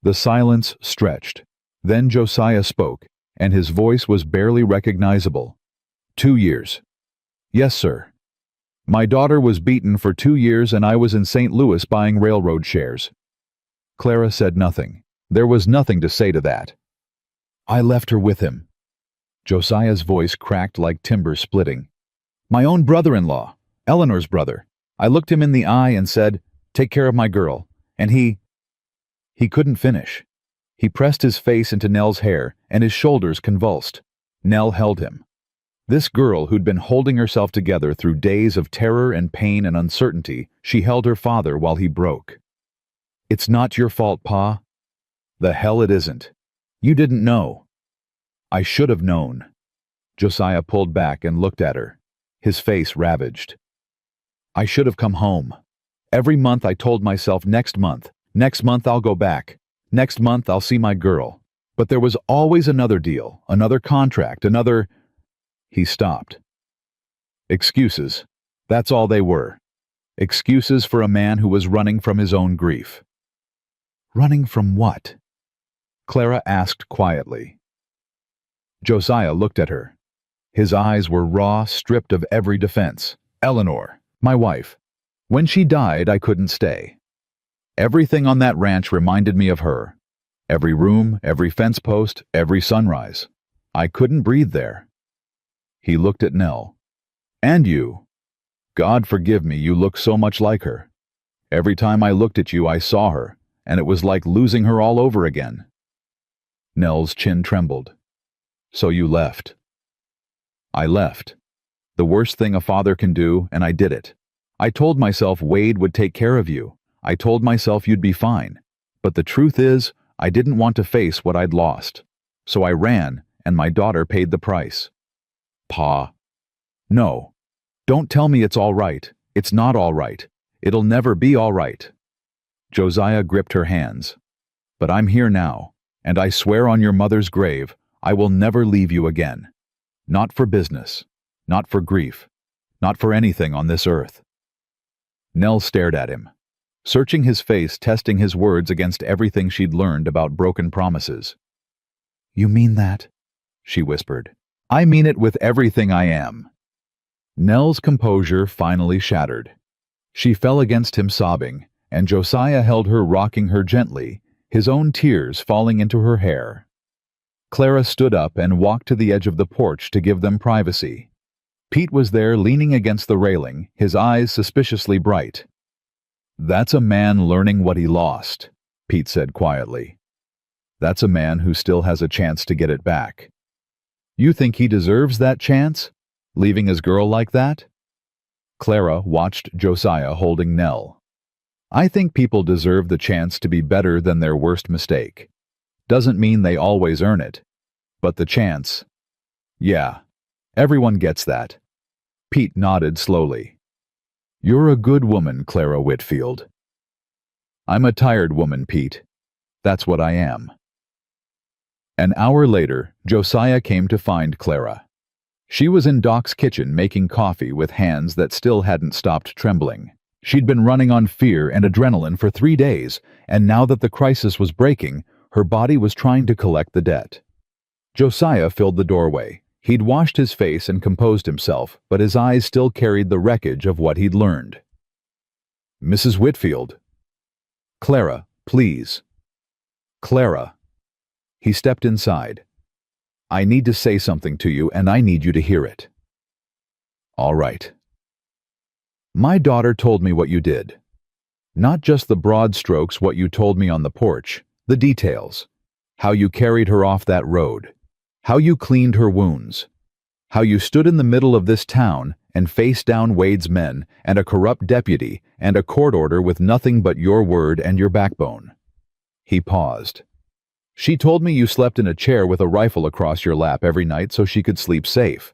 The silence stretched. Then Josiah spoke, and his voice was barely recognizable. 2 years. Yes, sir. My daughter was beaten for 2 years and I was in St. Louis buying railroad shares. Clara said nothing. There was nothing to say to that. I left her with him. Josiah's voice cracked like timber splitting. My own brother-in-law, Eleanor's brother. I looked him in the eye and said, "Take care of my girl." And he couldn't finish. He pressed his face into Nell's hair and his shoulders convulsed. Nell held him. This girl who'd been holding herself together through days of terror and pain and uncertainty, she held her father while he broke. It's not your fault, Pa. The hell it isn't. You didn't know. I should have known. Josiah pulled back and looked at her, his face ravaged. I should have come home. Every month I told myself, next month I'll go back. Next month I'll see my girl. But there was always another deal, another contract, another... He stopped. Excuses. That's all they were. Excuses for a man who was running from his own grief. Running from what? Clara asked quietly. Josiah looked at her. His eyes were raw, stripped of every defense. Eleanor, my wife. When she died, I couldn't stay. Everything on that ranch reminded me of her. Every room, every fence post, every sunrise. I couldn't breathe there. He looked at Nell. And you. God forgive me, you look so much like her. Every time I looked at you, I saw her, and it was like losing her all over again. Nell's chin trembled. So you left. I left. The worst thing a father can do, and I did it. I told myself Wade would take care of you. I told myself you'd be fine. But the truth is, I didn't want to face what I'd lost. So I ran, and my daughter paid the price. Pa. No. Don't tell me it's all right. It's not all right. It'll never be all right. Josiah gripped her hands. But I'm here now, and I swear on your mother's grave, I will never leave you again. Not for business. Not for grief. Not for anything on this earth. Nell stared at him, searching his face, testing his words against everything she'd learned about broken promises. You mean that? She whispered. I mean it with everything I am. Nell's composure finally shattered. She fell against him sobbing, and Josiah held her, rocking her gently, his own tears falling into her hair. Clara stood up and walked to the edge of the porch to give them privacy. Pete was there, leaning against the railing, his eyes suspiciously bright. That's a man learning what he lost, Pete said quietly. That's a man who still has a chance to get it back. You think he deserves that chance? Leaving his girl like that? Clara watched Josiah holding Nell. I think people deserve the chance to be better than their worst mistake. Doesn't mean they always earn it. But the chance. Yeah, everyone gets that. Pete nodded slowly. You're a good woman, Clara Whitfield. I'm a tired woman, Pete. That's what I am. An hour later, Josiah came to find Clara. She was in Doc's kitchen making coffee with hands that still hadn't stopped trembling. She'd been running on fear and adrenaline for 3 days, and now that the crisis was breaking, her body was trying to collect the debt. Josiah filled the doorway. He'd washed his face and composed himself, but his eyes still carried the wreckage of what he'd learned. Mrs. Whitfield. Clara, please. Clara. He stepped inside. I need to say something to you, and I need you to hear it. All right. My daughter told me what you did. Not just the broad strokes, what you told me on the porch, the details. How you carried her off that road. How you cleaned her wounds. How you stood in the middle of this town and faced down Wade's men and a corrupt deputy and a court order with nothing but your word and your backbone. He paused. She told me you slept in a chair with a rifle across your lap every night so she could sleep safe.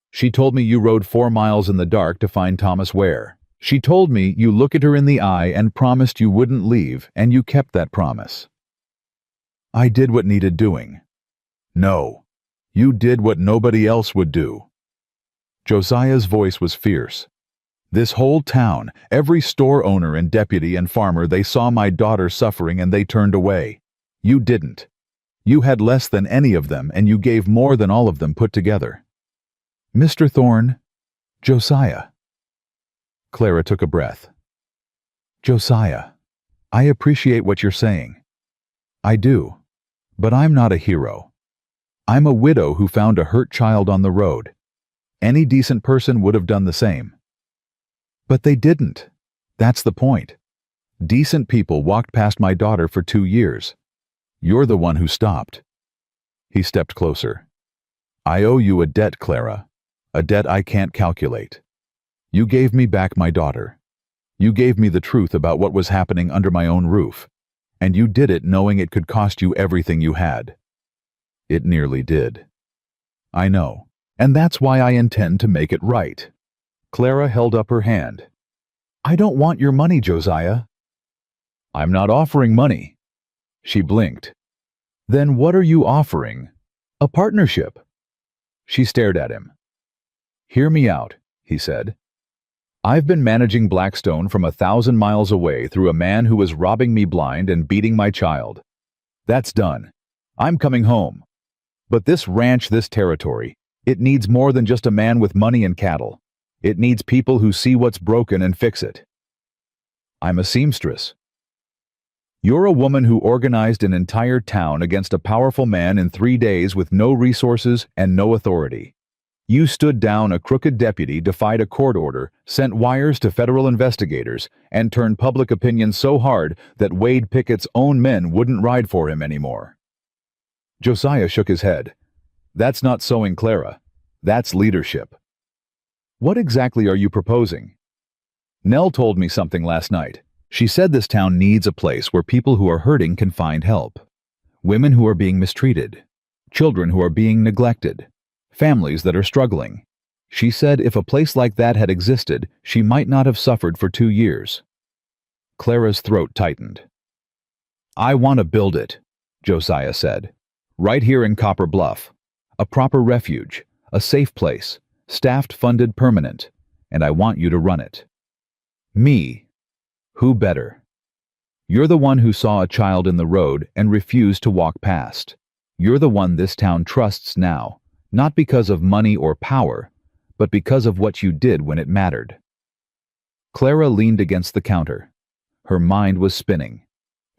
She told me you rode 4 miles in the dark to find Thomas Ware. She told me you looked at her in the eye and promised you wouldn't leave, and you kept that promise. I did what needed doing. No, you did what nobody else would do. Josiah's voice was fierce. This whole town, every store owner and deputy and farmer, they saw my daughter suffering and they turned away. You didn't. You had less than any of them, and you gave more than all of them put together. Mr. Thorne, Josiah. Clara took a breath. Josiah, I appreciate what you're saying. I do. But I'm not a hero. I'm a widow who found a hurt child on the road. Any decent person would have done the same. But they didn't. That's the point. Decent people walked past my daughter for 2 years. You're the one who stopped. He stepped closer. I owe you a debt, Clara. A debt I can't calculate. You gave me back my daughter. You gave me the truth about what was happening under my own roof. And you did it knowing it could cost you everything you had. It nearly did. I know, and that's why I intend to make it right. Clara held up her hand. I don't want your money, Josiah. I'm not offering money. She blinked. Then what are you offering? A partnership. She stared at him. Hear me out, he said. I've been managing Blackstone from 1,000 miles away through a man who was robbing me blind and beating my child. That's done. I'm coming home. But this ranch, this territory, it needs more than just a man with money and cattle. It needs people who see what's broken and fix it. I'm a seamstress. You're a woman who organized an entire town against a powerful man in 3 days with no resources and no authority. You stood down a crooked deputy, defied a court order, sent wires to federal investigators, and turned public opinion so hard that Wade Pickett's own men wouldn't ride for him anymore. Josiah shook his head. That's not sewing, Clara. That's leadership. What exactly are you proposing? Nell told me something last night. She said this town needs a place where people who are hurting can find help. women who are being mistreated, children who are being neglected, families that are struggling. She said if a place like that had existed, she might not have suffered for 2 years. Clara's throat tightened. "I want to build it," Josiah said. "Right here in Copper Bluff. A proper refuge, a safe place, staffed, funded, permanent, and I want you to run it." "Me? Who better? You're the one who saw a child in the road and refused to walk past. You're the one this town trusts now, not because of money or power, but because of what you did when it mattered." Clara leaned against the counter. Her mind was spinning.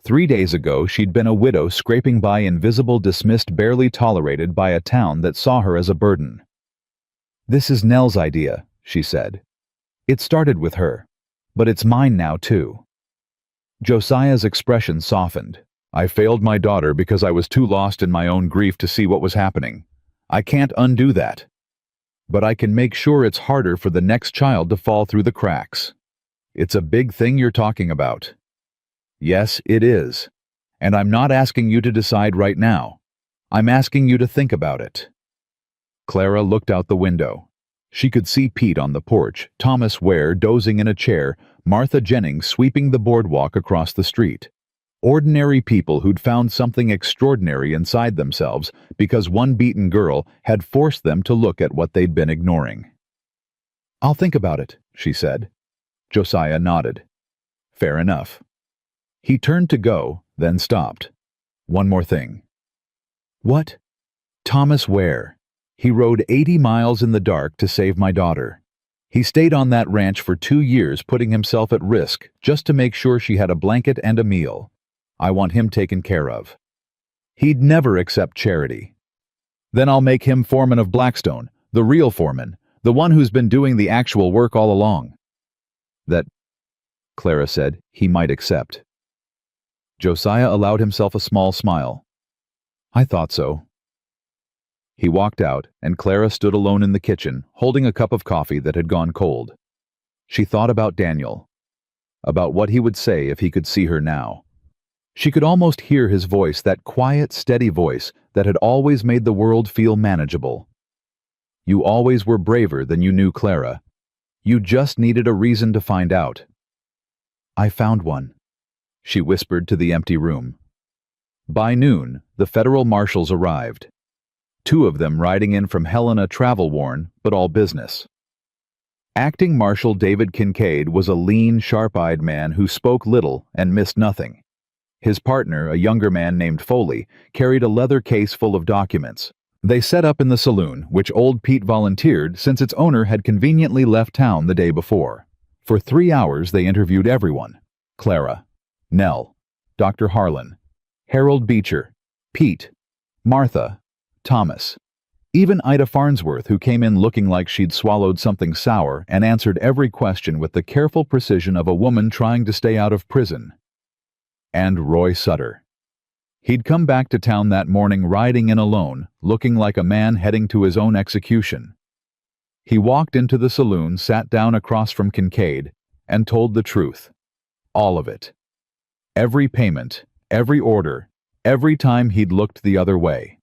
3 days ago, she'd been a widow scraping by, invisible, dismissed, barely tolerated by a town that saw her as a burden. "This is Nell's idea," she said. "It started with her, but it's mine now too." Josiah's expression softened. "I failed my daughter because I was too lost in my own grief to see what was happening. I can't undo that. But I can make sure it's harder for the next child to fall through the cracks." "It's a big thing you're talking about." "Yes, it is. And I'm not asking you to decide right now. I'm asking you to think about it." Clara looked out the window. She could see Pete on the porch, Thomas Ware dozing in a chair, Martha Jennings sweeping the boardwalk across the street. Ordinary people who'd found something extraordinary inside themselves because one beaten girl had forced them to look at what they'd been ignoring. "I'll think about it," she said. Josiah nodded. "Fair enough." He turned to go, then stopped. "One more thing." "What?" "Thomas Ware. He rode 80 miles in the dark to save my daughter. He stayed on that ranch for 2 years, putting himself at risk just to make sure she had a blanket and a meal. I want him taken care of. He'd never accept charity." "Then I'll make him foreman of Blackstone, the real foreman, the one who's been doing the actual work all along." "That," Clara said, "he might accept." Josiah allowed himself a small smile. "I thought so." He walked out, and Clara stood alone in the kitchen, holding a cup of coffee that had gone cold. She thought about Daniel, about what he would say if he could see her now. She could almost hear his voice, that quiet, steady voice that had always made the world feel manageable. "You always were braver than you knew, Clara. You just needed a reason to find out." "I found one," she whispered to the empty room. By noon, the federal marshals arrived. 2 of them riding in from Helena, travel-worn, but all business. Acting Marshal David Kincaid was a lean, sharp-eyed man who spoke little and missed nothing. His partner, a younger man named Foley, carried a leather case full of documents. They set up in the saloon, which old Pete volunteered since its owner had conveniently left town the day before. For 3 hours they interviewed everyone: Clara, Nell, Dr. Harlan, Harold Beecher, Pete, Martha, Thomas, even Ida Farnsworth, who came in looking like she'd swallowed something sour and answered every question with the careful precision of a woman trying to stay out of prison. And Roy Sutter. He'd come back to town that morning riding in alone, looking like a man heading to his own execution. He walked into the saloon, sat down across from Kincaid, and told the truth. All of it. Every payment, every order, every time he'd looked the other way.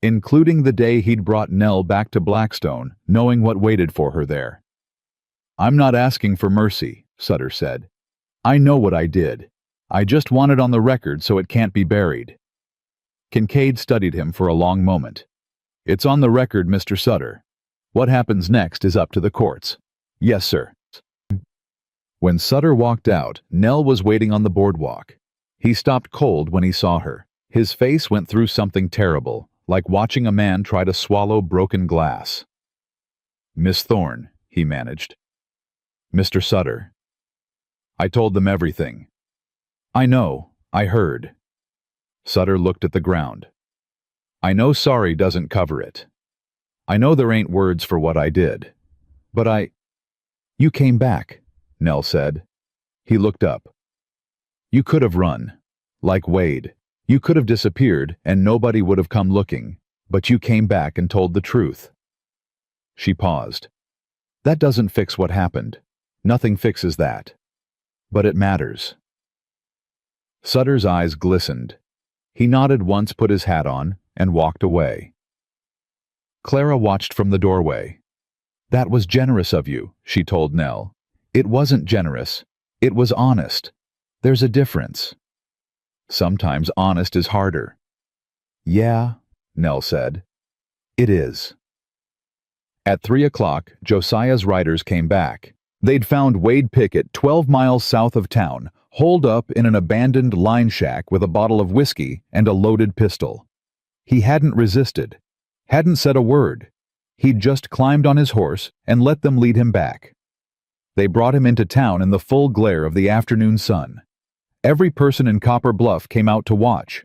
Including the day he'd brought Nell back to Blackstone, knowing what waited for her there. "I'm not asking for mercy," Sutter said. "I know what I did. I just want it on the record so it can't be buried." Kincaid studied him for a long moment. "It's on the record, Mr. Sutter. What happens next is up to the courts." "Yes, sir." When Sutter walked out, Nell was waiting on the boardwalk. He stopped cold when he saw her. His face went through something terrible, like watching a man try to swallow broken glass. "Miss Thorne," he managed. "Mr. Sutter." "I told them everything." "I know. I heard." Sutter looked at the ground. "I know sorry doesn't cover it. I know there ain't words for what I did. But You came back," Nell said. He looked up. "You could have run. Like Wade. You could have disappeared and nobody would have come looking. But you came back and told the truth." She paused. "That doesn't fix what happened. Nothing fixes that. But it matters." Sutter's eyes glistened. He nodded once, put his hat on, and walked away. Clara watched from the doorway. "That was generous of you," she told Nell. "It wasn't generous. It was honest. There's a difference. Sometimes honest is harder." "Yeah," Nell said. "It is." At 3 o'clock, Josiah's riders came back. They'd found Wade Pickett 12 miles south of town, holed up in an abandoned line shack with a bottle of whiskey and a loaded pistol. He hadn't resisted, hadn't said a word. He'd just climbed on his horse and let them lead him back. They brought him into town in the full glare of the afternoon sun. Every person in Copper Bluff came out to watch.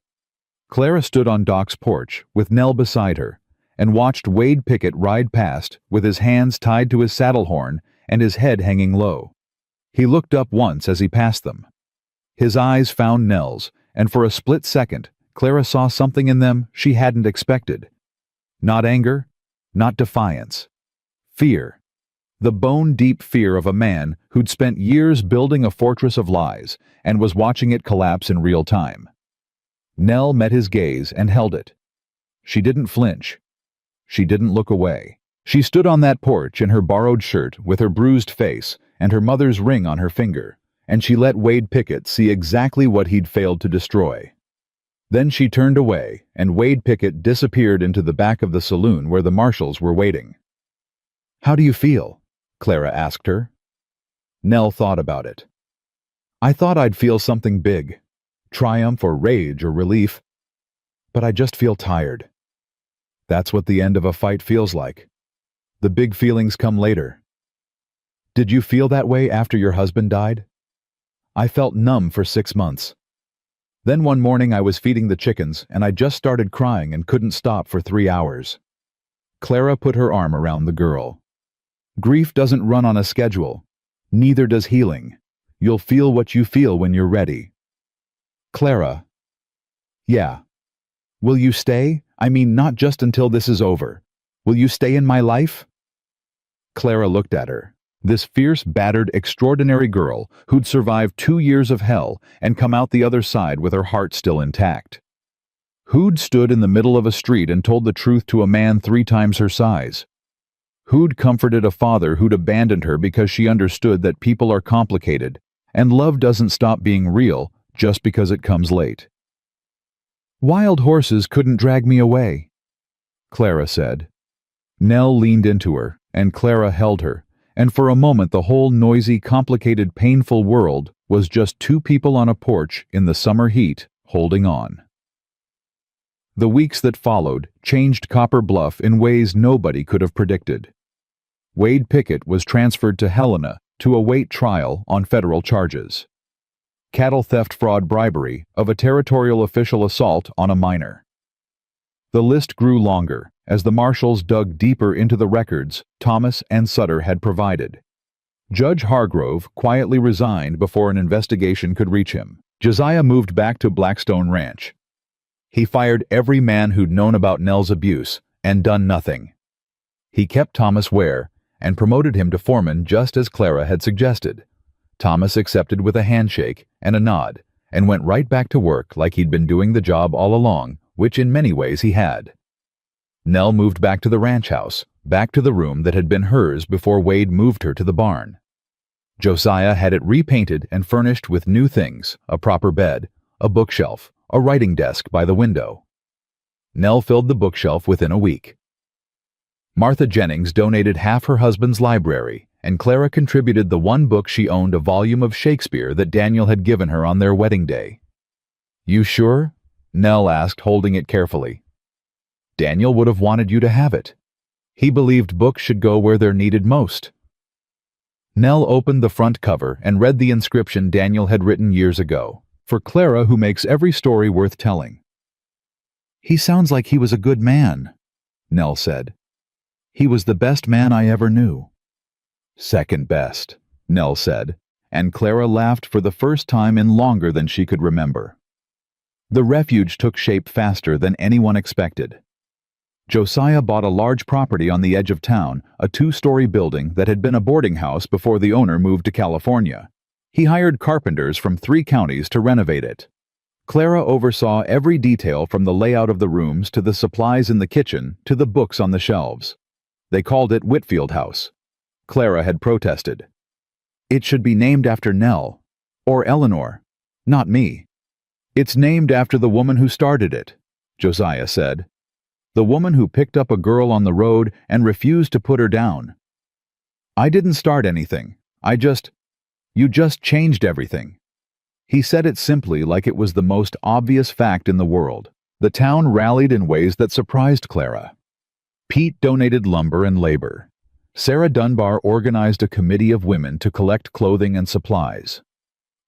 Clara stood on Doc's porch, with Nell beside her, and watched Wade Pickett ride past with his hands tied to his saddle horn and his head hanging low. He looked up once as he passed them. His eyes found Nell's, and for a split second, Clara saw something in them she hadn't expected. Not anger, not defiance. Fear. The bone-deep fear of a man who'd spent years building a fortress of lies and was watching it collapse in real time. Nell met his gaze and held it. She didn't flinch. She didn't look away. She stood on that porch in her borrowed shirt with her bruised face and her mother's ring on her finger, and she let Wade Pickett see exactly what he'd failed to destroy. Then she turned away, and Wade Pickett disappeared into the back of the saloon where the marshals were waiting. "How do you feel?" Clara asked her. Nell thought about it. "I thought I'd feel something big, triumph or rage or relief, but I just feel tired. That's what the end of a fight feels like. The big feelings come later." "Did you feel that way after your husband died?" "I felt numb for 6 months. Then one morning I was feeding the chickens and I just started crying and couldn't stop for 3 hours. Clara put her arm around the girl. "Grief doesn't run on a schedule. Neither does healing. You'll feel what you feel when you're ready." "Clara." "Yeah." "Will you stay? I mean, not just until this is over. Will you stay in my life?" Clara looked at her. This fierce, battered, extraordinary girl who'd survived 2 years of hell and come out the other side with her heart still intact. Who'd stood in the middle of a street and told the truth to a man 3 times her size? Who'd comforted a father who'd abandoned her because she understood that people are complicated and love doesn't stop being real just because it comes late? "Wild horses couldn't drag me away," Clara said. Nell leaned into her, and Clara held her, and for a moment the whole noisy, complicated, painful world was just 2 people on a porch in the summer heat, holding on. The weeks that followed changed Copper Bluff in ways nobody could have predicted. Wade Pickett was transferred to Helena to await trial on federal charges. Cattle theft, fraud, bribery of a territorial official assault on a minor. The list grew longer as the marshals dug deeper into the records Thomas and Sutter had provided. Judge Hargrove quietly resigned before an investigation could reach him. Josiah moved back to Blackstone Ranch. He fired every man who'd known about Nell's abuse and done nothing. He kept Thomas Ware and promoted him to foreman just as Clara had suggested. Thomas accepted with a handshake and a nod and went right back to work like he'd been doing the job all along, which in many ways he had. Nell moved back to the ranch house, back to the room that had been hers before Wade moved her to the barn. Josiah had it repainted and furnished with new things, a proper bed, a bookshelf, a writing desk by the window. Nell filled the bookshelf within a week. Martha Jennings donated half her husband's library, and Clara contributed the one book she owned, a volume of Shakespeare that Daniel had given her on their wedding day. "You sure?" Nell asked, holding it carefully. "Daniel would have wanted you to have it. He believed books should go where they're needed most." Nell opened the front cover and read the inscription Daniel had written years ago, "For Clara, who makes every story worth telling." "He sounds like he was a good man," Nell said. "He was the best man I ever knew." "Second best," Nell said, and Clara laughed for the first time in longer than she could remember. The refuge took shape faster than anyone expected. Josiah bought a large property on the edge of town, a 2-story building that had been a boarding house before the owner moved to California. He hired carpenters from 3 counties to renovate it. Clara oversaw every detail from the layout of the rooms to the supplies in the kitchen to the books on the shelves. They called it Whitfield House. Clara had protested. "It should be named after Nell. Or Eleanor. Not me." "It's named after the woman who started it," Josiah said. "The woman who picked up a girl on the road and refused to put her down." "I didn't start anything. You just changed everything." He said it simply, like it was the most obvious fact in the world. The town rallied in ways that surprised Clara. Pete donated lumber and labor. Sarah Dunbar organized a committee of women to collect clothing and supplies.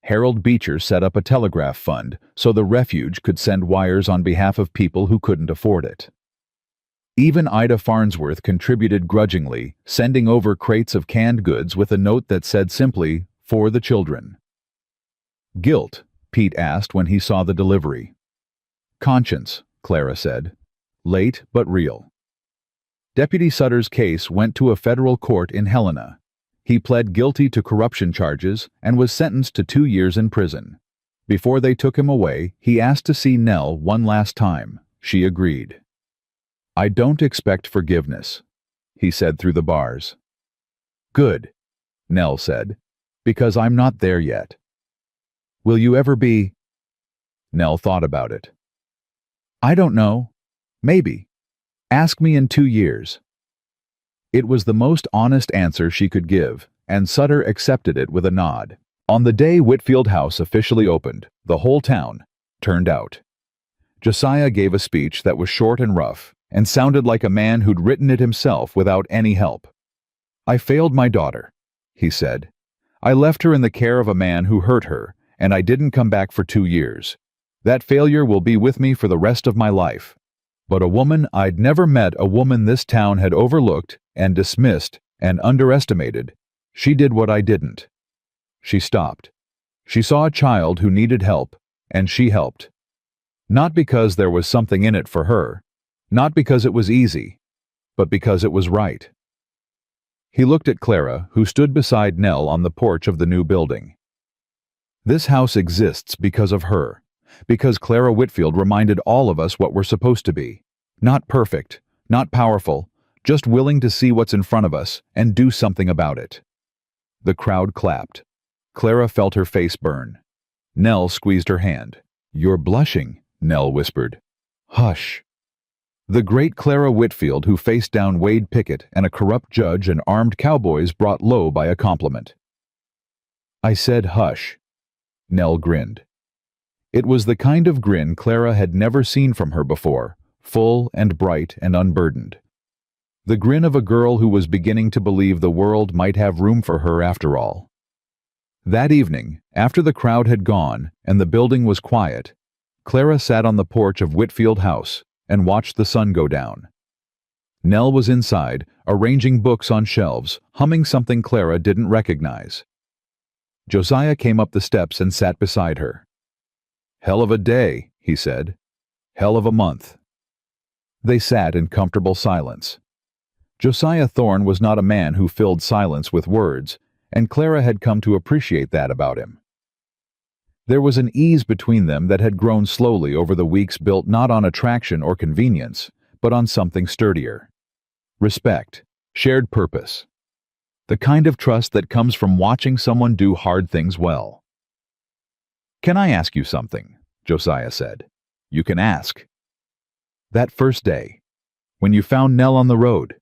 Harold Beecher set up a telegraph fund so the refuge could send wires on behalf of people who couldn't afford it. Even Ida Farnsworth contributed grudgingly, sending over crates of canned goods with a note that said simply, "For the children." "Guilt?" Pete asked when he saw the delivery. "Conscience," Clara said. "Late but real." Deputy Sutter's case went to a federal court in Helena. He pled guilty to corruption charges and was sentenced to 2 years in prison. Before they took him away, he asked to see Nell one last time. She agreed. "I don't expect forgiveness," he said through the bars. "Good," Nell said, "because I'm not there yet." "Will you ever be?" Nell thought about it. "I don't know. Maybe. Ask me in 2 years." It was the most honest answer she could give, and Sutter accepted it with a nod. On the day Whitfield House officially opened, the whole town turned out. Josiah gave a speech that was short and rough, and sounded like a man who'd written it himself without any help. "I failed my daughter," he said. "I left her in the care of a man who hurt her, and I didn't come back for 2 years. That failure will be with me for the rest of my life. But I'd never met a woman this town had overlooked and dismissed and underestimated. She did what I didn't." She stopped. She saw a child who needed help, and she helped. Not because there was something in it for her, not because it was easy, but because it was right. He looked at Clara, who stood beside Nell on the porch of the new building. This house exists because of her, because Clara Whitfield reminded all of us what we're supposed to be. Not perfect, not powerful, just willing to see what's in front of us and do something about it. The crowd clapped. Clara felt her face burn. Nell squeezed her hand. "You're blushing," Nell whispered. "Hush." The great Clara Whitfield, who faced down Wade Pickett and a corrupt judge and armed cowboys brought low by a compliment. "I said hush." Nell grinned. It was the kind of grin Clara had never seen from her before, full and bright and unburdened. The grin of a girl who was beginning to believe the world might have room for her after all. That evening, after the crowd had gone and the building was quiet, Clara sat on the porch of Whitfield House and watched the sun go down. Nell was inside, arranging books on shelves, humming something Clara didn't recognize. Josiah came up the steps and sat beside her. "Hell of a day," he said. "Hell of a month." They sat in comfortable silence. Josiah Thorne was not a man who filled silence with words, and Clara had come to appreciate that about him. There was an ease between them that had grown slowly over the weeks, built not on attraction or convenience, but on something sturdier. Respect, shared purpose. The kind of trust that comes from watching someone do hard things well. "Can I ask you something?" Josiah said. "You can ask." "That first day, when you found Nell on the road,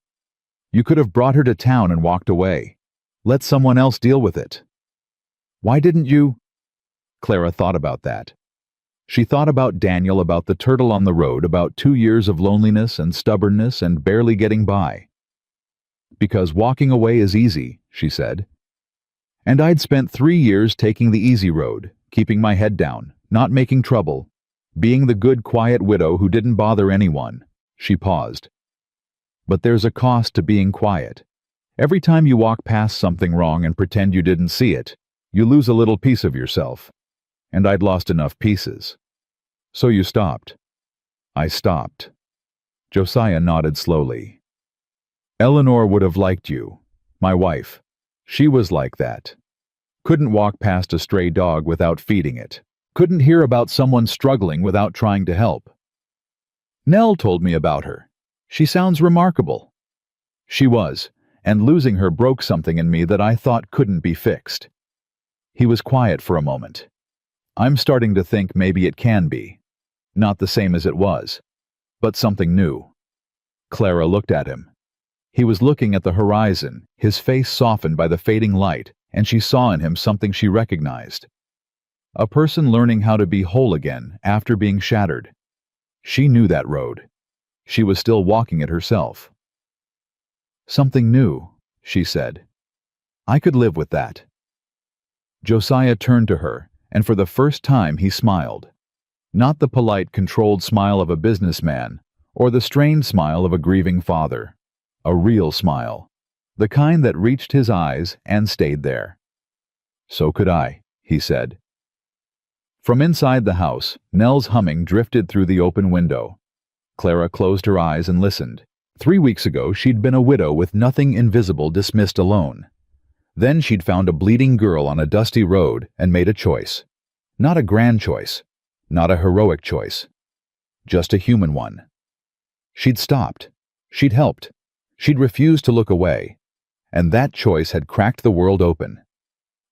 you could have brought her to town and walked away. Let someone else deal with it. Why didn't you?" Clara thought about that. She thought about Daniel, about the turtle on the road, about 2 years of loneliness and stubbornness and barely getting by. "Because walking away is easy," she said. "And I'd spent 3 years taking the easy road, keeping my head down, not making trouble, being the good, quiet widow who didn't bother anyone." She paused. "But there's a cost to being quiet. Every time you walk past something wrong and pretend you didn't see it, you lose a little piece of yourself. And I'd lost enough pieces. So you stopped." "I stopped." Josiah nodded slowly. "Eleanor would have liked you. My wife. She was like that. Couldn't walk past a stray dog without feeding it. Couldn't hear about someone struggling without trying to help. Nell told me about her. She sounds remarkable. She was, and losing her broke something in me that I thought couldn't be fixed. He was quiet for a moment. I'm starting to think maybe it can be. Not the same as it was, but something new. Clara looked at him. He was looking at the horizon, his face softened by the fading light, and she saw in him something she recognized. A person learning how to be whole again after being shattered. She knew that road. She was still walking it herself. Something new, she said. I could live with that. Josiah turned to her, and for the first time he smiled. Not the polite, controlled smile of a businessman, or the strained smile of a grieving father. A real smile. The kind that reached his eyes and stayed there. So could I, he said. From inside the house, Nell's humming drifted through the open window. Clara closed her eyes and listened. 3 weeks ago, she'd been a widow with nothing invisible, dismissed alone. Then she'd found a bleeding girl on a dusty road and made a choice. Not a grand choice. Not a heroic choice. Just a human one. She'd stopped. She'd helped. She'd refused to look away. And that choice had cracked the world open.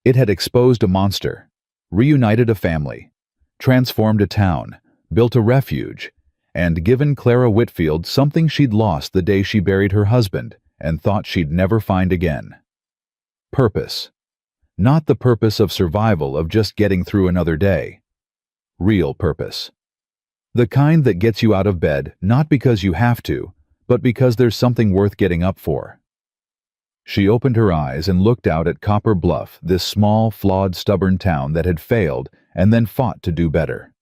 It had exposed a monster, reunited a family, transformed a town, built a refuge, and given Clara Whitfield something she'd lost the day she buried her husband and thought she'd never find again. Purpose. Not the purpose of survival, of just getting through another day. Real purpose. The kind that gets you out of bed not because you have to, but because there's something worth getting up for. She opened her eyes and looked out at Copper Bluff, this small, flawed, stubborn town that had failed and then fought to do better.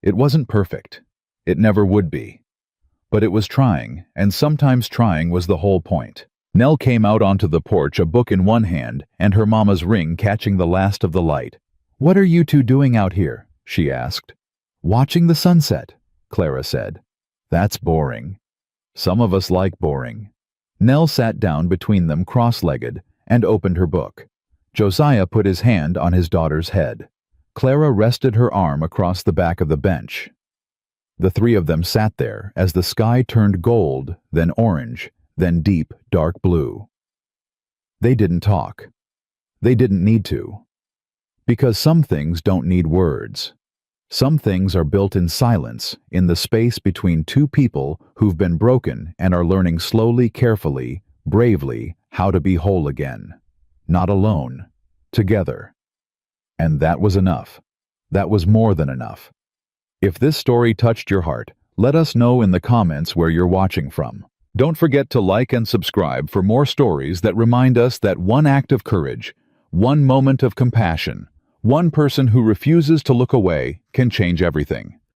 It wasn't perfect. It never would be. But it was trying, and sometimes trying was the whole point. Nell came out onto the porch, a book in one hand and her mama's ring catching the last of the light. "What are you two doing out here?" she asked. "Watching the sunset," Clara said. "That's boring." "Some of us like boring." Nell sat down between them cross-legged and opened her book. Josiah put his hand on his daughter's head. Clara rested her arm across the back of the bench. The three of them sat there as the sky turned gold, then orange, then deep, dark blue. They didn't talk. They didn't need to. Because some things don't need words. Some things are built in silence, in the space between two people who've been broken and are learning slowly, carefully, bravely, how to be whole again. Not alone. Together. And that was enough. That was more than enough. If this story touched your heart, let us know in the comments where you're watching from. Don't forget to like and subscribe for more stories that remind us that one act of courage, one moment of compassion, one person who refuses to look away can change everything.